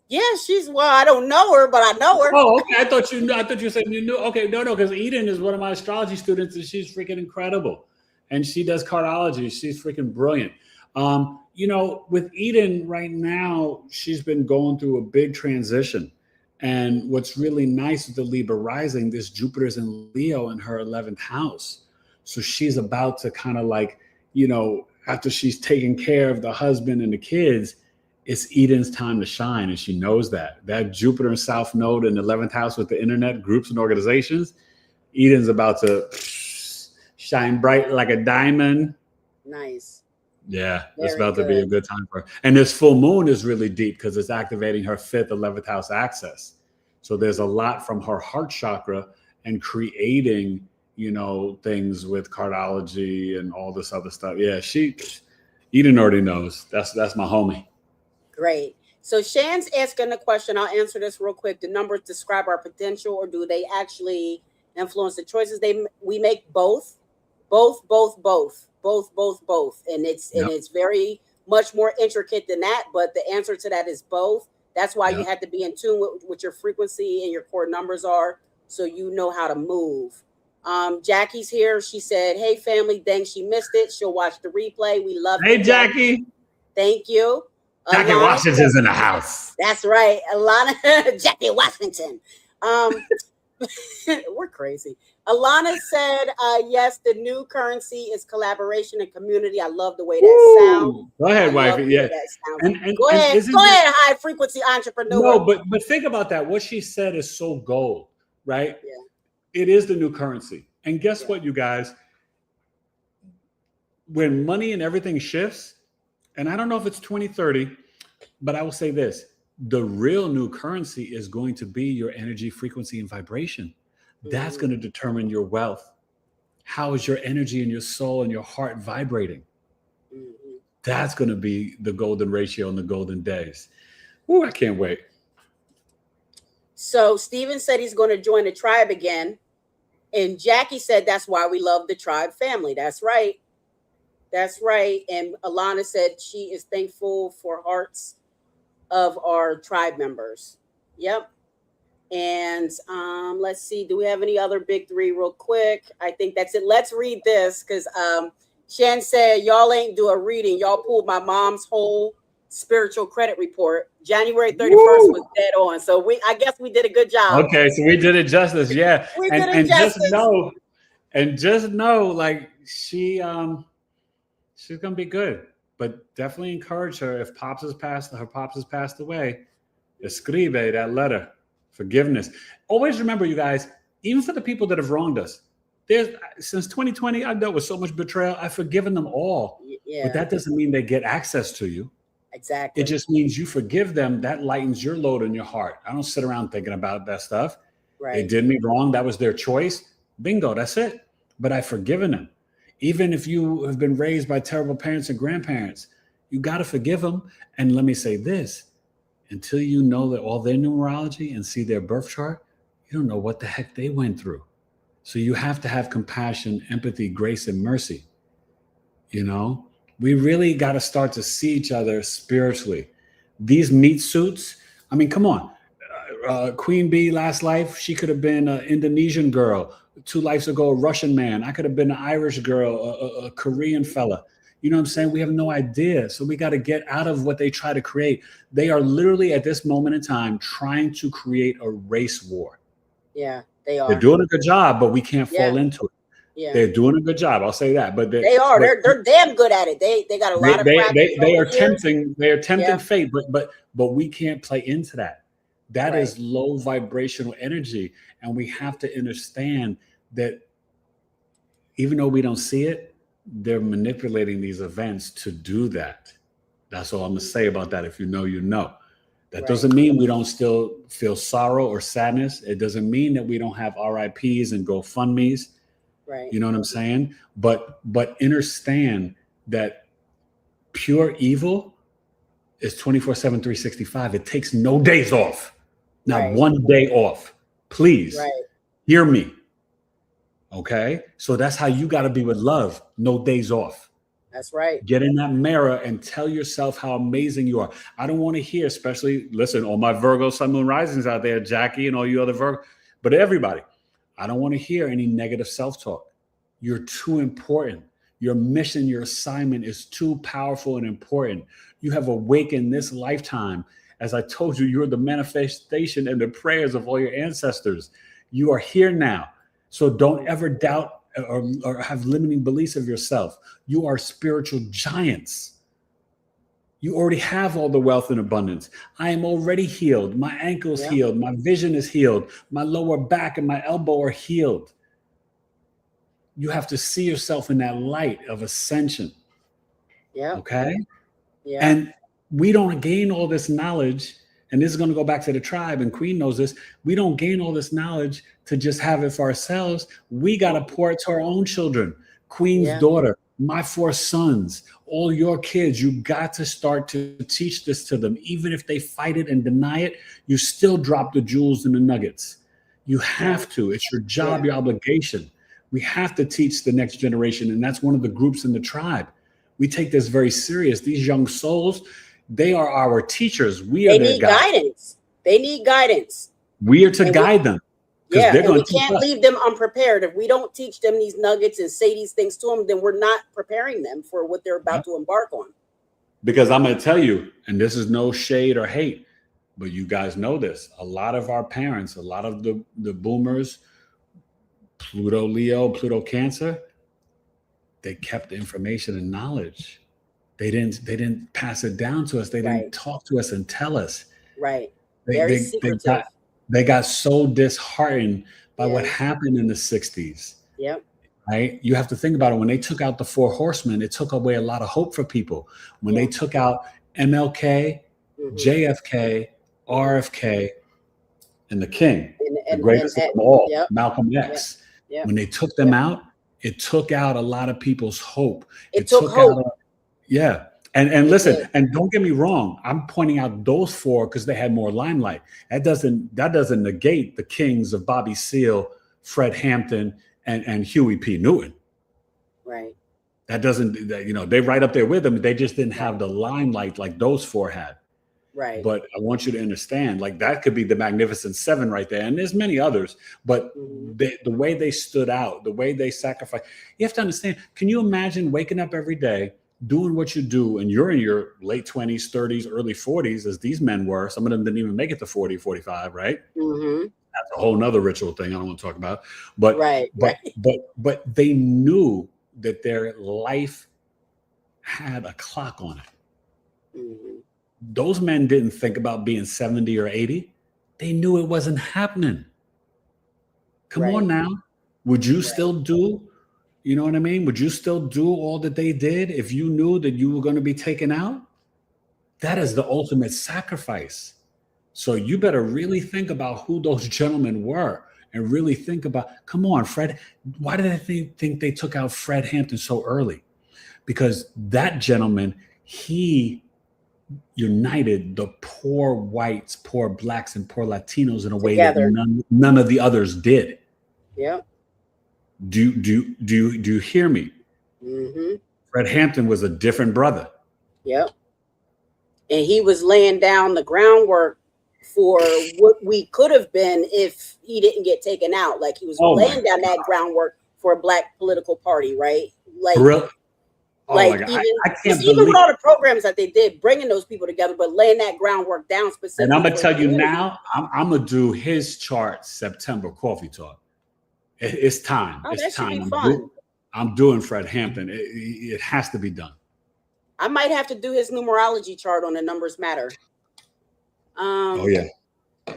[SPEAKER 1] Yeah, I don't know her, but I know her.
[SPEAKER 2] Oh, okay. I thought you said you knew. Okay, no, because Eden is one of my astrology students, and she's freaking incredible. And she does cardology. She's freaking brilliant. With Eden right now, she's been going through a big transition. And what's really nice with the Libra rising, this Jupiter's in Leo in her 11th house. So she's about to kind of after she's taken care of the husband and the kids, it's Eden's time to shine. And she knows that. That Jupiter and South Node in the 11th house with the internet, groups and organizations, Eden's about to shine bright like a diamond.
[SPEAKER 1] Nice.
[SPEAKER 2] Yeah, it's about to be a good time for her. And this full moon is really deep because it's activating her 5th, 11th house axis. So there's a lot from her heart chakra and creating, things with cardology and all this other stuff. Yeah, Eden already knows. That's my homie.
[SPEAKER 1] Great. So Shan's asking the question. I'll answer this real quick. Do numbers describe our potential, or do they actually influence the choices we make? Both. And it's very much more intricate than that, but the answer to that is both. That's why you have to be in tune with what your frequency and your core numbers are, so you know how to move. Jackie's here. She said, hey family, dang, she missed it. She'll watch the replay. We love you,
[SPEAKER 2] Jackie.
[SPEAKER 1] Thank you.
[SPEAKER 2] Jackie Washington's in the house.
[SPEAKER 1] That's right. Alana, Jackie Washington. We're crazy. Alana said, yes, the new currency is collaboration and community. I love the way that sounds.
[SPEAKER 2] Go ahead, wifey. Yeah.
[SPEAKER 1] Go ahead, high frequency entrepreneur.
[SPEAKER 2] No, but think about that. What she said is so gold, right? Yeah. It is the new currency. And guess what, you guys? When money and everything shifts, and I don't know if it's 2030, but I will say this. The real new currency is going to be your energy, frequency, and vibration. That's going to determine your wealth. How is your energy and your soul and your heart vibrating? That's going to be the golden ratio and the golden days. Ooh, I can't wait.
[SPEAKER 1] So Steven said he's going to join the tribe again. And Jackie said that's why we love the tribe family. That's right. That's right. And Alana said she is thankful for hearts of our tribe members. Yep. And let's see. Do we have any other big three real quick? I think that's it. Let's read this because Shan said, y'all ain't do a reading. Y'all pulled my mom's whole spiritual credit report. January 31st was dead on. So I guess we did a good job.
[SPEAKER 2] Okay, so we did it justice. Yeah.
[SPEAKER 1] We did it justice.
[SPEAKER 2] Just know, like she's gonna be good. But definitely encourage her. If her pops has passed away, escribe that letter. Forgiveness. Always remember, you guys, even for the people that have wronged us, since 2020, I've dealt with so much betrayal. I've forgiven them all. Yeah. But that doesn't mean they get access to you.
[SPEAKER 1] Exactly.
[SPEAKER 2] It just means you forgive them. That lightens your load in your heart. I don't sit around thinking about that stuff.
[SPEAKER 1] Right.
[SPEAKER 2] They did me wrong. That was their choice. Bingo, that's it. But I've forgiven them. Even if you have been raised by terrible parents and grandparents, you got to forgive them. And let me say this, until you know that all their numerology and see their birth chart, you don't know what the heck they went through. So you have to have compassion, empathy, grace, and mercy. You know, we really got to start to see each other spiritually. These meat suits, I mean, come on. Queen Bee last life, she could have been an Indonesian girl. 2 lives ago, a Russian man. I could have been an Irish girl, a Korean fella. You know what I'm saying? We have no idea. So we got to get out of what they try to create. They are literally at this moment in time trying to create a race war.
[SPEAKER 1] Yeah, they are.
[SPEAKER 2] They're doing a good job, but we can't fall into it.
[SPEAKER 1] Yeah.
[SPEAKER 2] They're doing a good job. I'll say that. But
[SPEAKER 1] they are. They're damn good at it. They got a lot of practice.
[SPEAKER 2] They are tempting. They are tempting fate, but we can't play into that. That is low vibrational energy, and we have to understand that even though we don't see it, they're manipulating these events to do that. That's all I'm going to say about that. If you know, you know. That doesn't mean we don't still feel sorrow or sadness. It doesn't mean that we don't have RIPs and GoFundMes.
[SPEAKER 1] Right.
[SPEAKER 2] You know what I'm saying? But understand that pure evil is 24/7, 365. It takes no days off. Not one day off. Please hear me. Okay? So that's how you got to be with love. No days off.
[SPEAKER 1] That's right.
[SPEAKER 2] Get in that mirror and tell yourself how amazing you are. I don't want to hear, especially, listen, all my Virgo Sun Moon Risings out there, Jackie and all you other Virgo, but everybody, I don't want to hear any negative self-talk. You're too important. Your mission, your assignment is too powerful and important. You have awakened this lifetime. As I told you, you're the manifestation and the prayers of all your ancestors. You are here now. So don't ever doubt or have limiting beliefs of yourself. You are spiritual giants. You already have all the wealth and abundance. I am already healed. My ankle's healed. My vision is healed. My lower back and my elbow are healed. You have to see yourself in that light of ascension.
[SPEAKER 1] Yeah.
[SPEAKER 2] Okay?
[SPEAKER 1] Yeah.
[SPEAKER 2] And we don't gain all this knowledge, and this is going to go back to the tribe, and Queen knows this. We don't gain all this knowledge to just have it for ourselves. We got to pour it to our own children. Queen's daughter, my 4 sons, all your kids, you got to start to teach this to them. Even if they fight it and deny it, you still drop the jewels and the nuggets. You have to. It's your job, your obligation. We have to teach the next generation, and that's one of the groups in the tribe. We take this very serious. These young souls, they are our teachers. We are their guidance.
[SPEAKER 1] They need guidance.
[SPEAKER 2] We are to guide them.
[SPEAKER 1] Yeah, and we can't leave them unprepared. If we don't teach them these nuggets and say these things to them, then we're not preparing them for what they're about to embark on.
[SPEAKER 2] Because I'm going to tell you, and this is no shade or hate, but you guys know this. A lot of our parents, a lot of the boomers, Pluto Leo, Pluto Cancer, they kept the information and knowledge. They didn't pass it down to us. They didn't talk to us and tell us.
[SPEAKER 1] Right. Very secretive.
[SPEAKER 2] They got so disheartened by what happened in the 60s.
[SPEAKER 1] Yep.
[SPEAKER 2] right? You have to think about it. When they took out the 4 horsemen, it took away a lot of hope for people. When they took out MLK, JFK, RFK, and the king, the greatest of them all, Malcolm X. When they took them out, it took out a lot of people's hope.
[SPEAKER 1] It took hope.
[SPEAKER 2] And listen, and don't get me wrong, I'm pointing out those 4 because they had more limelight. That doesn't negate the kings of Bobby Seale, Fred Hampton, and Huey P. Newton.
[SPEAKER 1] Right.
[SPEAKER 2] That doesn't, they're right up there with them. They just didn't have the limelight like those 4 had.
[SPEAKER 1] Right.
[SPEAKER 2] But I want you to understand, like, that could be the Magnificent 7 right there. And there's many others, but the way they stood out, the way they sacrificed, you have to understand, can you imagine waking up every day, doing what you do, and you're in your late 20s, 30s, early 40s, as these men were. Some of them didn't even make it to 40, 45, right? That's a whole nother ritual thing I don't want to talk about. But but they knew that their life had a clock on it. Those men didn't think about being 70 or 80. They knew it wasn't happening. Come on now. Would you still do, you know what I mean? Would you still do all that they did if you knew that you were going to be taken out? That is the ultimate sacrifice. So you better really think about who those gentlemen were and really think about, come on, Fred. Why did they think they took out Fred Hampton so early? Because that gentleman, he united the poor whites, poor blacks, and poor Latinos in a way that none of the others did.
[SPEAKER 1] Yeah.
[SPEAKER 2] Do you hear me? Fred Hampton was a different brother.
[SPEAKER 1] Yep. And he was laying down the groundwork for what we could have been if he didn't get taken out. Like, he was laying down that groundwork for a black political party, right? Like, I can't even with all the programs that they did, bringing those people together, but laying that groundwork down specifically.
[SPEAKER 2] And I'm gonna tell you now, I'm gonna do his chart September coffee talk. It's time. It's time. I'm doing Fred Hampton. It has to be done.
[SPEAKER 1] I might have to do his numerology chart on the Numbers Matter.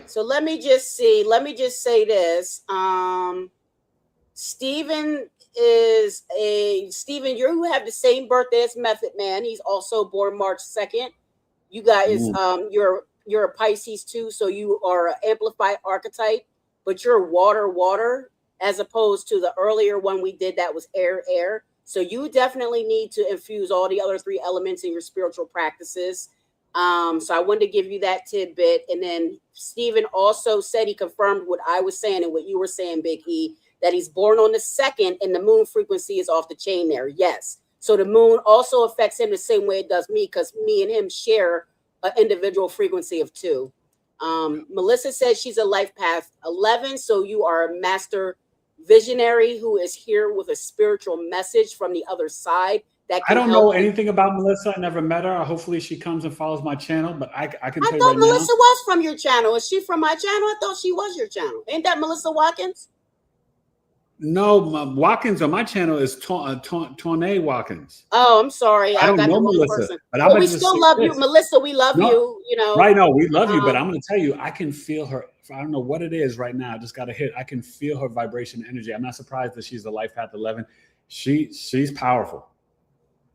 [SPEAKER 1] So let me just see. Let me just say this. Stephen, you have the same birthday as Method Man. He's also born March 2nd. You guys, you're a Pisces too, so you are an amplified archetype, but you're water, as opposed to the earlier one we did that was air. So you definitely need to infuse all the other 3 elements in your spiritual practices. So I wanted to give you that tidbit. And then Stephen also said he confirmed what I was saying and what you were saying, Big E, that he's born on the 2nd and the moon frequency is off the chain there. Yes. So the moon also affects him the same way it does me, because me and him share an individual frequency of 2. Melissa says she's a life path 11. So you are a master visionary who is here with a spiritual message from the other side.
[SPEAKER 2] I don't know anything about Melissa. I never met her. Hopefully she comes and follows my channel, but I can tell you right now. I thought
[SPEAKER 1] Melissa was from your channel. Is she from my channel? I thought she was your channel. Ain't that Melissa Watkins?
[SPEAKER 2] No, Watkins on my channel is Tornay Watkins.
[SPEAKER 1] Oh, I'm sorry.
[SPEAKER 2] I don't know Melissa.
[SPEAKER 1] But we still love you. Melissa, we love you. You know.
[SPEAKER 2] Right, no, we love you, but I'm going to tell you, I can feel her. I don't know what it is right now. I just got a hit. I can feel her vibration energy. I'm not surprised that she's the life path 11. She's powerful.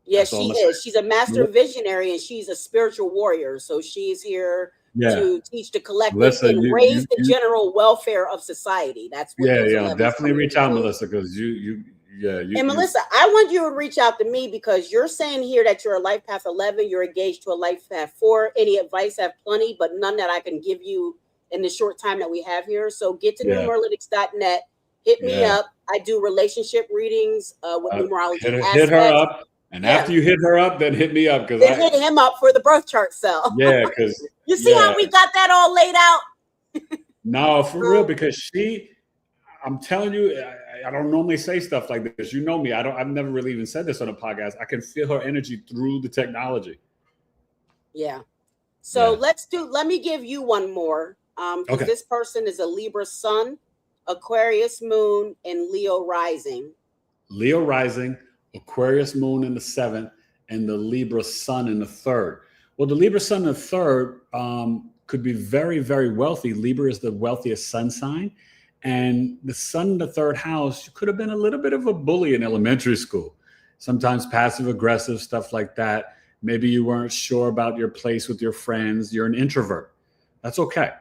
[SPEAKER 1] Yes, she is. She's a master visionary and she's a spiritual warrior. So she's here to teach the collective and raise the general welfare of society. That's what
[SPEAKER 2] definitely reach out, Melissa, because you.
[SPEAKER 1] Melissa, I want you to reach out to me because you're saying here that you're a life path 11, you're engaged to a life path 4. Any advice, I have plenty, but none that I can give you in the short time that we have here. So get to numeralytics.net, hit me up. I do relationship readings with numerology.
[SPEAKER 2] Hit her up. And after you hit her up, then hit me up.
[SPEAKER 1] Then hit him up for the birth chart cell.
[SPEAKER 2] Yeah, because
[SPEAKER 1] you see how we got that all laid out?
[SPEAKER 2] No, for real, because I'm telling you, I don't normally say stuff like this. You know me. I've never really even said this on a podcast. I can feel her energy through the technology.
[SPEAKER 1] Yeah. So let me give you one more. Because this person is a Libra sun, Aquarius moon, and Leo rising.
[SPEAKER 2] Leo rising, Aquarius moon in the 7th, and the Libra sun in the 3rd. Well, the Libra sun in the 3rd could be very, very wealthy. Libra is the wealthiest sun sign. And the sun in the third house, you could have been a little bit of a bully in elementary school, sometimes passive aggressive, stuff like that. Maybe you weren't sure about your place with your friends. You're an introvert. That's okay.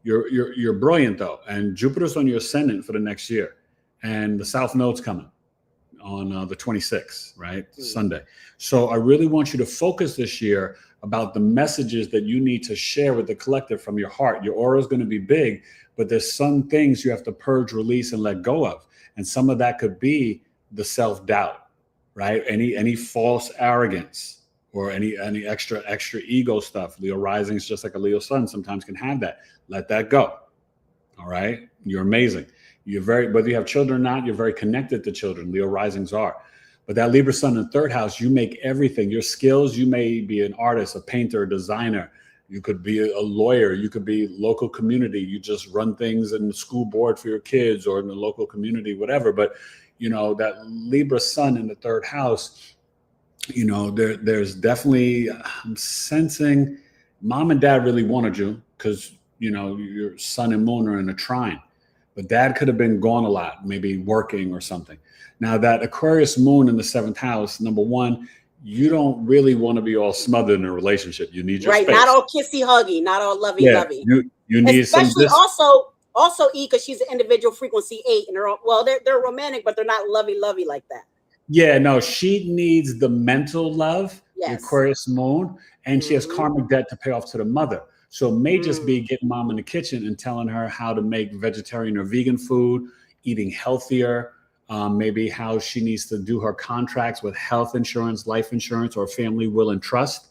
[SPEAKER 2] You're brilliant though. And Jupiter's on your ascendant for the next year. And the South Node's coming on the 26th, right? Sunday. So I really want you to focus this year about the messages that you need to share with the collective from your heart. Your aura is going to be big, but there's some things you have to purge, release, and let go of. And some of that could be the self-doubt, right? Any false arrogance or any extra ego stuff. Leo rising is just like a Leo sun, sometimes can have that. Let that go. All right. You're amazing. Whether you have children or not, you're very connected to children. Leo risings are. But that Libra sun in the third house, you make everything. Your skills, you may be an artist, a painter, a designer. You could be a lawyer. You could be local community. You just run things in the school board for your kids or in the local community, whatever. But, that Libra sun in the third house, there's definitely, I'm sensing mom and dad really wanted you because, your sun and moon are in a trine. But dad could have been gone a lot, maybe working or something. Now that Aquarius moon in the seventh house, number one, you don't really want to be all smothered in a relationship. You need your space.
[SPEAKER 1] Not all kissy huggy, not all lovey lovey.
[SPEAKER 2] You need
[SPEAKER 1] especially also E, because she's an individual frequency 8, and they're romantic, but they're not lovey like that.
[SPEAKER 2] Yeah, no, she needs the mental love, the Aquarius moon, and she has karmic debt to pay off to the mother. So it may just be getting mom in the kitchen and telling her how to make vegetarian or vegan food, eating healthier, maybe how she needs to do her contracts with health insurance, life insurance, or family will and trust.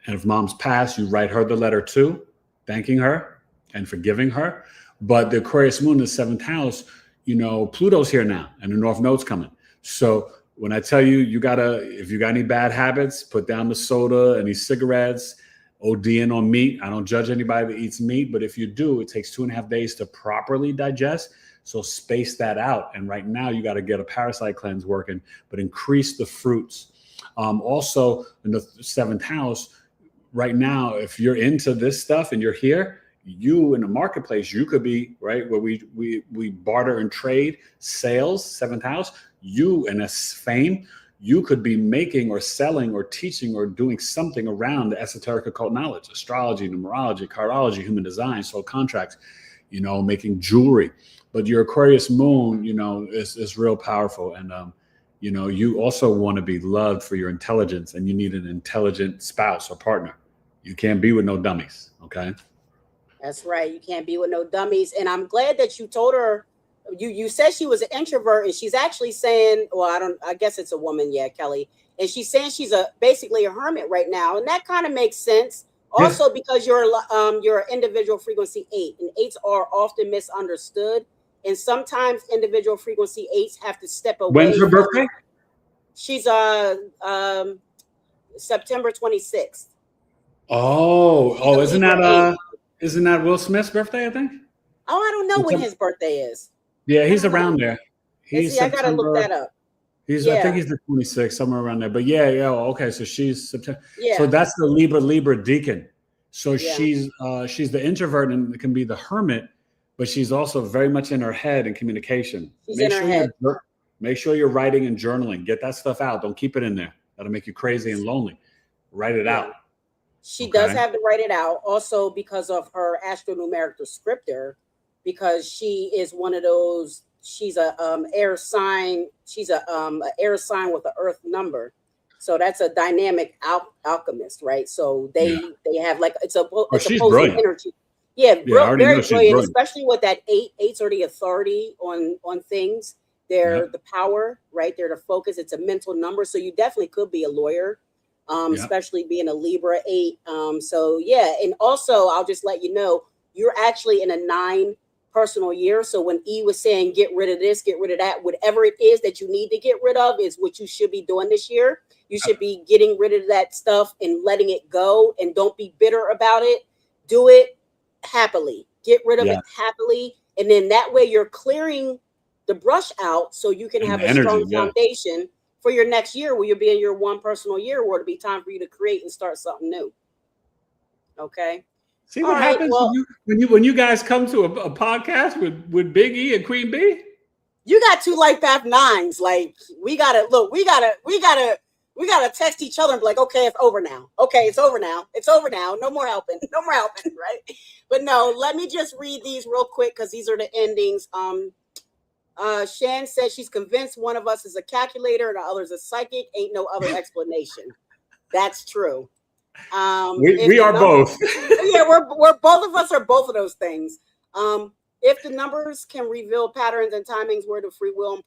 [SPEAKER 2] And if mom's passed, you write her the letter too, thanking her and forgiving her. But the Aquarius moon in the seventh house, Pluto's here now and the North Node's coming. So when I tell you, if you got any bad habits, put down the soda, any cigarettes, ODing on meat. I don't judge anybody that eats meat, but if you do, it takes 2.5 days to properly digest. So space that out. And right now you got to get a parasite cleanse working, but increase the fruits. Also in the seventh house right now, if you're into this stuff and you're here, you in the marketplace, you could be right where we barter and trade, sales, seventh house, you and that's fame. You could be making or selling or teaching or doing something around the esoteric occult knowledge, astrology, numerology, cardiology, human design, soul contracts, making jewelry. But your Aquarius moon, is real powerful. And, you also want to be loved for your intelligence, and you need an intelligent spouse or partner. You can't be with no dummies. Okay.
[SPEAKER 1] That's right. You can't be with no dummies. And I'm glad that you told her. You said she was an introvert, and she's actually saying, I guess it's a woman. Yeah, Kelly. And she's saying she's basically a hermit right now. And that kind of makes sense. Also, because you're an individual frequency 8, and 8s are often misunderstood. And sometimes individual frequency 8s have to step away.
[SPEAKER 2] When's her birthday?
[SPEAKER 1] She's September 26th.
[SPEAKER 2] Oh, isn't that Will Smith's birthday, I think?
[SPEAKER 1] Oh, I don't know when his birthday is.
[SPEAKER 2] Yeah, he's around there.
[SPEAKER 1] I gotta look that up.
[SPEAKER 2] I think he's the 26th, somewhere around there. But okay. So she's September. Yeah. So that's the Libra deacon. So she's the introvert and can be the hermit, but she's also very much in her head and communication. Make sure you're writing and journaling. Get that stuff out. Don't keep it in there. That'll make you crazy and lonely. Write it out.
[SPEAKER 1] She does have to write it out. Also because of her astronumeric descriptor, because she is one of those. She's a air sign. She's a air sign with an Earth number. So that's a dynamic alchemist, right? So they have it's opposing energy. Yeah, very brilliant, especially with that 8. 8s are the authority on things. They're the power, right? They're the focus. It's a mental number. So you definitely could be a lawyer, especially being a Libra 8. And also I'll just let you know, you're actually in a 9 personal year. So when E was saying, get rid of this, get rid of that, whatever it is that you need to get rid of is what you should be doing this year. You should be getting rid of that stuff and letting it go, and don't be bitter about it. Do it happily. Get rid of it happily. And then that way you're clearing the brush out so you can have a strong foundation for your next year, where you'll be in your 1 personal year, where it'll be time for you to create and start something new. Okay.
[SPEAKER 2] See
[SPEAKER 1] All
[SPEAKER 2] what
[SPEAKER 1] right,
[SPEAKER 2] happens
[SPEAKER 1] well,
[SPEAKER 2] when you guys come to a podcast with Big E and Queen Bee?
[SPEAKER 1] you got two life path nines. Like we gotta text each other and be like, okay, it's over now. Okay, it's over now. It's over now. No more helping. No more helping, right? But no, let me just read these real quick because these are the endings. Shan says she's convinced one of us is a calculator and the other is a psychic. Ain't no other explanation. That's true.
[SPEAKER 2] We are both.
[SPEAKER 1] Yeah, we're both of us are both of those things. If the numbers can reveal patterns and timings where the free will and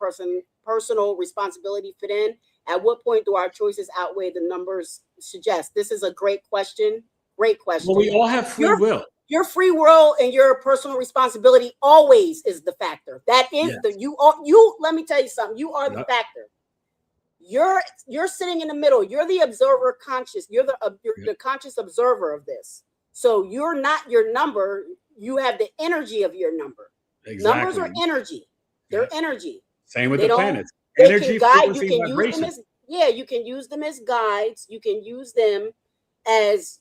[SPEAKER 1] personal responsibility fit in, at what point do our choices outweigh the numbers suggest? This is a great question. Great question.
[SPEAKER 2] Well, we all have free will.
[SPEAKER 1] Your free will and your personal responsibility always is the factor. That is you. Let me tell you something. You are the factor. You're sitting in the middle. You're the observer conscious. You're the conscious observer of this. So you're not your number. You have the energy of your number. Exactly. Numbers are energy. They're energy.
[SPEAKER 2] Same with the planets.
[SPEAKER 1] Energy, frequency, vibration. You can use them as guides. You can use them as,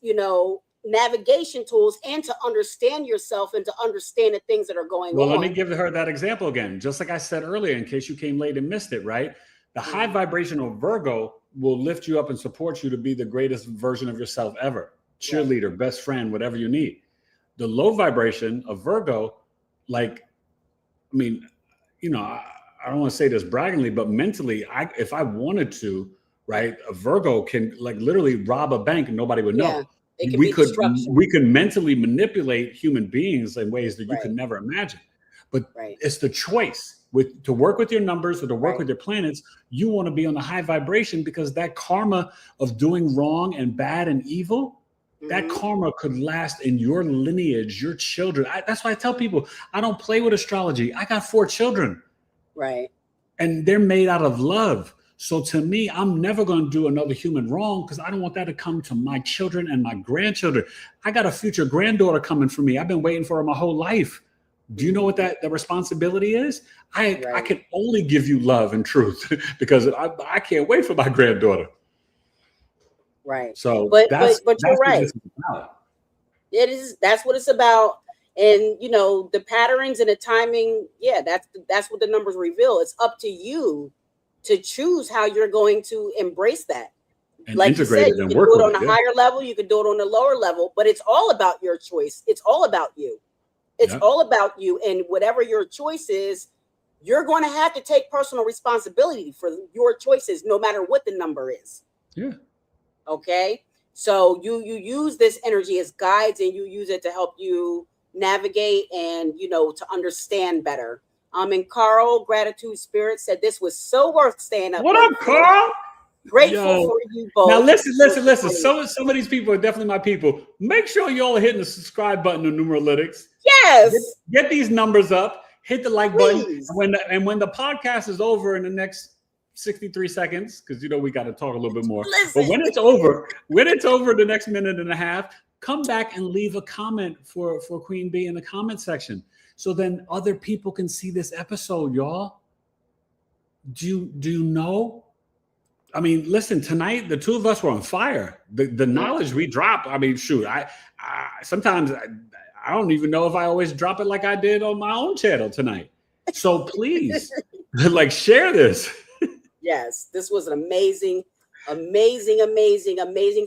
[SPEAKER 1] navigation tools and to understand yourself and to understand the things that are going on.
[SPEAKER 2] Well, let me give her that example again. Just like I said earlier, in case you came late and missed it, right? The high vibrational Virgo will lift you up and support you to be the greatest version of yourself ever. Cheerleader, best friend, whatever you need. The low vibration of Virgo, I don't want to say this braggingly, but mentally, if I wanted to, right, a Virgo can literally rob a bank and nobody would know. We could mentally manipulate human beings in ways that you could never imagine. But it's the choice to work with your numbers or to work with your planets. You want to be on the high vibration because that karma of doing wrong and bad and evil, that karma could last in your lineage, your children. That's why I tell people, I don't play with astrology. I got 4 children.
[SPEAKER 1] Right.
[SPEAKER 2] And they're made out of love. So to me, I'm never going to do another human wrong because I don't want that to come to my children and my grandchildren. I got a future granddaughter coming for me. I've been waiting for her my whole life. Do you know what the responsibility is? I can only give you love and truth because I can't wait for my granddaughter.
[SPEAKER 1] Right.
[SPEAKER 2] So
[SPEAKER 1] but you're right. It is. That's what it's about. And the patterns and the timing. Yeah, that's what the numbers reveal. It's up to you to choose how you're going to embrace that.
[SPEAKER 2] And like integrate
[SPEAKER 1] you said, you can do it on a higher level. You can do it on a lower level. But it's all about your choice. It's all about you. It's all about you. And whatever your choice is, you're going to have to take personal responsibility for your choices, no matter what the number is.
[SPEAKER 2] Yeah.
[SPEAKER 1] Okay. So you use this energy as guides and you use it to help you navigate and, to understand better. And Carl, Gratitude Spirit, said this was so worth staying up.
[SPEAKER 2] What up, Carl?
[SPEAKER 1] Grateful for you both.
[SPEAKER 2] Now listen. Some of these people are definitely my people. Make sure y'all are hitting the subscribe button on Numeralytics.
[SPEAKER 1] Yes.
[SPEAKER 2] Get these numbers up. Hit the like button. And when the podcast is over in the next 63 seconds, because we got to talk a little bit more. Listen. But when it's over the next minute and a half, come back and leave a comment for Queen Bee in the comment section. So then other people can see this episode, y'all. Do you know? I mean, listen, tonight, the two of us were on fire. The knowledge we drop, shoot, I sometimes I don't even know if I always drop it like I did on my own channel tonight. So please, share this.
[SPEAKER 1] Yes, this was an amazing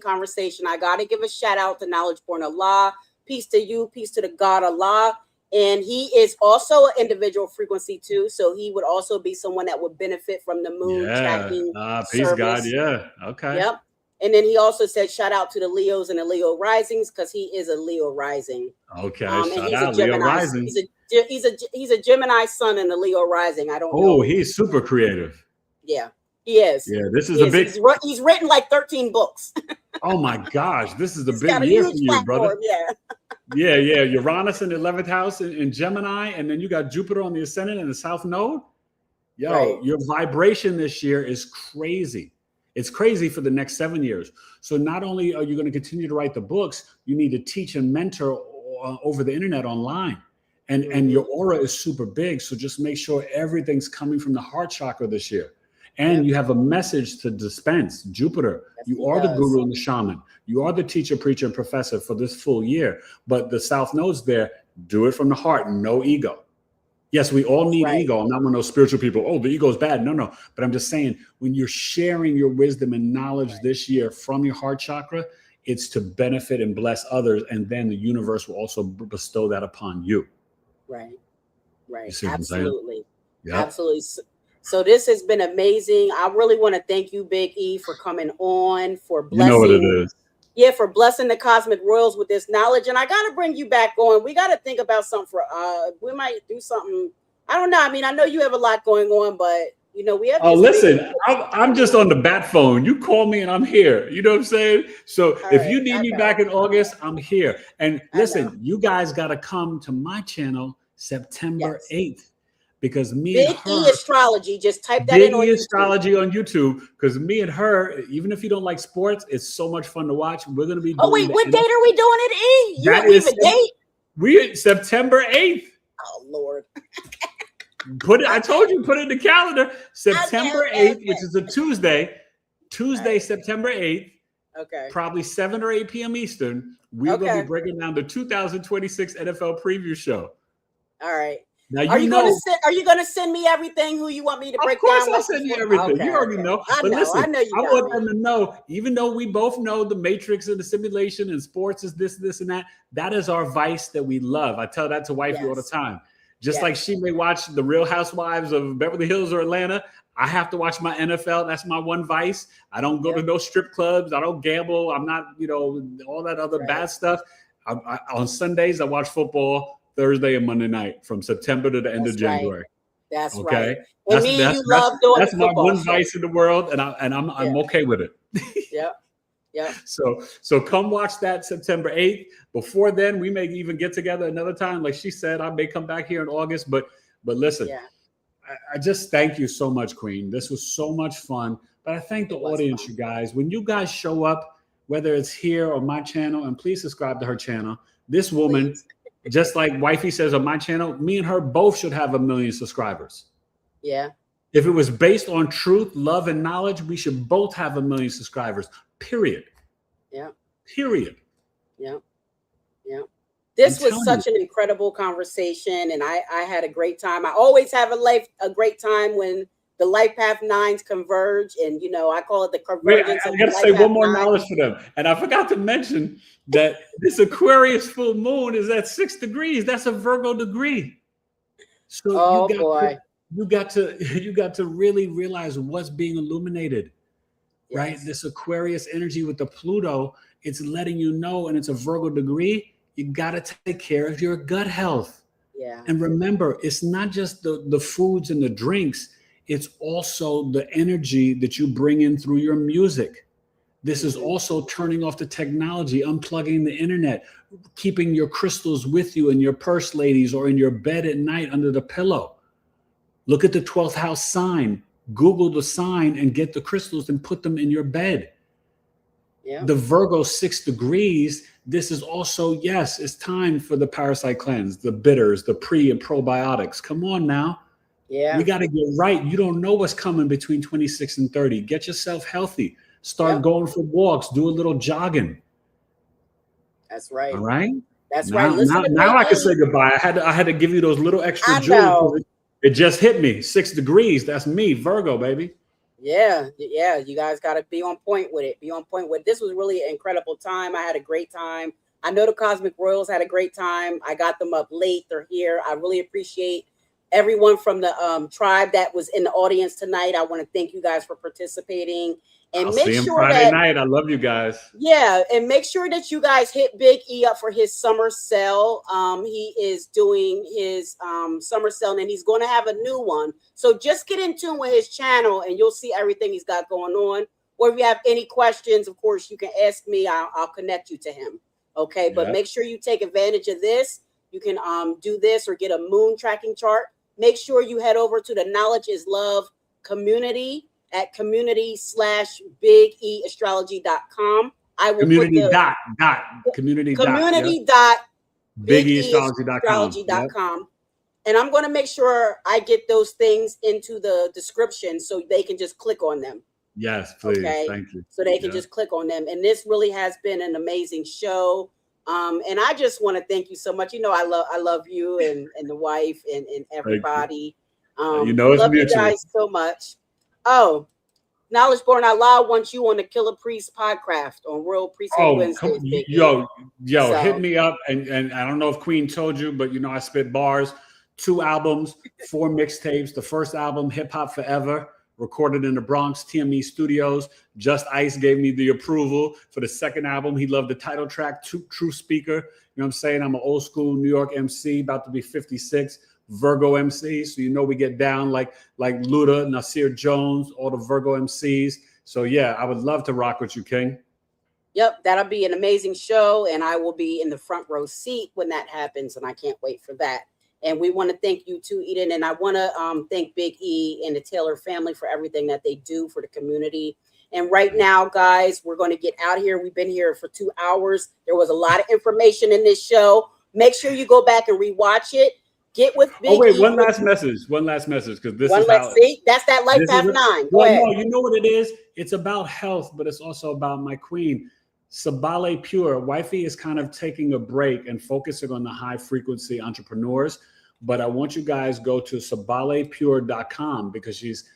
[SPEAKER 1] conversation. I got to give a shout out to Knowledge Born Allah. Peace to you. Peace to the God Allah. And he is also an individual frequency too. So he would also be someone that would benefit from the moon tracking
[SPEAKER 2] peace
[SPEAKER 1] service.
[SPEAKER 2] God. Yeah. Okay.
[SPEAKER 1] Yep. And then he also said, shout out to the Leos and the Leo risings, because he is a Leo rising.
[SPEAKER 2] Okay.
[SPEAKER 1] Shout out Leo rising. He's a Gemini sun and a Leo rising. I don't know.
[SPEAKER 2] Oh, he's super creative.
[SPEAKER 1] Yeah, he is.
[SPEAKER 2] Yeah, this is a big.
[SPEAKER 1] He's written like 13 books.
[SPEAKER 2] Oh my gosh, this is a big year for you, brother.
[SPEAKER 1] Yeah.
[SPEAKER 2] Yeah. Uranus in the 11th house in Gemini, and then you got Jupiter on the ascendant in the South Node. Your vibration this year is crazy. It's crazy for the next 7 years. So not only are you going to continue to write the books, you need to teach and mentor over the internet online. And your aura is super big. So just make sure everything's coming from the heart chakra this year. And you have a message to dispense. Jupiter, you are the guru and the shaman. You are the teacher, preacher, and professor for this full year. But the South Node's there. Do it from the heart, no ego. Yes, we all need ego. I'm not one of those spiritual people. Oh, the ego is bad. No. But I'm just saying, when you're sharing your wisdom and knowledge this year from your heart chakra, it's to benefit and bless others. And then the universe will also bestow that upon you.
[SPEAKER 1] Right.
[SPEAKER 2] Absolutely.
[SPEAKER 1] Yep. Absolutely. So this has been amazing. I really want to thank you, Big E, for coming on, for blessing.
[SPEAKER 2] You know what it is.
[SPEAKER 1] Yeah, for blessing the Cosmic Royals with this knowledge. And I got to bring you back on. We got to think about something for, we might do something. I don't know. I mean, I know you have a lot going on, but, you know, we have.
[SPEAKER 2] Oh, listen, I'm just on the bat phone. You call me and I'm here. You know what I'm saying? So if you need me back in August, I'm here. And listen, you guys got to come to my channel September 8th. Because me and her,
[SPEAKER 1] Big E Astrology, just type that in on YouTube.
[SPEAKER 2] Big E Astrology on YouTube. Because me and her, even if you don't like sports, it's so much fun to watch. We're going to be doing.
[SPEAKER 1] Oh wait, what date are we doing it, E? You have a date?
[SPEAKER 2] We September 8th.
[SPEAKER 1] Oh Lord.
[SPEAKER 2] Put it. I told you, put it in the calendar. September 8th, which is a Tuesday. September 8th.
[SPEAKER 1] Okay.
[SPEAKER 2] Probably 7 or 8 p.m. Eastern. We're going to be breaking down the 2026 NFL preview show.
[SPEAKER 1] All right.
[SPEAKER 2] Now,
[SPEAKER 1] are you going to send me everything who you want me to break down?
[SPEAKER 2] Of course I'll send you everything. You already know. But listen, I want them to know, even though we both know the matrix and the simulation and sports is this, and that, that is our vice that we love. I tell that to wifey all the time. Just like she may watch the Real Housewives of Beverly Hills or Atlanta, I have to watch my NFL. That's my one vice. I don't go to no strip clubs. I don't gamble. I'm not, all that other bad stuff. On Sundays, I watch football. Thursday and Monday night from September to the end of January.
[SPEAKER 1] That's
[SPEAKER 2] okay.
[SPEAKER 1] And you love doing
[SPEAKER 2] that's my one vice in the world, and I'm okay with it.
[SPEAKER 1] Yeah.
[SPEAKER 2] So come watch that September 8th. Before then, we may even get together another time. Like she said, I may come back here in August. But listen, I just thank you so much, Queen. This was so much fun. But I thank the audience, you guys. When you guys show up, whether it's here or my channel, and please subscribe to her channel. This woman. Just like wifey says on my channel, me and her both should have 1 million subscribers.
[SPEAKER 1] Yeah.
[SPEAKER 2] If it was based on truth, love, and knowledge, we should both have 1 million subscribers. Period.
[SPEAKER 1] Yeah.
[SPEAKER 2] Period.
[SPEAKER 1] Yeah. This was such an incredible conversation, and I had a great time. I always have a great time when the life path nines converge, and I call it the convergence.
[SPEAKER 2] I got to say one more knowledge for them, and I forgot to mention that this Aquarius full moon is at 6 degrees. That's a Virgo degree. So you got to really realize what's being illuminated, right? This Aquarius energy with the Pluto, it's letting you know, and it's a Virgo degree. You got to take care of your gut health.
[SPEAKER 1] Yeah.
[SPEAKER 2] And remember, it's not just the foods and the drinks. It's also the energy that you bring in through your music. This is also turning off the technology, unplugging the internet, keeping your crystals with you in your purse, ladies, or in your bed at night under the pillow. Look at the 12th house sign. Google the sign and get the crystals and put them in your bed.
[SPEAKER 1] Yeah.
[SPEAKER 2] The Virgo 6 degrees, this is also, yes, it's time for the parasite cleanse, the bitters, the pre and probiotics. Come on now.
[SPEAKER 1] Yeah.
[SPEAKER 2] We got to get right. You don't know what's coming between 26 and 30. Get yourself healthy. Start going for walks. Do a little jogging.
[SPEAKER 1] That's right.
[SPEAKER 2] All right.
[SPEAKER 1] That's right. Listen
[SPEAKER 2] now I can say goodbye. I had to give you those little extra jewels. It just hit me. 6 degrees. That's me, Virgo, baby.
[SPEAKER 1] Yeah. You guys got to be on point with it. Be on point with it. This was really an incredible time. I had a great time. I know the Cosmic Royals had a great time. I got them up late. They're here. I really appreciate everyone from the tribe that was in the audience tonight. I want to thank you guys for participating. And
[SPEAKER 2] make sure Friday night. I love you guys.
[SPEAKER 1] Yeah, and make sure that you guys hit Big E up for his summer sale. He is doing his summer sale, and he's going to have a new one. So just get in tune with his channel, and you'll see everything he's got going on. Or if you have any questions, of course, you can ask me. I'll connect you to him. Okay, but make sure you take advantage of this. You can do this or get a moon tracking chart. Make sure you head over to the Knowledge is Love community at community/bigeastrology.com. I will
[SPEAKER 2] community
[SPEAKER 1] put
[SPEAKER 2] community
[SPEAKER 1] dot bigeastrology.com. And I'm going to make sure I get those things into the description so they can just click on them.
[SPEAKER 2] Yes, please.
[SPEAKER 1] Okay.
[SPEAKER 2] Thank you.
[SPEAKER 1] So they can just click on them. And this really has been an amazing show. And I just want to thank you so much. You know, I love you and the wife and everybody.
[SPEAKER 2] You know, it's
[SPEAKER 1] love
[SPEAKER 2] mutual.
[SPEAKER 1] you guys so much. Oh, Knowledge Born Out Loud wants you on the Killer Priest podcast on World Priesthood Wednesdays.
[SPEAKER 2] Yo, hit me up. And I don't know if Queen told you, but you know, I spit bars, 2 albums, 4 mixtapes. The first album, Hip Hop Forever, recorded in the Bronx, TME Studios. Just Ice gave me the approval for the second album. He loved the title track, True Speaker. You know what I'm saying? I'm an old school New York MC, about to be 56, Virgo MC. So you know we get down like Luda, Nasir Jones, all the Virgo MCs. So yeah, I would love to rock with you, King.
[SPEAKER 1] Yep, that'll be an amazing show, and I will be in the front row seat when that happens, and I can't wait for that. And we want to thank you too, Eden. And I want to thank Big E and the Taylor family for everything that they do for the community. And right now, guys, we're going to get out of here. We've been here for 2 hours. There was a lot of information in this show. Make sure you go back and rewatch it. Get with Big E.
[SPEAKER 2] Oh, wait, one last message, because this is how.
[SPEAKER 1] See, that's that Life Path 9. Go ahead.
[SPEAKER 2] No, you know what it is? It's about health, but it's also about my queen. Sabale Pure, wifey is kind of taking a break and focusing on the high frequency entrepreneurs. But I want you guys go to sabalepure.com because she's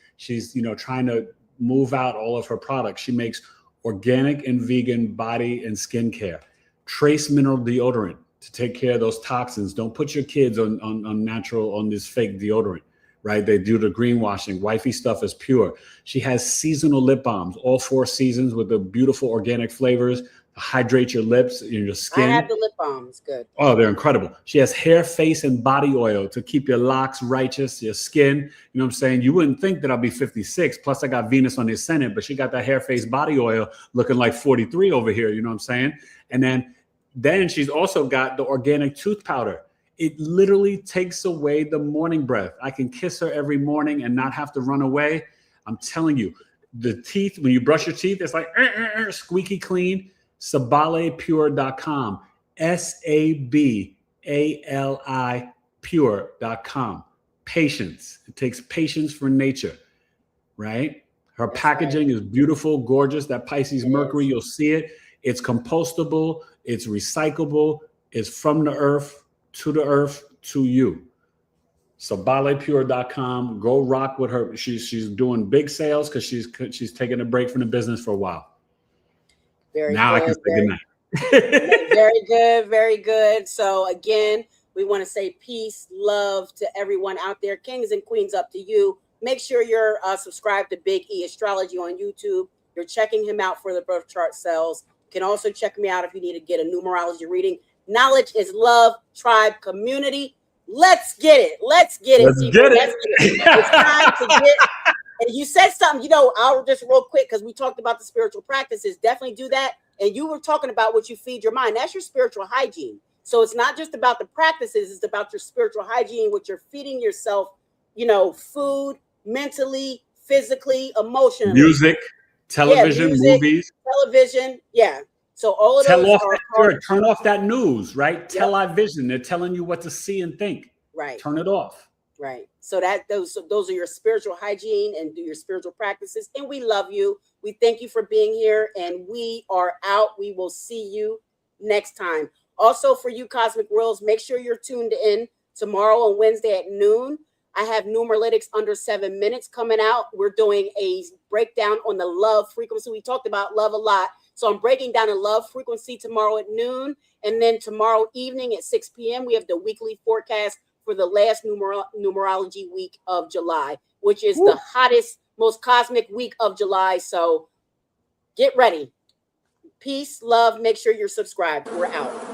[SPEAKER 2] trying to move out all of her products. She makes organic and vegan body and skincare, trace mineral deodorant to take care of those toxins. Don't put your kids on this fake deodorant, right? They do the greenwashing. Wifey stuff is pure. She has seasonal lip balms, all 4 seasons with the beautiful organic flavors to hydrate your lips and your skin.
[SPEAKER 1] I have the lip balms. Good.
[SPEAKER 2] Oh, they're incredible. She has hair, face, and body oil to keep your locks righteous, your skin. You know what I'm saying? You wouldn't think that I'll be 56. Plus, I got Venus on the ascendant, but she got that hair, face, body oil looking like 43 over here. You know what I'm saying? And then she's also got the organic tooth powder. It literally takes away the morning breath. I can kiss her every morning and not have to run away. I'm telling you, the teeth, when you brush your teeth, it's like squeaky clean. Sabalepure.com. SABALI pure.com. Patience. It takes patience for nature, right? Her packaging is beautiful, gorgeous. That Pisces Mercury, you'll see it. It's compostable. It's recyclable. It's from the earth to you. Sabalepure.com. Go rock with her. She's doing big sales because she's taking a break from the business for a while.
[SPEAKER 1] Very
[SPEAKER 2] now
[SPEAKER 1] good,
[SPEAKER 2] I can say goodnight.
[SPEAKER 1] Very good, very good. So again, we want to say peace, love to everyone out there. Kings and queens, up to you. Make sure you're subscribed to Big E Astrology on YouTube. You're checking him out for the birth chart sales. You can also check me out if you need to get a numerology reading. Knowledge is love, tribe, community. Let's get it. Let's get it. It's time to get. And you said something, I'll just real quick because we talked about the spiritual practices. Definitely do that. And you were talking about what you feed your mind. That's your spiritual hygiene. So it's not just about the practices. It's about your spiritual hygiene, what you're feeding yourself, food, mentally, physically, emotionally.
[SPEAKER 2] Music, television, movies.
[SPEAKER 1] Television. Yeah. So all of those
[SPEAKER 2] turn off that news, right? Television. They're telling you what to see and think.
[SPEAKER 1] Right.
[SPEAKER 2] Turn it off.
[SPEAKER 1] Right. So those are your spiritual hygiene and do your spiritual practices. And we love you. We thank you for being here. And we are out. We will see you next time. Also, for you Cosmic Royals, make sure you're tuned in tomorrow on Wednesday at noon. I have Numeralytics under 7 minutes coming out. We're doing a breakdown on the love frequency. We talked about love a lot. So I'm breaking down a love frequency tomorrow at noon. And then tomorrow evening at 6 p.m., we have the weekly forecast for the last numerology week of July, which is the hottest, most cosmic week of July. So get ready. Peace, love. Make sure you're subscribed. We're out.